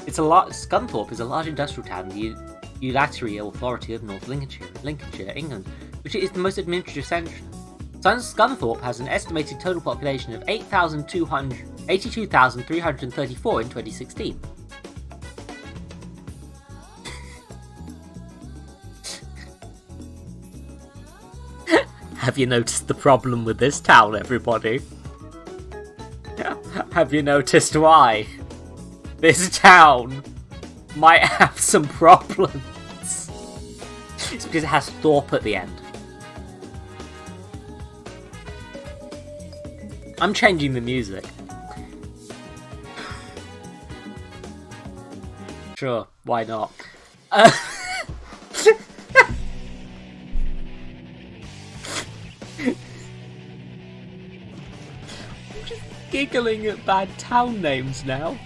Scunthorpe is a large industrial town in the Unitary Authority of North Lincolnshire, England, which is the most administrative centre. Scunthorpe has an estimated total population of 82,334 in 2016. Have you noticed the problem with this town, everybody? Have you noticed why? This town might have some problems. It's because it has Thorpe at the end. I'm changing the music. Sure, why not? Giggling at bad town names now.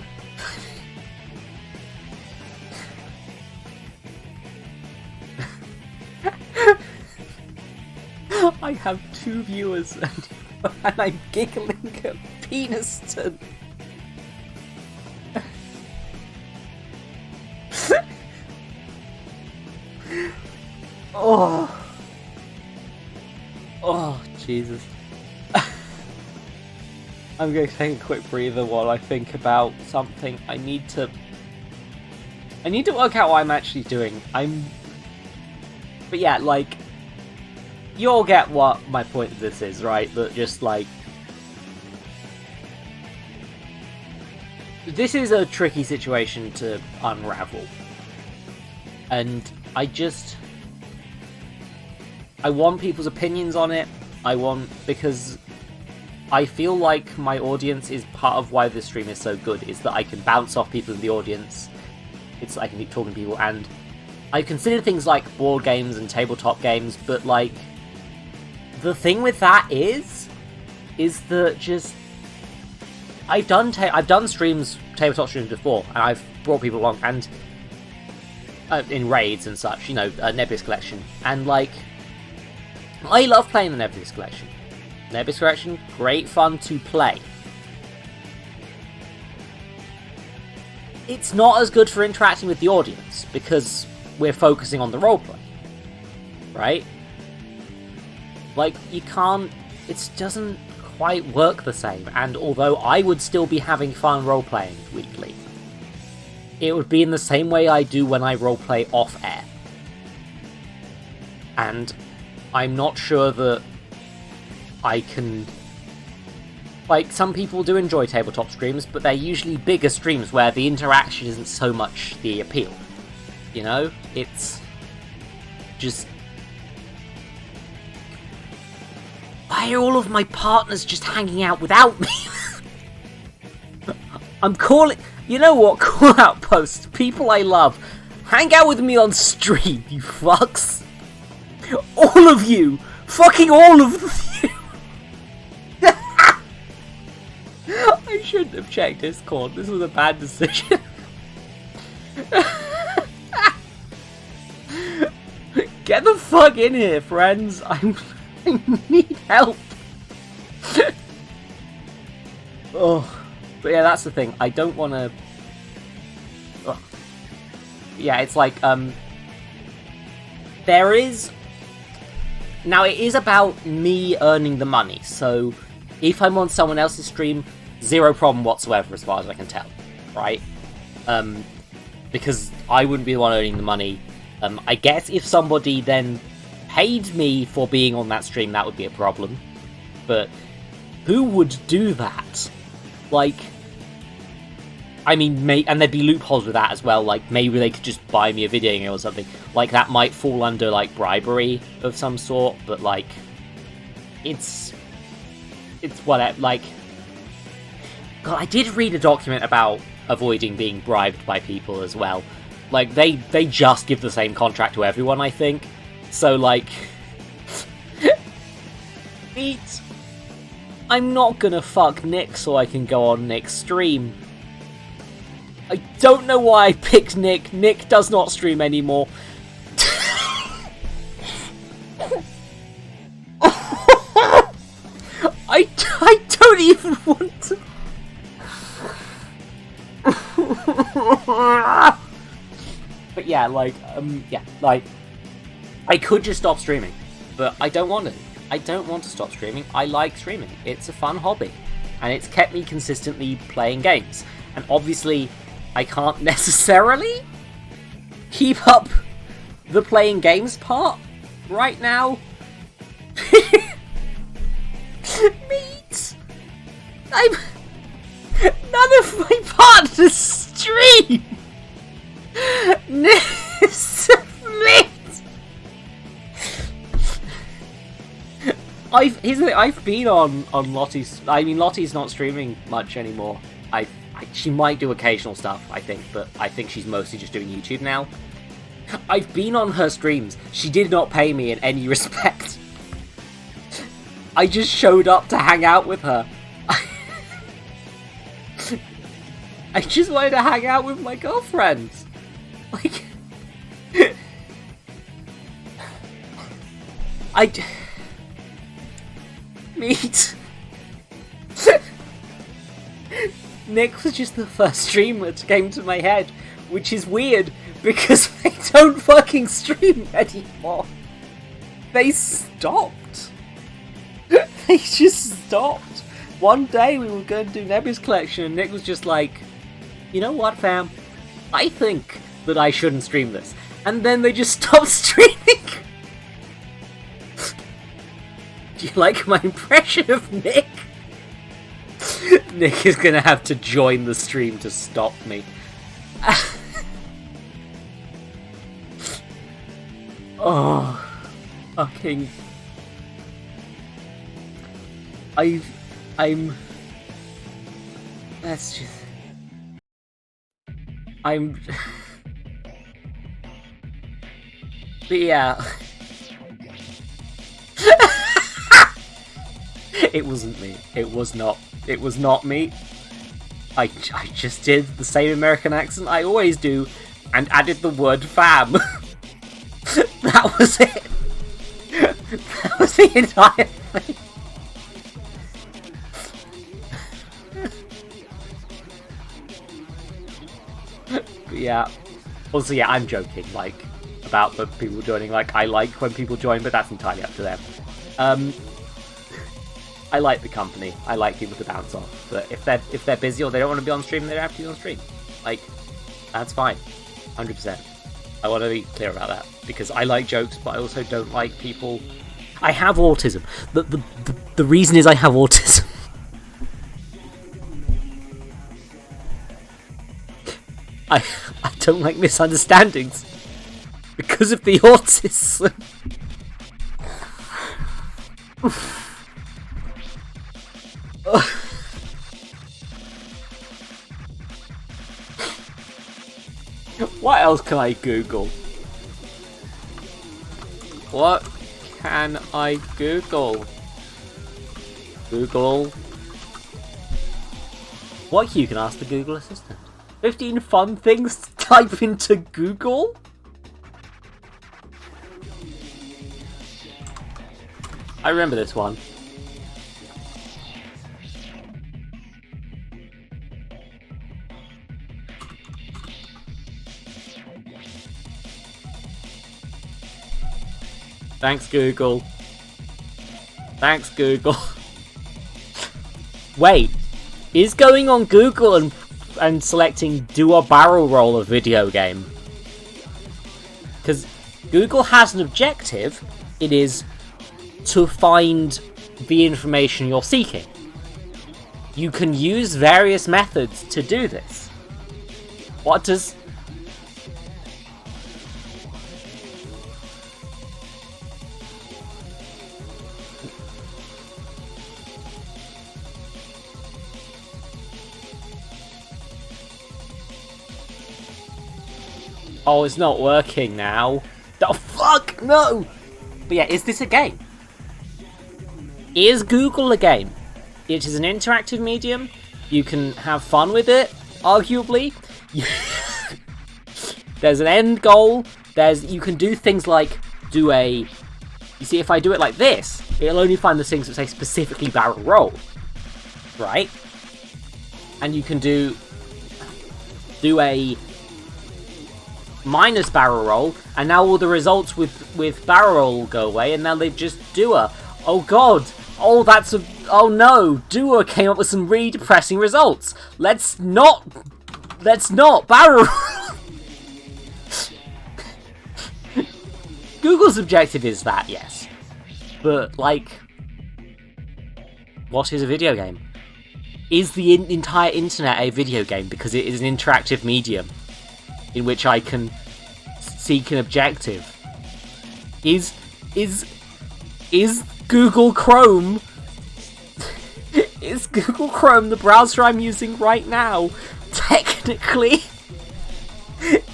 I have 2 viewers and I'm giggling at Peniston. Oh. Oh, Jesus. I'm going to take a quick breather while I think about something. I need to work out what I'm actually doing. But yeah, like, you'll get what my point of this is, right? That just, like, this is a tricky situation to unravel. And I want people's opinions on it. Because I feel like my audience is part of why this stream is so good, is that I can bounce off people in the audience. I can keep talking to people, and I consider things like board games and tabletop games, but like, the thing with that is that just, I've done streams, tabletop streams before, and I've brought people along, and in raids and such, you know, Nebulous Collection, and like, I love playing the Nebulous Collection. Nebulous Collection, great fun to play. It's not as good for interacting with the audience, because we're focusing on the roleplay, right? Like, it doesn't quite work the same, and although I would still be having fun roleplaying weekly, it would be in the same way I do when I roleplay off-air. And I'm not sure that I can... Like, some people do enjoy tabletop streams, but they're usually bigger streams where the interaction isn't so much the appeal. You know? It's just... Why are all of my partners just hanging out without me? I'm calling... You know what? Call out posts. People I love. Hang out with me on stream, you fucks. All of you. Fucking all of you. I shouldn't have checked Discord. This was a bad decision. Get the fuck in here, friends. I need help. Oh, but yeah, that's the thing. I don't want to. Yeah, it's like there is. Now it is about me earning the money. So if I'm on someone else's stream, zero problem whatsoever, as far as I can tell, right? Because I wouldn't be the one earning the money. I guess if somebody then paid me for being on that stream, that would be a problem. But who would do that? Like, I mean, and there'd be loopholes with that as well. Like, maybe they could just buy me a video game or something. Like, that might fall under, like, bribery of some sort. But, like, it's whatever. Like, God, I did read a document about avoiding being bribed by people as well. Like, they just give the same contract to everyone, I think. So, like... Meat! I'm not gonna fuck Nick so I can go on Nick's stream. I don't know why I picked Nick. Nick does not stream anymore. I don't even want to... But yeah, like, I could just stop streaming, but I don't want to. I don't want to stop streaming. I like streaming. It's a fun hobby, and it's kept me consistently playing games. And obviously, I can't necessarily keep up the playing games part right now. Meat! None of my partners stream! I've been on Lottie's... I mean, Lottie's not streaming much anymore. She might do occasional stuff, I think, but I think she's mostly just doing YouTube now. I've been on her streams. She did not pay me in any respect. I just showed up to hang out with her. I just wanted to hang out with my girlfriend. Like... Meat. Nick was just the first streamer that came to my head, which is weird because they don't fucking stream anymore. They stopped. They just stopped. One day we were going to do Nebby's collection and Nick was just like, you know what, fam? I think that I shouldn't stream this. And then they just stopped streaming. Do you like my impression of Nick? Nick is gonna have to join the stream to stop me. Oh, fucking... That's just... But yeah... It wasn't me. It was not me. I just did the same American accent I always do and added the word fam. That was it. That was the entire thing. But yeah. Also, yeah, I'm joking, like, about the people joining. Like, I like when people join, but that's entirely up to them. I like the company. I like people to bounce off. But if they're busy or they don't want to be on stream, they don't have to be on stream. Like, that's fine. 100%. I want to be clear about that. Because I like jokes, but I also don't like people... I have autism. The reason is I have autism. I don't like misunderstandings. Because of the autism. What else can I Google? What can I Google? Google. What you can ask the Google Assistant? 15 fun things to type into Google? I remember this one. Thanks, Google. Thanks, Google. Wait, is going on Google and selecting do a barrel roll a video game? Because Google has an objective. It is to find the information you're seeking. You can use various methods to do this. What does... Oh, it's not working now. Oh, fuck, no! But yeah, is this a game? Is Google a game? It is an interactive medium. You can have fun with it, arguably. There's an end goal. You can do things like You see, if I do it like this, it'll only find the things that say specifically barrel roll. Right? And you can do a minus barrel roll, and now all the results with barrel roll will go away, and now they just do a... Oh god! Oh, that's a... Oh no! Doer came up with some really depressing results! Let's not barrel roll! Google's objective is that, yes. But, like... What is a video game? Is the entire internet a video game? Because it is an interactive medium in which I can seek an objective. Is Google Chrome... Is Google Chrome the browser I'm using right now? Technically...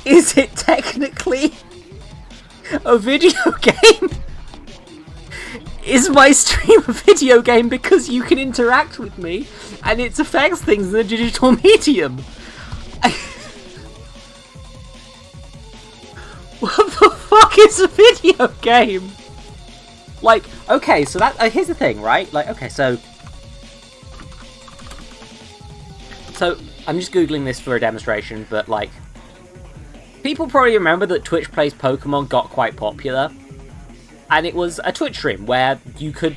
Is it technically a video game? Is my stream a video game because you can interact with me and it affects things in a digital medium? What the fuck is a video game? Like, okay, so that here's the thing, right? Like, okay, so I'm just googling this for a demonstration, but like, people probably remember that Twitch Plays Pokemon got quite popular. And it was a Twitch stream where you could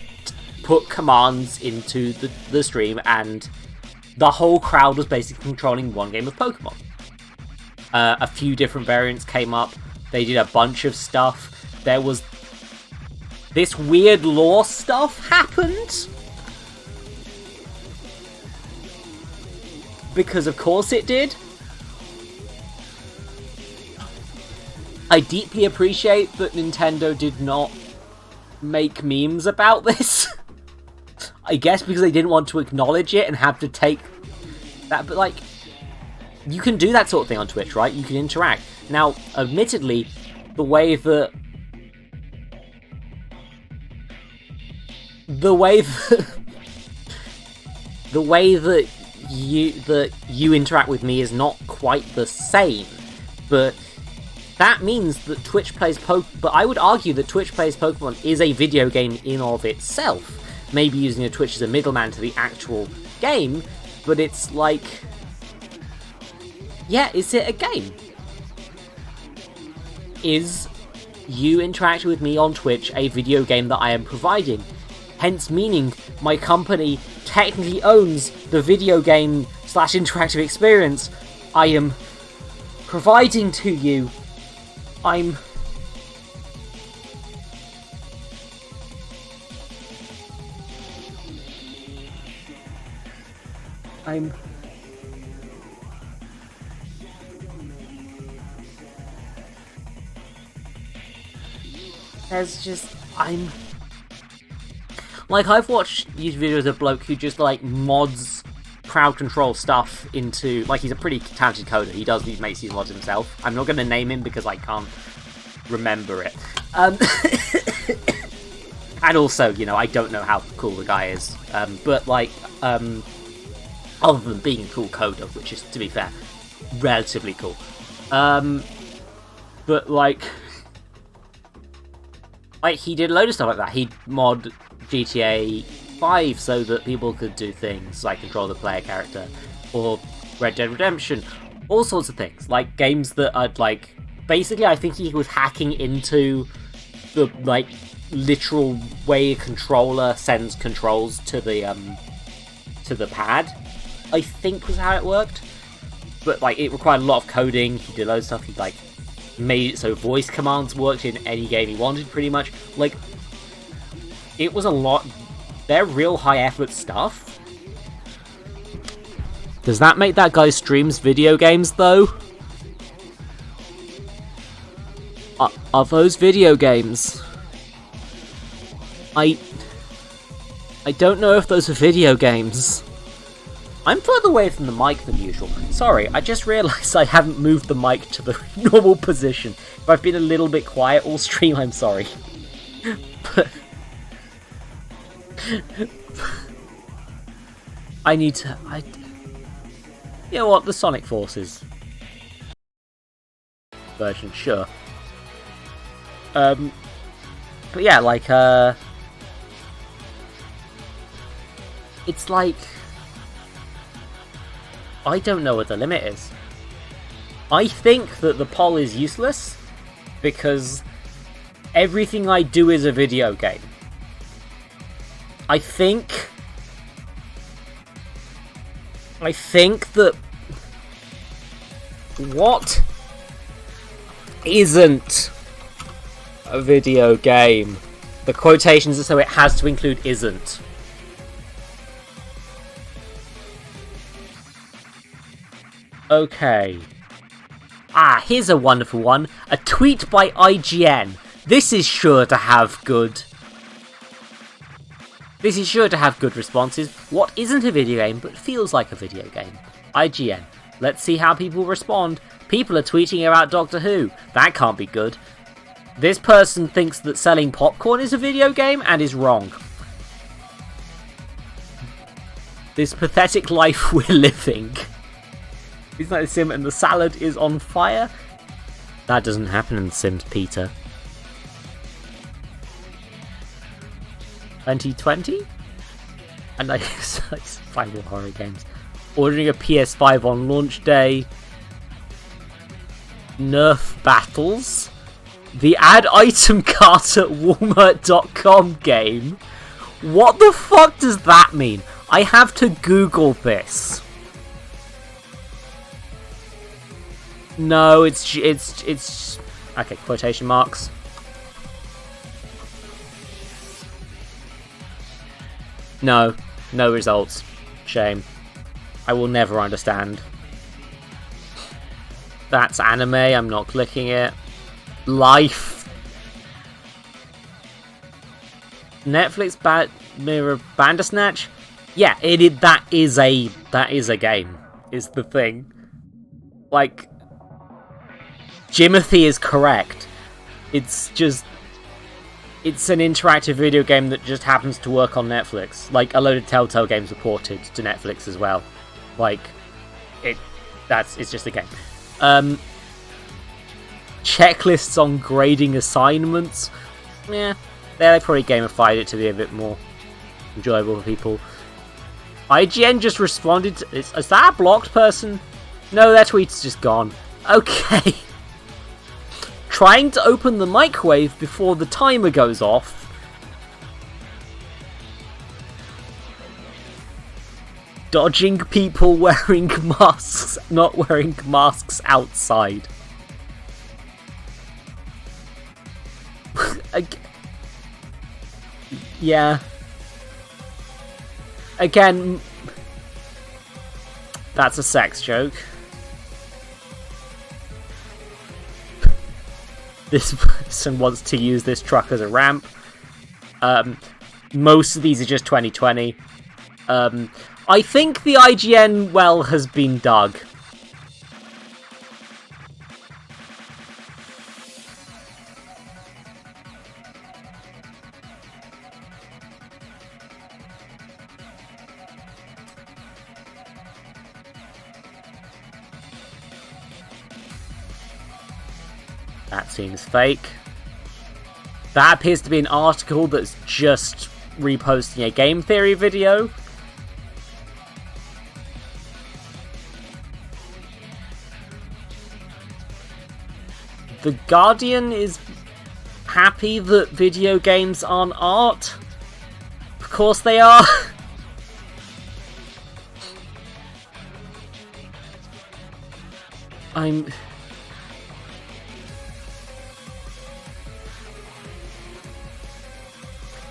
put commands into the stream and the whole crowd was basically controlling one game of Pokemon. A few different variants came up. They did a bunch of stuff. There was... This weird lore stuff happened. Because of course it did. I deeply appreciate that Nintendo did not make memes about this. I guess because they didn't want to acknowledge it and have to take that, but like, you can do that sort of thing on Twitch, right? You can interact. Now, admittedly, the way that you interact with me is not quite the same, but that means that Twitch Plays Pokemon... But I would argue that Twitch Plays Pokemon is a video game in of itself. Maybe using a Twitch as a middleman to the actual game, but it's like... Yeah, is it a game? Is you interacting with me on Twitch a video game that I am providing? Hence meaning my company technically owns the video game / interactive experience I am providing to you. Like, I've watched YouTube videos of a bloke who just, like, mods crowd control stuff into... Like, he's a pretty talented coder. He makes these mods himself. I'm not going to name him because I can't remember it. And also, you know, I don't know how cool the guy is. But, like, other than being a cool coder, which is, to be fair, relatively cool. But, like, he did a load of stuff like that. He'd mod GTA 5 so that people could do things like control the player character, or Red Dead Redemption, all sorts of things. Like, games that I'd, like... Basically, I think he was hacking into the, like, literal way a controller sends controls to the pad, I think was how it worked. But, like, it required a lot of coding. He did loads of stuff. He, like, made it so voice commands worked in any game he wanted, pretty much. Like, it was a lot. They're real high effort stuff. Does that make that guy streams video games, though? Are those video games? I don't know if those are video games. I'm further away from the mic than usual. Sorry, I just realised I haven't moved the mic to the normal position. If I've been a little bit quiet all stream, I'm sorry. But... I need to... You know what? The Sonic Forces version, sure. But yeah, like, it's like... I don't know what the limit is. I think that the poll is useless because everything I do is a video game. I think that what isn't a video game? The quotations are so it has to include isn't. Okay. Here's a wonderful one. A tweet by IGN. This is sure to have good responses. What isn't a video game but feels like a video game? IGN. Let's see how people respond. People are tweeting about Doctor Who. That can't be good. This person thinks that selling popcorn is a video game and is wrong. This pathetic life we're living. He's like the Sim and the salad is on fire. That doesn't happen in The Sims, Peter. 2020? And I survival horror games. Ordering a PS5 on launch day. Nerf battles. The add item cart at Walmart.com game. What the fuck does that mean? I have to Google this. No, it's okay, quotation marks. No results. Shame. I will never understand. That's anime, I'm not clicking it. Life. Netflix Mirror Bandersnatch? Yeah, that is a game, is the thing. Like, Jimothy is correct. It's an interactive video game that just happens to work on Netflix. Like, a load of Telltale games are ported to Netflix as well. Like, it's just a game. Checklists on grading assignments. Yeah, they probably gamified it to be a bit more enjoyable for people. IGN just responded to... Is that a blocked person? No, their tweet's just gone. Okay. Trying to open the microwave before the timer goes off. Dodging people wearing masks, not wearing masks outside. Yeah. Again, that's a sex joke. This person wants to use this truck as a ramp. Most of these are just 2020. I think the IGN well has been dug. That seems fake. That appears to be an article that's just reposting a game theory video. The Guardian is happy that video games aren't art. Of course they are.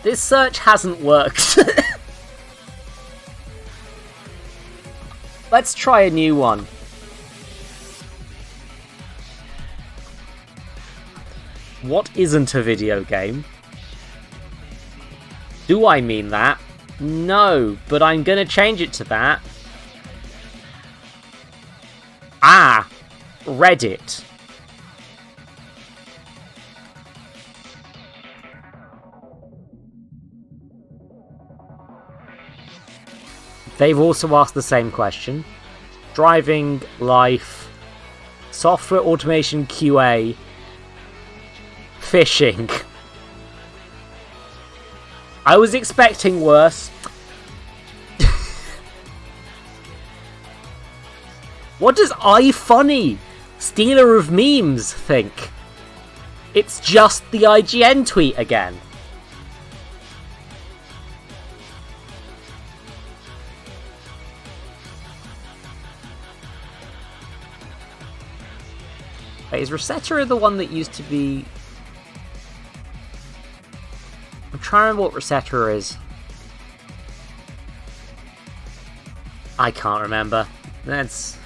This search hasn't worked. Let's try a new one. What isn't a video game? Do I mean that? No, but I'm gonna change it to that. Ah, Reddit. They've also asked the same question. Driving, life, software automation QA, fishing. I was expecting worse. What does iFunny, stealer of memes, think? It's just the IGN tweet again. Wait, is Rosetta the one that used to be... I'm trying to remember what Rosetta is. I can't remember. That's...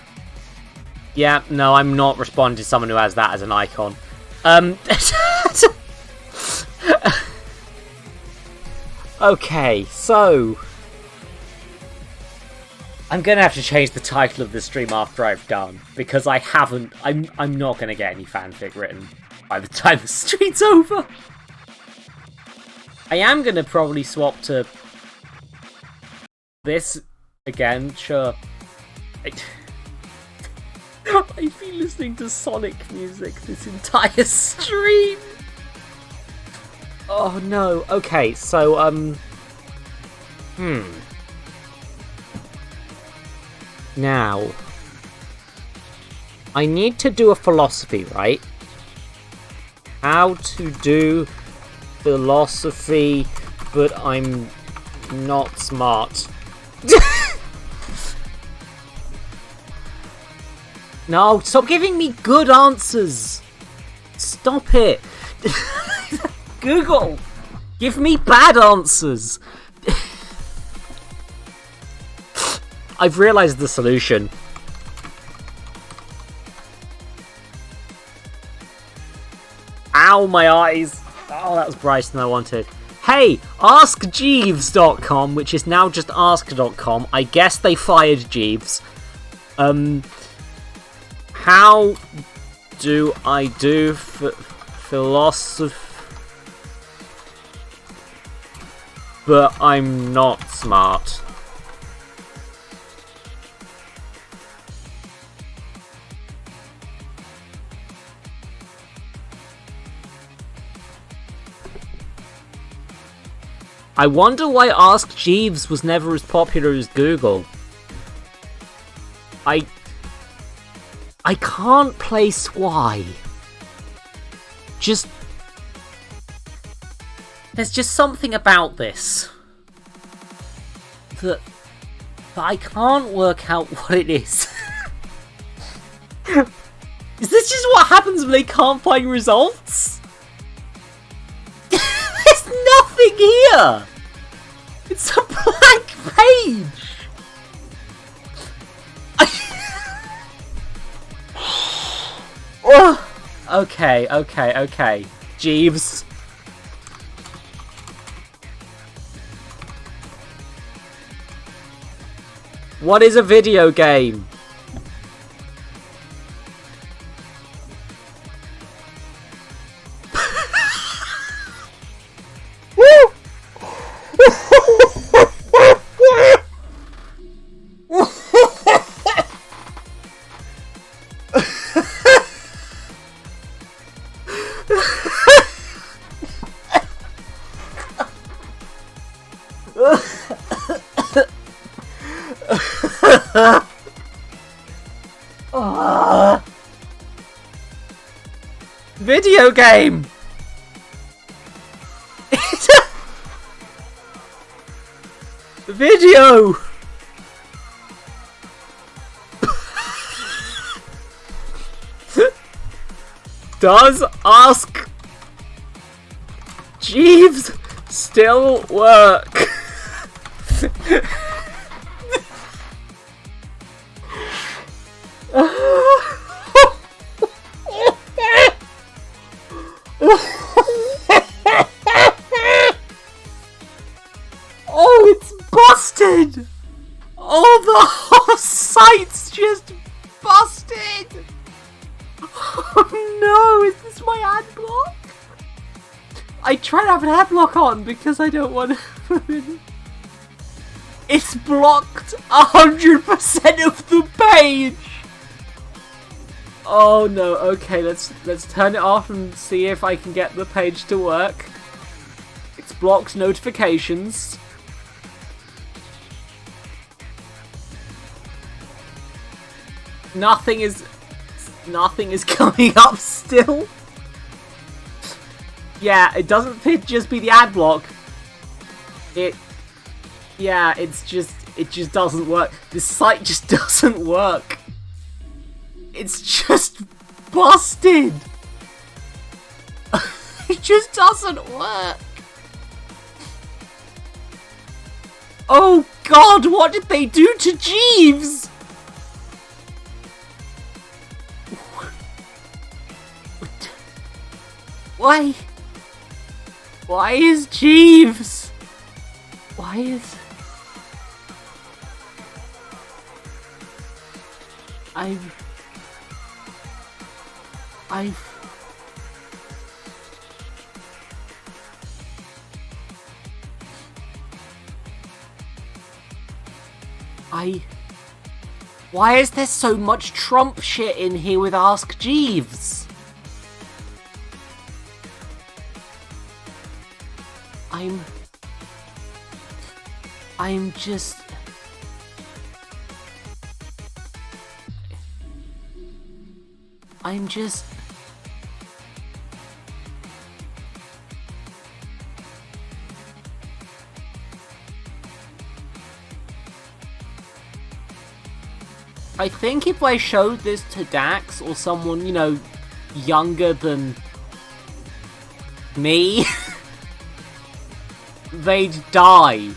Yeah, no, I'm not responding to someone who has that as an icon. Okay, so... I'm gonna have to change the title of the stream after I've done, because I haven't... I'm not gonna get any fanfic written by the time the stream's over. I am gonna probably swap to... this again, sure. I've been listening to Sonic music this entire stream! Oh no, okay, so, Now, I need to do a philosophy, right? How to do philosophy, but I'm not smart. No, stop giving me good answers! Stop it! Google! Give me bad answers! I've realised the solution. Ow, my eyes! Oh, that was brighter than I wanted. Hey, AskJeeves.com, which is now just Ask.com. I guess they fired Jeeves. How do I do philosophy, but I'm not smart? I wonder why Ask Jeeves was never as popular as Google. I can't place why. There's just something about this that I can't work out what it is. Is this just what happens when they can't find results? There's nothing here! It's a blank page! Okay. Jeeves. What is a video game? Video game! Video! Does Ask Jeeves still work? Oh, it's busted! Oh, the whole site's just busted! Oh no, is this my ad block? I try to have an ad block on because I don't want to... It's blocked 100% of the page! Oh no, okay, let's turn it off and see if I can get the page to work. It's blocked notifications. Nothing is coming up still. Yeah, it doesn't just be the ad block. It just doesn't work. This site just doesn't work. It's just busted. It just doesn't work. Oh god, what did they do to Jeeves? Why? Why is Jeeves? Why is... Why is there so much Trump shit in here with Ask Jeeves? I'm just... I think if I showed this to Dax or someone, you know, younger than me, they'd die.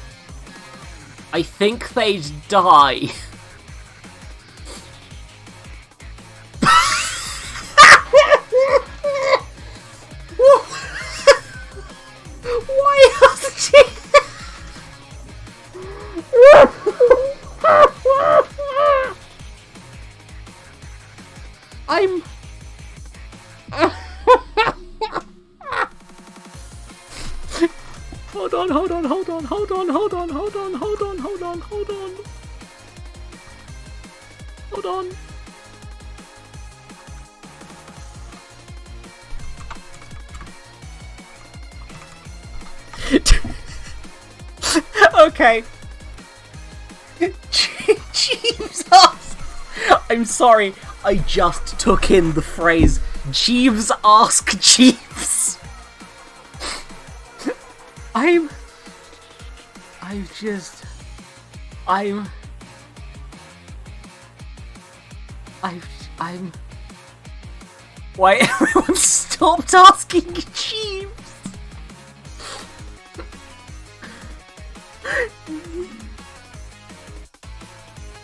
I think they'd die. Why has she... Hold on. Okay. Jeeves asks... I'm sorry, I just took in the phrase Jeeves ask Jeeves. Why everyone stopped asking Jeeves?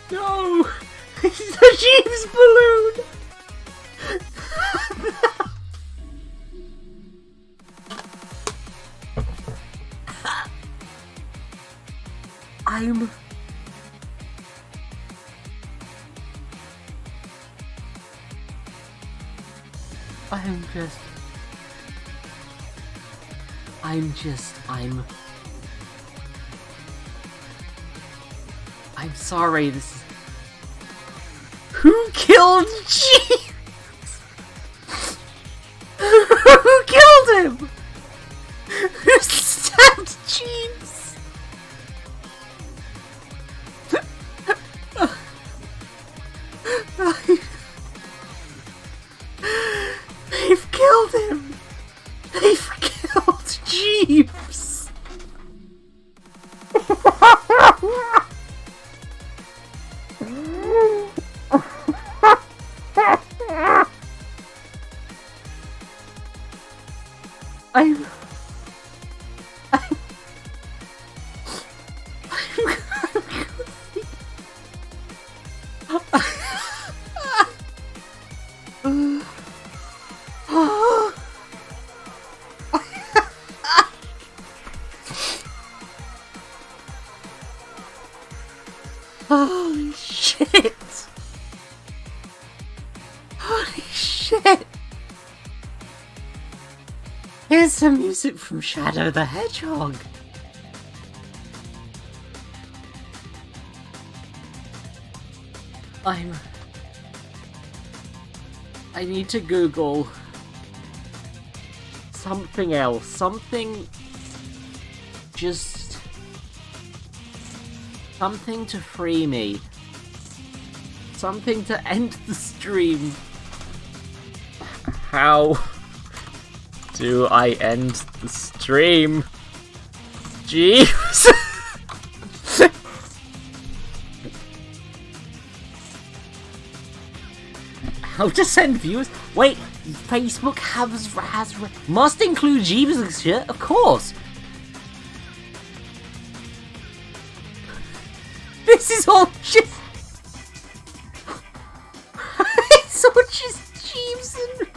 No! It's the Jeeves balloon! I'm sorry, this is... Who killed Jeeves? Who killed him? Who stabbed Jeeves? They've killed him! They've killed Jeeves! Holy shit! shit! Here's some music from Shadow the Hedgehog. I need to Google something else. Something to free me. Something to end the stream. How do I end the stream? Jeeves! How to send viewers? Wait, Facebook must include Jeeves' shit? Of course! This is all just... It's all just Jeeves and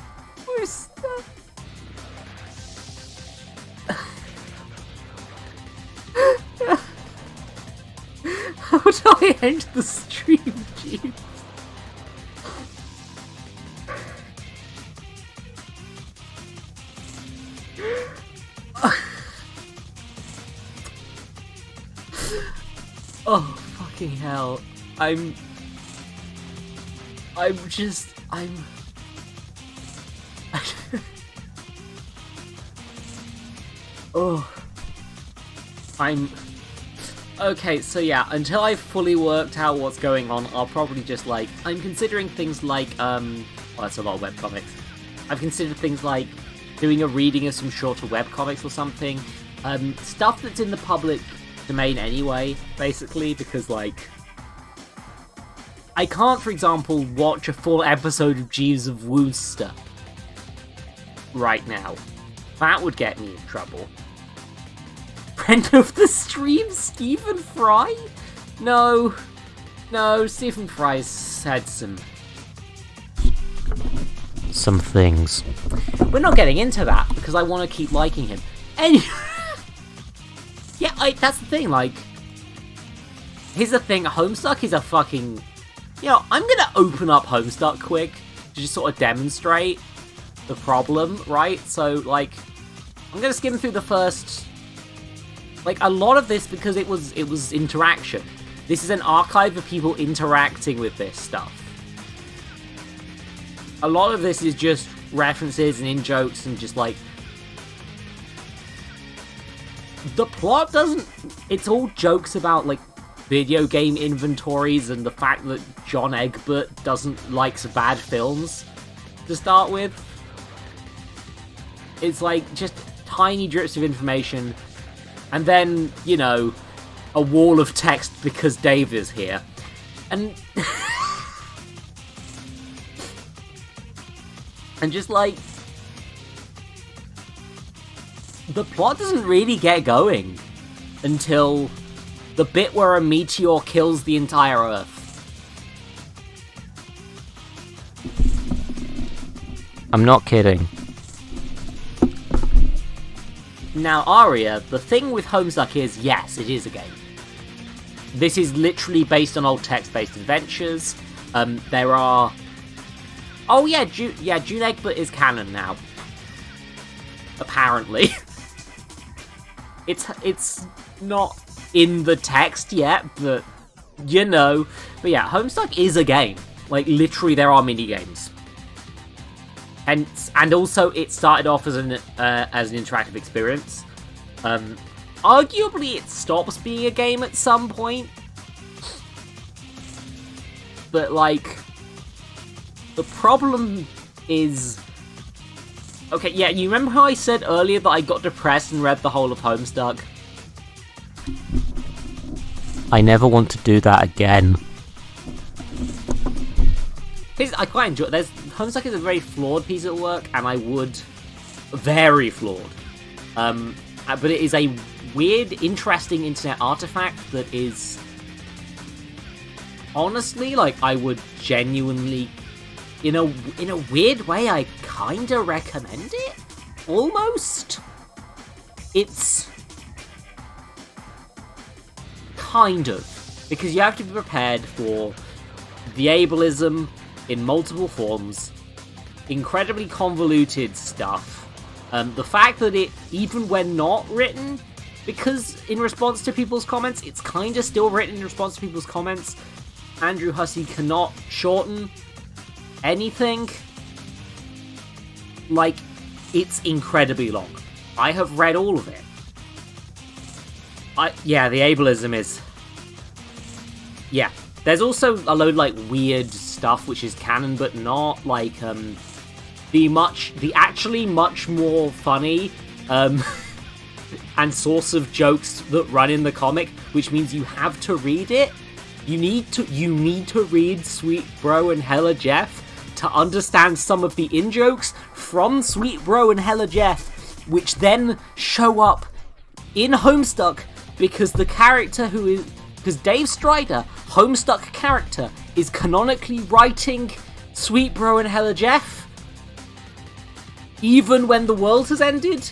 Homestuck. How do I end the stream, Jeeves? Oh, fucking hell. Okay, so yeah, until I've fully worked out what's going on, I'll probably just, like, I'm considering things like, well, that's a lot of webcomics. I've considered things like doing a reading of some shorter webcomics or something. Stuff that's in the public domain anyway, basically, because, like, I can't, for example, watch a full episode of Jeeves of Wooster right now. That would get me in trouble. Friend of the stream, Stephen Fry? No, Stephen Fry's said some things. We're not getting into that, because I want to keep liking him. Anyway, yeah, that's the thing, like, here's the thing, Homestuck is a fucking... You know, I'm gonna open up Homestuck quick, to just sort of demonstrate the problem, right? So, like, I'm gonna skim through the first... Like, a lot of this, because it was interaction. This is an archive of people interacting with this stuff. A lot of this is just references and in-jokes and just, like... The plot doesn't... It's all jokes about, like, video game inventories and the fact that John Egbert likes bad films, to start with. It's, like, just tiny drips of information... And then, you know, a wall of text because Dave is here. And... and just, like... The plot doesn't really get going until the bit where a meteor kills the entire Earth. I'm not kidding. Now, Aria, the thing with Homestuck is, yes, it is a game. This is literally based on old text-based adventures. There are... Oh, yeah, June Egbert is canon now. Apparently. It's not in the text yet, but, you know. But yeah, Homestuck is a game. Like, literally, there are mini-games. And also, it started off as an interactive experience. Arguably, it stops being a game at some point. But, like, the problem is... Okay, yeah, you remember how I said earlier that I got depressed and read the whole of Homestuck? I never want to do that again. I quite enjoy it. Homestuck is a very flawed piece of work, and I would... Very flawed. But it is a weird, interesting internet artifact that is... Honestly, like, I would genuinely... In a weird way, I kinda recommend it? Almost? It's... Kind of. Because you have to be prepared for the ableism in multiple forms, incredibly convoluted stuff. The fact that it, even when not written, because in response to people's comments, it's kind of still written in response to people's comments, Andrew Hussey cannot shorten anything. Like, it's incredibly long. I have read all of it. Yeah, the ableism is... Yeah. There's also a load, like, weird stuff which is canon but not, like, the actually much more funny, and source of jokes that run in the comic, which means you have to read it. You need to read Sweet Bro and Hella Jeff to understand some of the in-jokes from Sweet Bro and Hella Jeff, which then show up in Homestuck, because the character because Dave Strider, Homestuck character, is canonically writing Sweet Bro and Hella Jeff, even when the world has ended.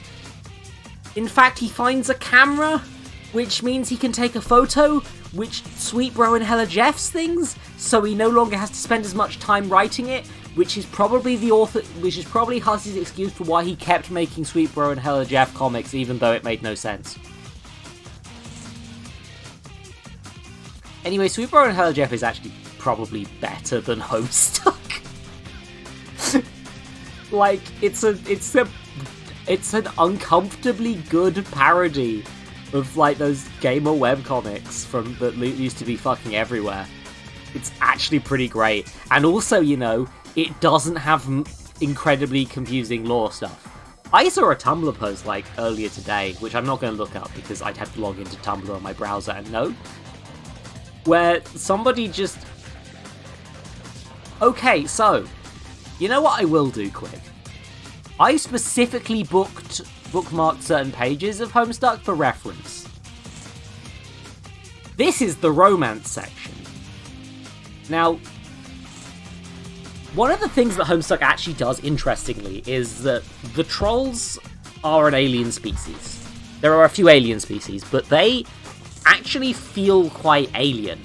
In fact, he finds a camera, which means he can take a photo, which Sweet Bro and Hella Jeff's things, so he no longer has to spend as much time writing it, which is probably Hussey's excuse for why he kept making Sweet Bro and Hella Jeff comics, even though it made no sense. Anyway, Sweet Bro and Hella Jeff is actually probably better than Homestuck. Like, it's an uncomfortably good parody of, like, those gamer webcomics from that used to be fucking everywhere. It's actually pretty great. And also, you know, it doesn't have incredibly confusing lore stuff. I saw a Tumblr post, like, earlier today, which I'm not going to look up because I'd have to log into Tumblr on my browser and know, where somebody just... Okay, so, you know what I will do quick? I specifically bookmarked certain pages of Homestuck for reference. This is the romance section. Now, one of the things that Homestuck actually does, interestingly, is that the trolls are an alien species. There are a few alien species, but they actually feel quite alien.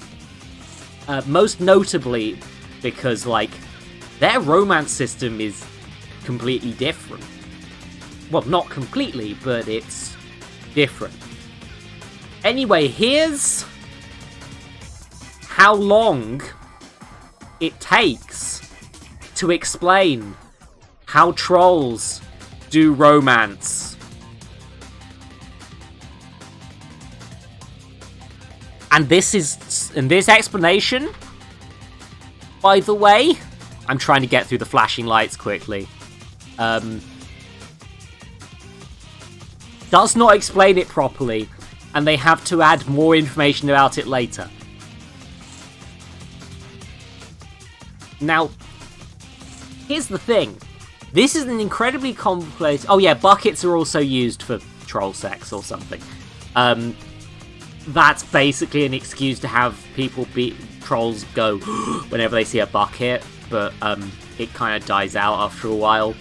Most notably because, like, their romance system is completely different. Well, not completely, but it's different. Anyway, here's how long it takes to explain how trolls do romance. And this explanation, by the way, I'm trying to get through the flashing lights quickly, does not explain it properly, and they have to add more information about it later. Now, here's the thing. This is an incredibly complex... Oh yeah, buckets are also used for troll sex or something. That's basically an excuse to have trolls go whenever they see a bucket, but it kind of dies out after a while.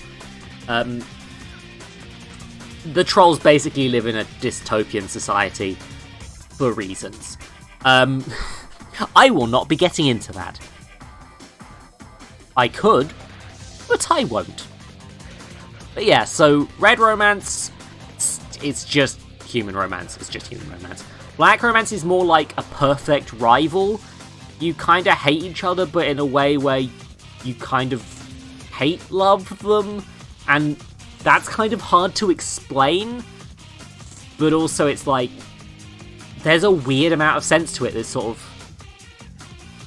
The trolls basically live in a dystopian society for reasons. I will not be getting into that. I could, but I won't. But yeah, so red romance, it's just human romance. It's just human romance. Black romance is more like a perfect rival. You kind of hate each other, but in a way where you kind of hate-love them, and that's kind of hard to explain, but also it's like, there's a weird amount of sense to it, this sort of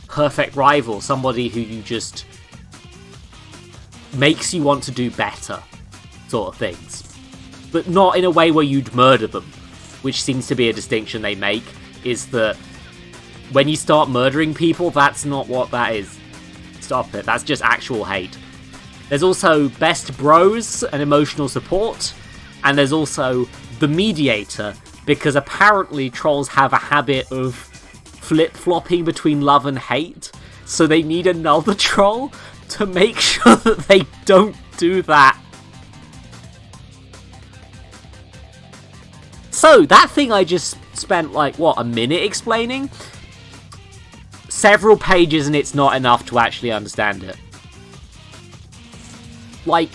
perfect rival, somebody who you just makes you want to do better, sort of things. But not in a way where you'd murder them, which seems to be a distinction they make, is that when you start murdering people, that's not what that is. Stop it, that's just actual hate. There's also best bros and emotional support, and there's also the mediator, because apparently trolls have a habit of flip-flopping between love and hate, so they need another troll to make sure that they don't do that. So, that thing I just spent, like, what, a minute explaining? Several pages and it's not enough to actually understand it. like,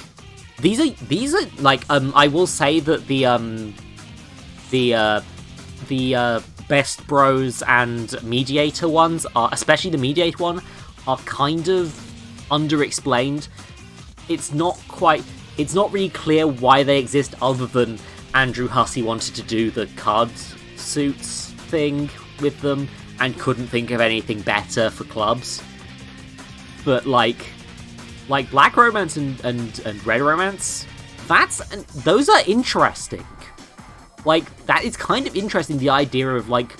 these are like, I will say that the Best Bros and Mediator ones are, especially the Mediator one, are kind of underexplained. It's not really clear why they exist other than Andrew Hussey wanted to do the card suits thing with them and couldn't think of anything better for clubs. But like Black Romance and Red Romance, those are interesting. Like, that is kind of interesting, the idea of, like,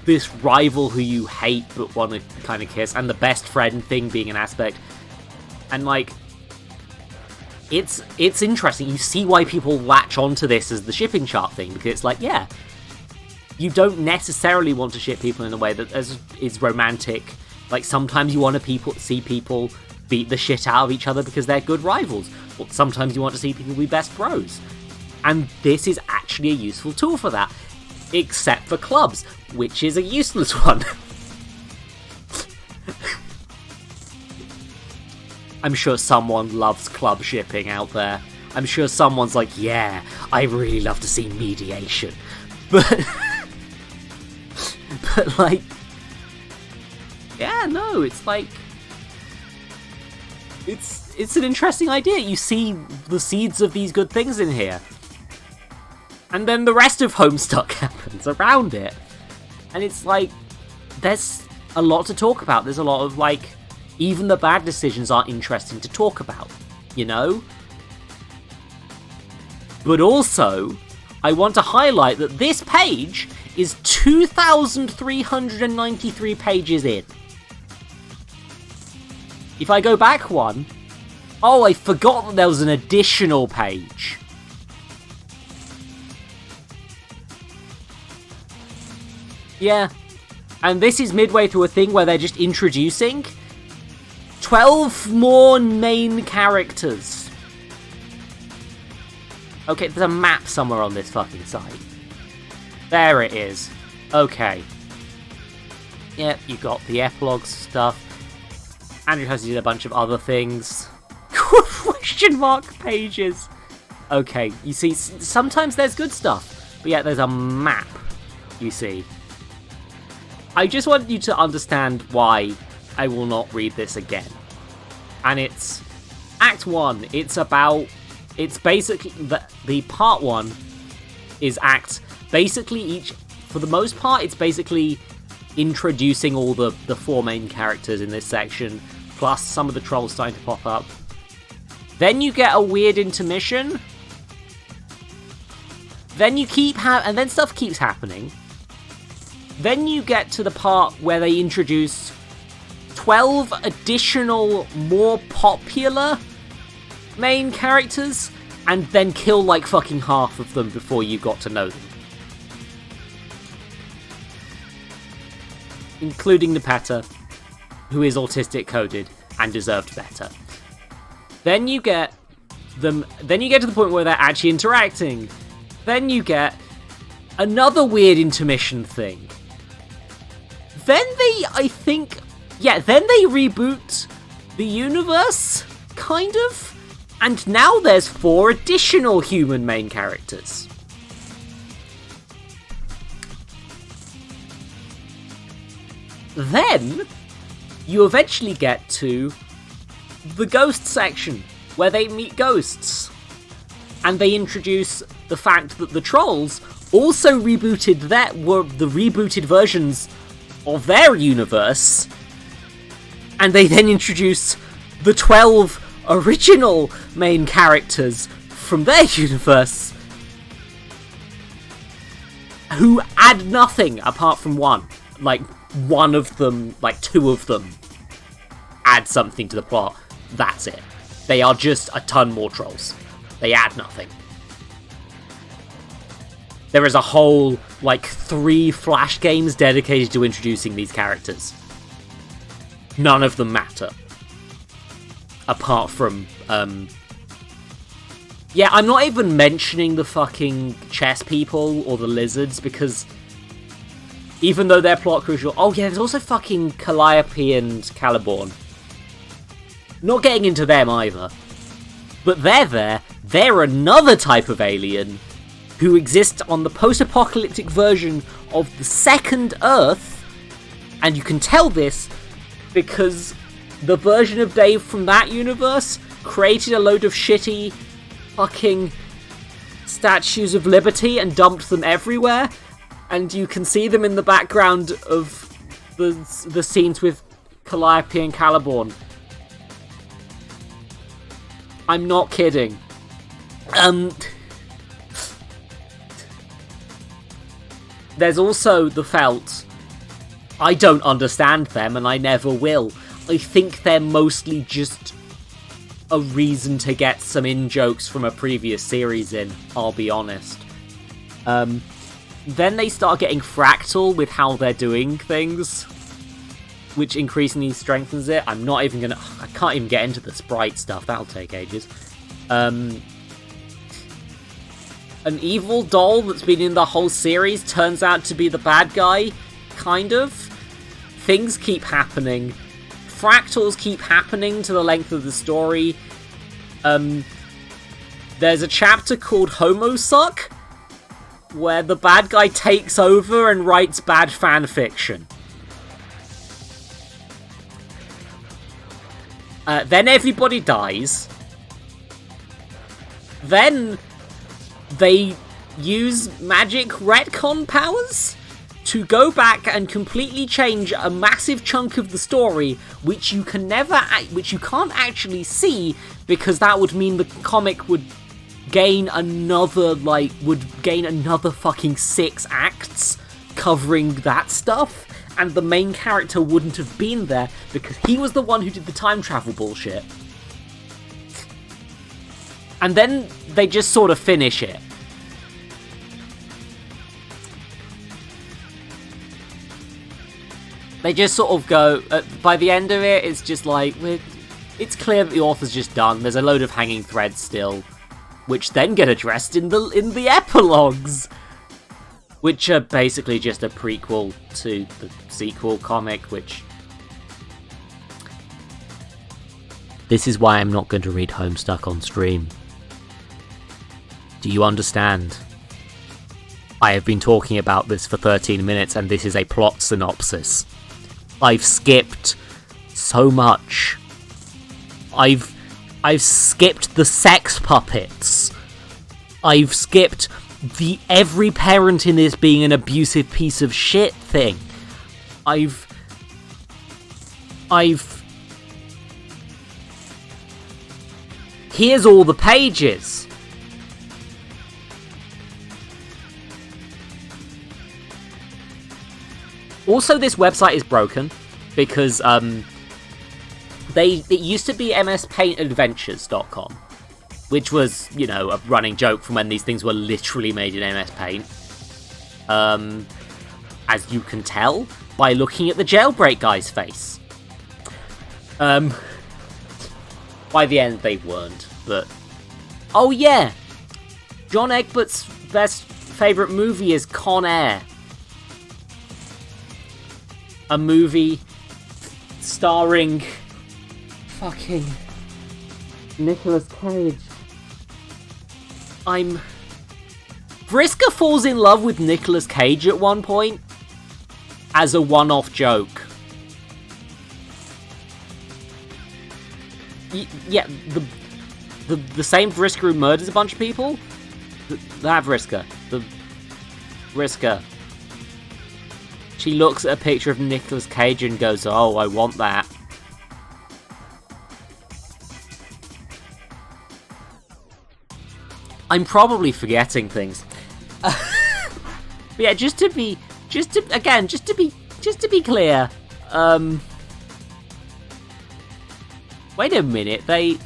this rival who you hate but want to kind of kiss, and the best friend thing being an aspect. And, like, it's interesting. You see why people latch onto this as the shipping chart thing, because it's like, yeah, you don't necessarily want to ship people in a way that is romantic. Like, sometimes you want to see people beat the shit out of each other because they're good rivals. Or sometimes you want to see people be best bros. And this is actually a useful tool for that. Except for clubs, which is a useless one. I'm sure someone loves club shipping out there. I'm sure someone's like, yeah, I really love to see mediation. But like, yeah, no, it's like, it's an interesting idea. You see the seeds of these good things in here. And then the rest of Homestuck happens around it. And it's like, there's a lot to talk about. There's a lot of, like, even the bad decisions are interesting to talk about, you know? But also, I want to highlight that this page is 2,393 pages in. If I go back one, oh, I forgot that there was an additional page. Yeah, and this is midway through a thing where they're just introducing 12 more main characters. Okay, there's a map somewhere on this fucking site. There it is. Okay. Yep, you got the epilogue stuff. Andrew has did a bunch of other things. Question mark pages. Okay, you see, sometimes there's good stuff. But yeah, there's a map, you see. I just want you to understand why I will not read this again. And it's Act 1. It's basically, the part 1 is basically for the most part, it's basically introducing all the 4 main characters in this section, plus some of the trolls starting to pop up. Then you get a weird intermission. Then and then stuff keeps happening. Then you get to the part where they introduce 12 additional, more popular main characters, and then kill like fucking half of them before you got to know them. Including Nepeta, who is autistic coded and deserved better. Then you get to the point where they're actually interacting. Then you get another weird intermission thing. Then they reboot the universe, kind of, and now there's 4 additional human main characters. Then, you eventually get to the ghost section, where they meet ghosts. And they introduce the fact that the trolls also were the rebooted versions of their universe, and they then introduce the 12 original main characters from their universe, who add nothing apart from one. Like, one of them, like 2 of them, add something to the plot. That's it. They are just a ton more trolls. They add nothing. There is a whole, 3 Flash games dedicated to introducing these characters. None of them matter. Apart from, yeah, I'm not even mentioning the fucking chess people or the lizards, because even though they're plot crucial... Oh yeah, there's also fucking Calliope and Caliborn. Not getting into them either. But they're there. They're another type of alien who exist on the post-apocalyptic version of the second Earth. And you can tell this because the version of Dave from that universe created a load of shitty fucking statues of liberty and dumped them everywhere. And you can see them in the background of the scenes with Calliope and Caliborn. I'm not kidding. There's also the Felt. I don't understand them, and I never will. I think they're mostly just a reason to get some in-jokes from a previous series in, I'll be honest. Then they start getting fractal with how they're doing things, which increasingly strengthens it. I'm not even gonna... I can't even get into the sprite stuff, that'll take ages. An evil doll that's been in the whole series turns out to be the bad guy, kind of. Things keep happening. Fractals keep happening to the length of the story. There's a chapter called Homestuck, where the bad guy takes over and writes bad fanfiction. Then everybody dies. Then they use magic retcon powers to go back and completely change a massive chunk of the story, which you can't actually see, because that would mean the comic would gain another fucking 6 acts covering that stuff, and the main character wouldn't have been there because he was the one who did the time travel bullshit. And then they just sort of finish it. They just sort of go, by the end of it, it's just like, it's clear that the author's just done. There's a load of hanging threads still, which then get addressed in the epilogues, which are basically just a prequel to the sequel comic, which... This is why I'm not going to read Homestuck on stream. Do you understand? I have been talking about this for 13 minutes, and this is a plot synopsis. I've skipped so much. I've skipped the sex puppets. I've skipped the every parent in this being an abusive piece of shit thing. Here's all the pages. Also, this website is broken because it used to be mspaintadventures.com, which was, you know, a running joke from when these things were literally made in MS Paint. As you can tell by looking at the jailbreak guy's face. By the end, they weren't, but... Oh yeah! John Egbert's favourite movie is Con Air. A movie starring fucking Nicolas Cage. Vriska falls in love with Nicolas Cage at one point as a one-off joke. Yeah, the same Vriska who murders a bunch of people? That Vriska. The Vriska. She looks at a picture of Nicolas Cage and goes, oh, I want that. I'm probably forgetting things. But yeah, just to be clear, wait a minute, they've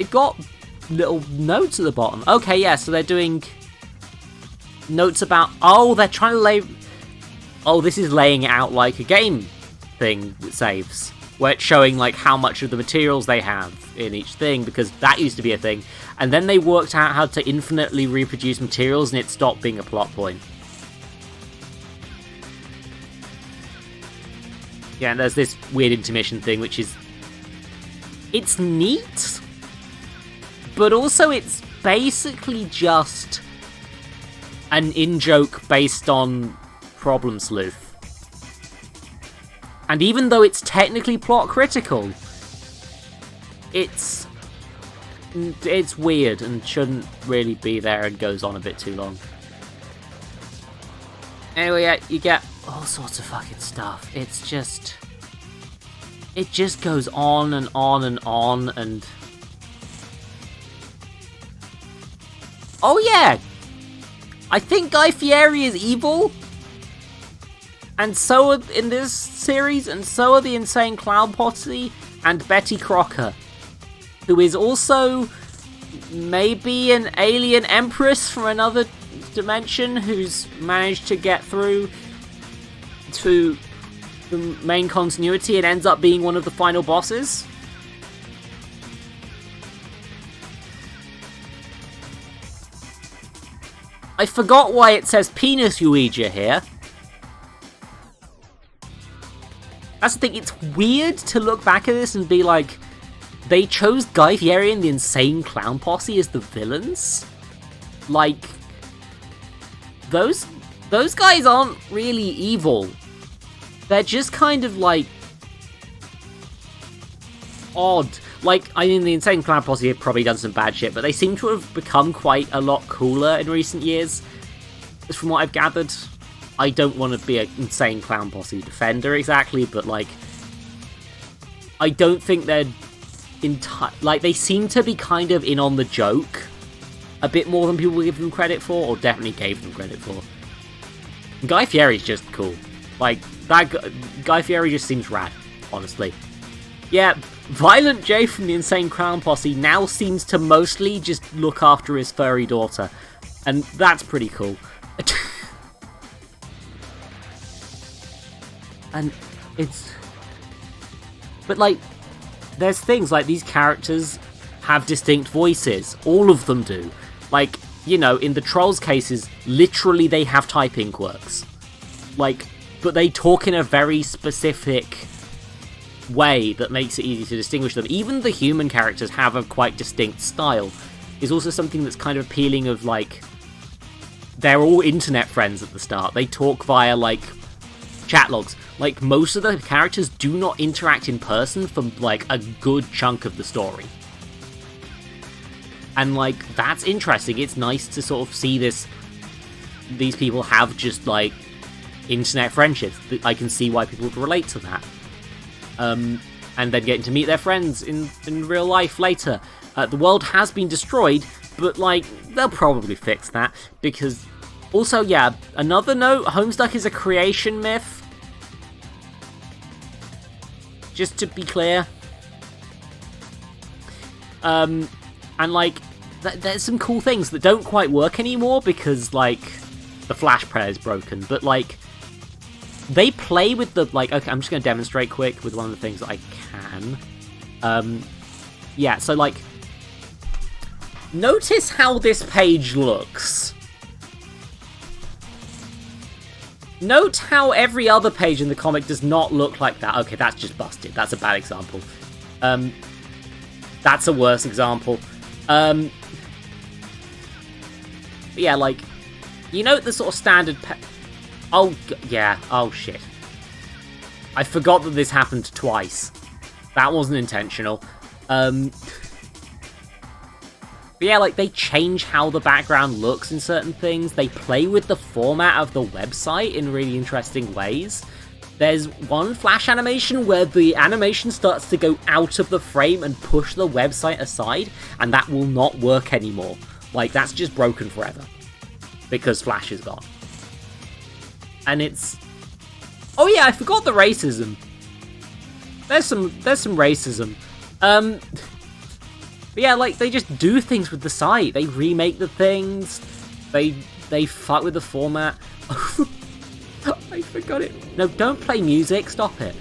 got little notes at the bottom. Okay, yeah, so they're doing notes about... Oh, they're trying to lay... Oh, this is laying it out like a game thing with saves, where it's showing like how much of the materials they have in each thing, because that used to be a thing. And then they worked out how to infinitely reproduce materials, and it stopped being a plot point. Yeah, and there's this weird intermission thing, which is... It's neat, but also it's basically just an in-joke based on Problem Sleuth. And even though it's technically plot critical, it's weird and shouldn't really be there and goes on a bit too long. Anyway, yeah, you get all sorts of fucking stuff. It just goes on and on and on and... Oh yeah! I think Guy Fieri is evil! And so are, in this series, and so are the Insane Clown Posse and Betty Crocker, who is also maybe an alien empress from another dimension who's managed to get through to the main continuity and ends up being one of the final bosses. I forgot why it says penis Ouija here. That's the thing, it's weird to look back at this and be like, they chose Guy Fieri and the Insane Clown Posse as the villains? Like, those guys aren't really evil. They're just kind of, like, odd. Like, I mean, the Insane Clown Posse have probably done some bad shit, but they seem to have become quite a lot cooler in recent years, from what I've gathered. I don't want to be an Insane Clown Posse defender exactly, but, like, I don't think they're like, they seem to be kind of in on the joke a bit more than people give them credit for, or definitely gave them credit for. Guy Fieri's just cool. Like, that Guy Fieri just seems rad, honestly. Yeah, Violent J from the Insane Clown Posse now seems to mostly just look after his furry daughter, and that's pretty cool. And it's... But, like, there's things like these characters have distinct voices. All of them do. Like, you know, in the Trolls cases, literally they have typing quirks. Like, but they talk in a very specific way that makes it easy to distinguish them. Even the human characters have a quite distinct style. Is also something that's kind of appealing of, like... They're all internet friends at the start. They talk via, like, chat logs. Like, most of the characters do not interact in person for, like, a good chunk of the story. And, like, that's interesting. It's nice to sort of see these people have just, like, internet friendships. I can see why people would relate to that. And then getting to meet their friends in real life later. The world has been destroyed, but, like, they'll probably fix that. Because, also, yeah, another note, Homestuck is a creation myth. Just to be clear. And, like, there's some cool things that don't quite work anymore because, like, the Flash player is broken. But, like, they play with the, like, okay, I'm just going to demonstrate quick with one of the things that I can. Yeah, so, like, notice how this page looks. Note how every other page in the comic does not look like that. Okay, that's just busted. That's a bad example. That's a worse example. Yeah, like, you know the sort of standard... Oh, yeah. Oh, shit. I forgot that this happened twice. That wasn't intentional. But yeah, like, they change how the background looks in certain things. They play with the format of the website in really interesting ways. There's one Flash animation where the animation starts to go out of the frame and push the website aside, and that will not work anymore. Like, that's just broken forever. Because Flash is gone. And it's... Oh yeah, I forgot the racism. There's some racism. But yeah, like, they just do things with the site. They remake the things. They fuck with the format. I forgot it. No, don't play music. Stop it.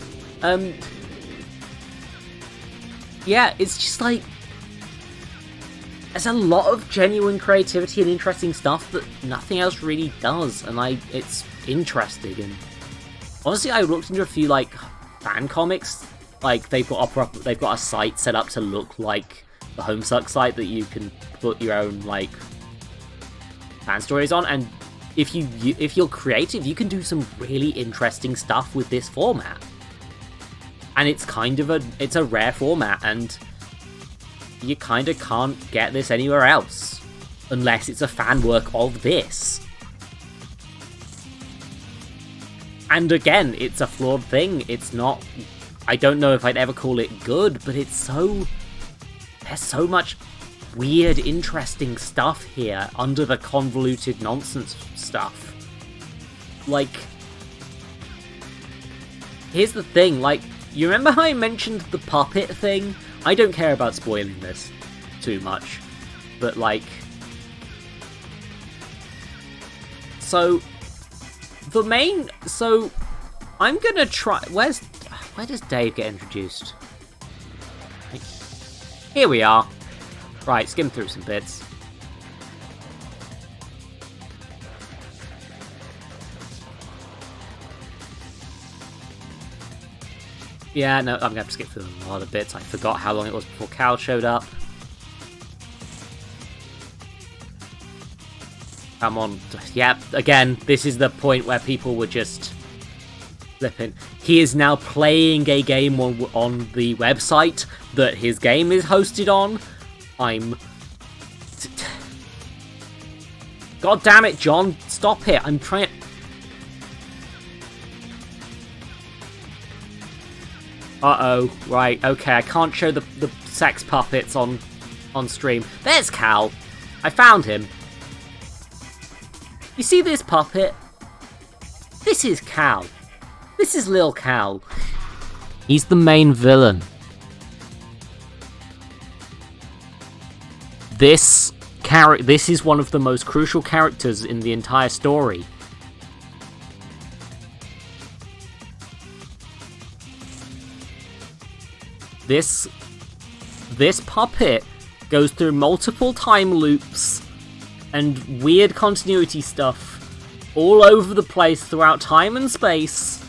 Yeah, it's just like... There's a lot of genuine creativity and interesting stuff that nothing else really does. And it's interesting. And honestly, I looked into a few, like, fan comics. Like, they've got a site set up to look like the Homestuck site that you can put your own, like, fan stories on, and if you're creative, you can do some really interesting stuff with this format. And it's kind of it's a rare format, and you kind of can't get this anywhere else unless it's a fan work of this. And again, it's a flawed thing. It's not... I don't know if I'd ever call it good, but it's so... There's so much weird, interesting stuff here under the convoluted nonsense stuff. Like... Here's the thing, like, you remember how I mentioned the puppet thing? I don't care about spoiling this too much, but, like... So... So, I'm gonna try... Where does Dave get introduced? Here we are. Right, skim through some bits. Yeah, no, I'm gonna have to skip through a lot of bits. I forgot how long it was before Cal showed up. Come on. Yeah, again, this is the point where people were just flipping. He is now playing a game on the website that his game is hosted on. God damn it, John. Stop it. I'm trying... Uh-oh. Right, okay. I can't show the sex puppets on stream. There's Cal. I found him. You see this puppet? This is Cal. This is Lil Cal. He's the main villain. This is one of the most crucial characters in the entire story. This puppet goes through multiple time loops and weird continuity stuff all over the place throughout time and space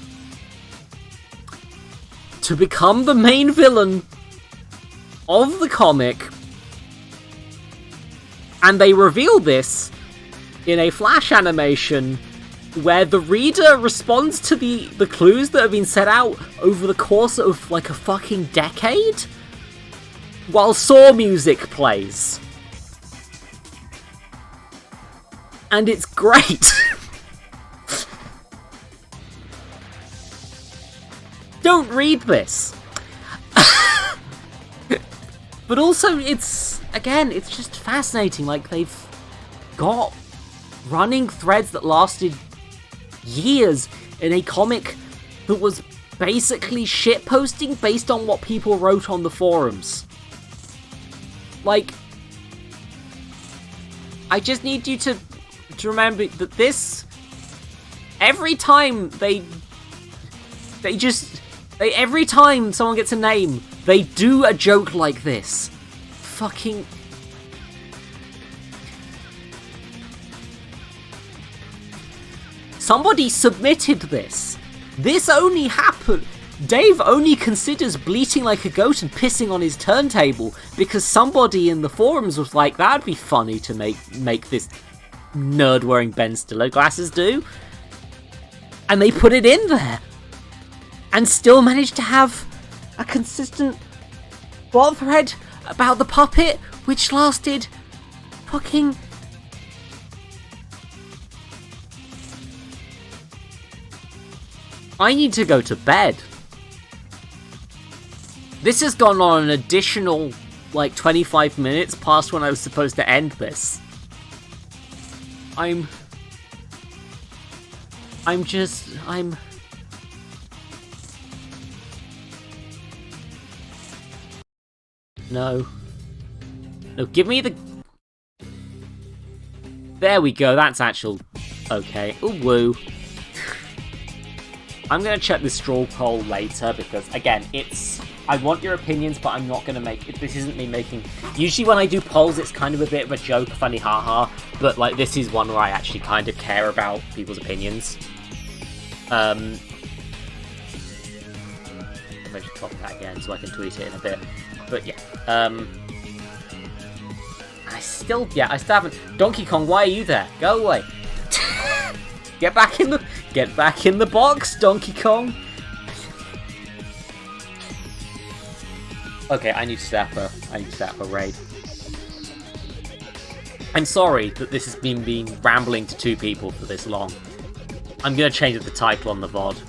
to become the main villain of the comic. And they reveal this in a flash animation where the reader responds to the clues that have been set out over the course of like a fucking decade while Saw music plays. And it's great. Don't read this. But also, it's just fascinating. Like, they've got running threads that lasted years in a comic that was basically shitposting based on what people wrote on the forums. Like, I just need you to remember that this... Every time every time someone gets a name, they do a joke like this. Fucking... Somebody submitted this. This only happened... Dave only considers bleating like a goat and pissing on his turntable because somebody in the forums was like, that'd be funny to make this nerd wearing Ben Stiller glasses do. And they put it in there. And still managed to have a consistent plot thread about the puppet, which lasted fucking... I need to go to bed. This has gone on an additional, like, 25 minutes past when I was supposed to end this. No. No, give me the... There we go, that's actual... Okay. Ooh, woo. I'm gonna check the straw poll later, because, again, it's... I want your opinions, but I'm not gonna make it. This isn't me making... Usually when I do polls, it's kind of a bit of a joke, funny haha, but, like, this is one where I actually kind of care about people's opinions. I should copy that again so I can tweet it in a bit. But yeah, I still haven't. Donkey Kong, why are you there? Go away. Get back in the box, Donkey Kong. Okay, I need to set up a raid. I'm sorry that this has been rambling to 2 people for this long. I'm gonna change the title on the VOD.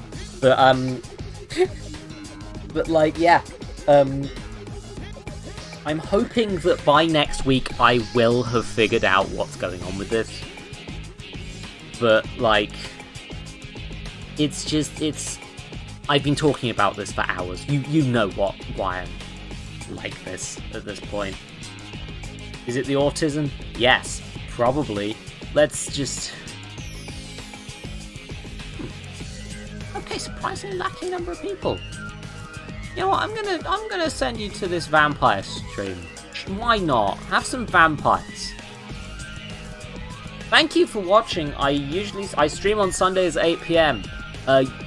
But like, yeah. I'm hoping that by next week I will have figured out what's going on with this. But like, I've been talking about this for hours. You know why I'm like this at this point. Is it the autism? Yes, probably. Let's just... Okay, surprisingly lacking number of people. You know what? I'm gonna send you to this vampire stream. Why not? Have some vampires. Thank you for watching. I stream on Sundays at 8 PM.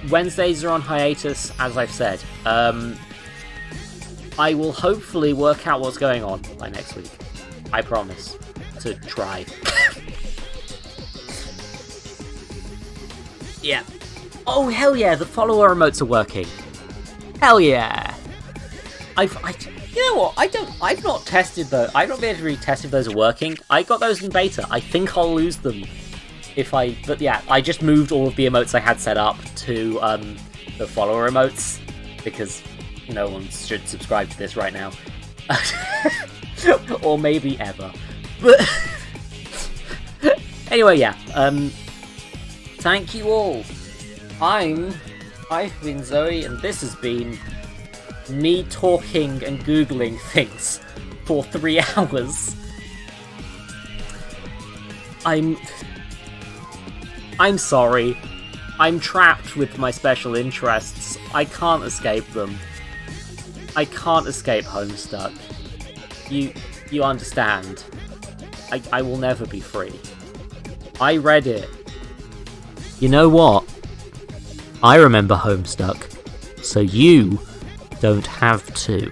Wednesdays are on hiatus, as I've said. I will hopefully work out what's going on by next week. I promise to try. Yeah. Oh hell yeah! The follower emotes are working. Hell yeah! You know what? I've not tested those. I've not been able to really test if those are working. I got those in beta. I think I'll lose them but yeah, I just moved all of the emotes I had set up to the follower emotes because no one should subscribe to this right now. Or maybe ever. But anyway, yeah. Thank you all. I've been Zoe, and this has been me talking and googling things for 3 hours. I'm sorry. I'm trapped with my special interests. I can't escape them. I can't escape Homestuck. You understand. I will never be free. I read it. You know what? I remember Homestuck, so you don't have to.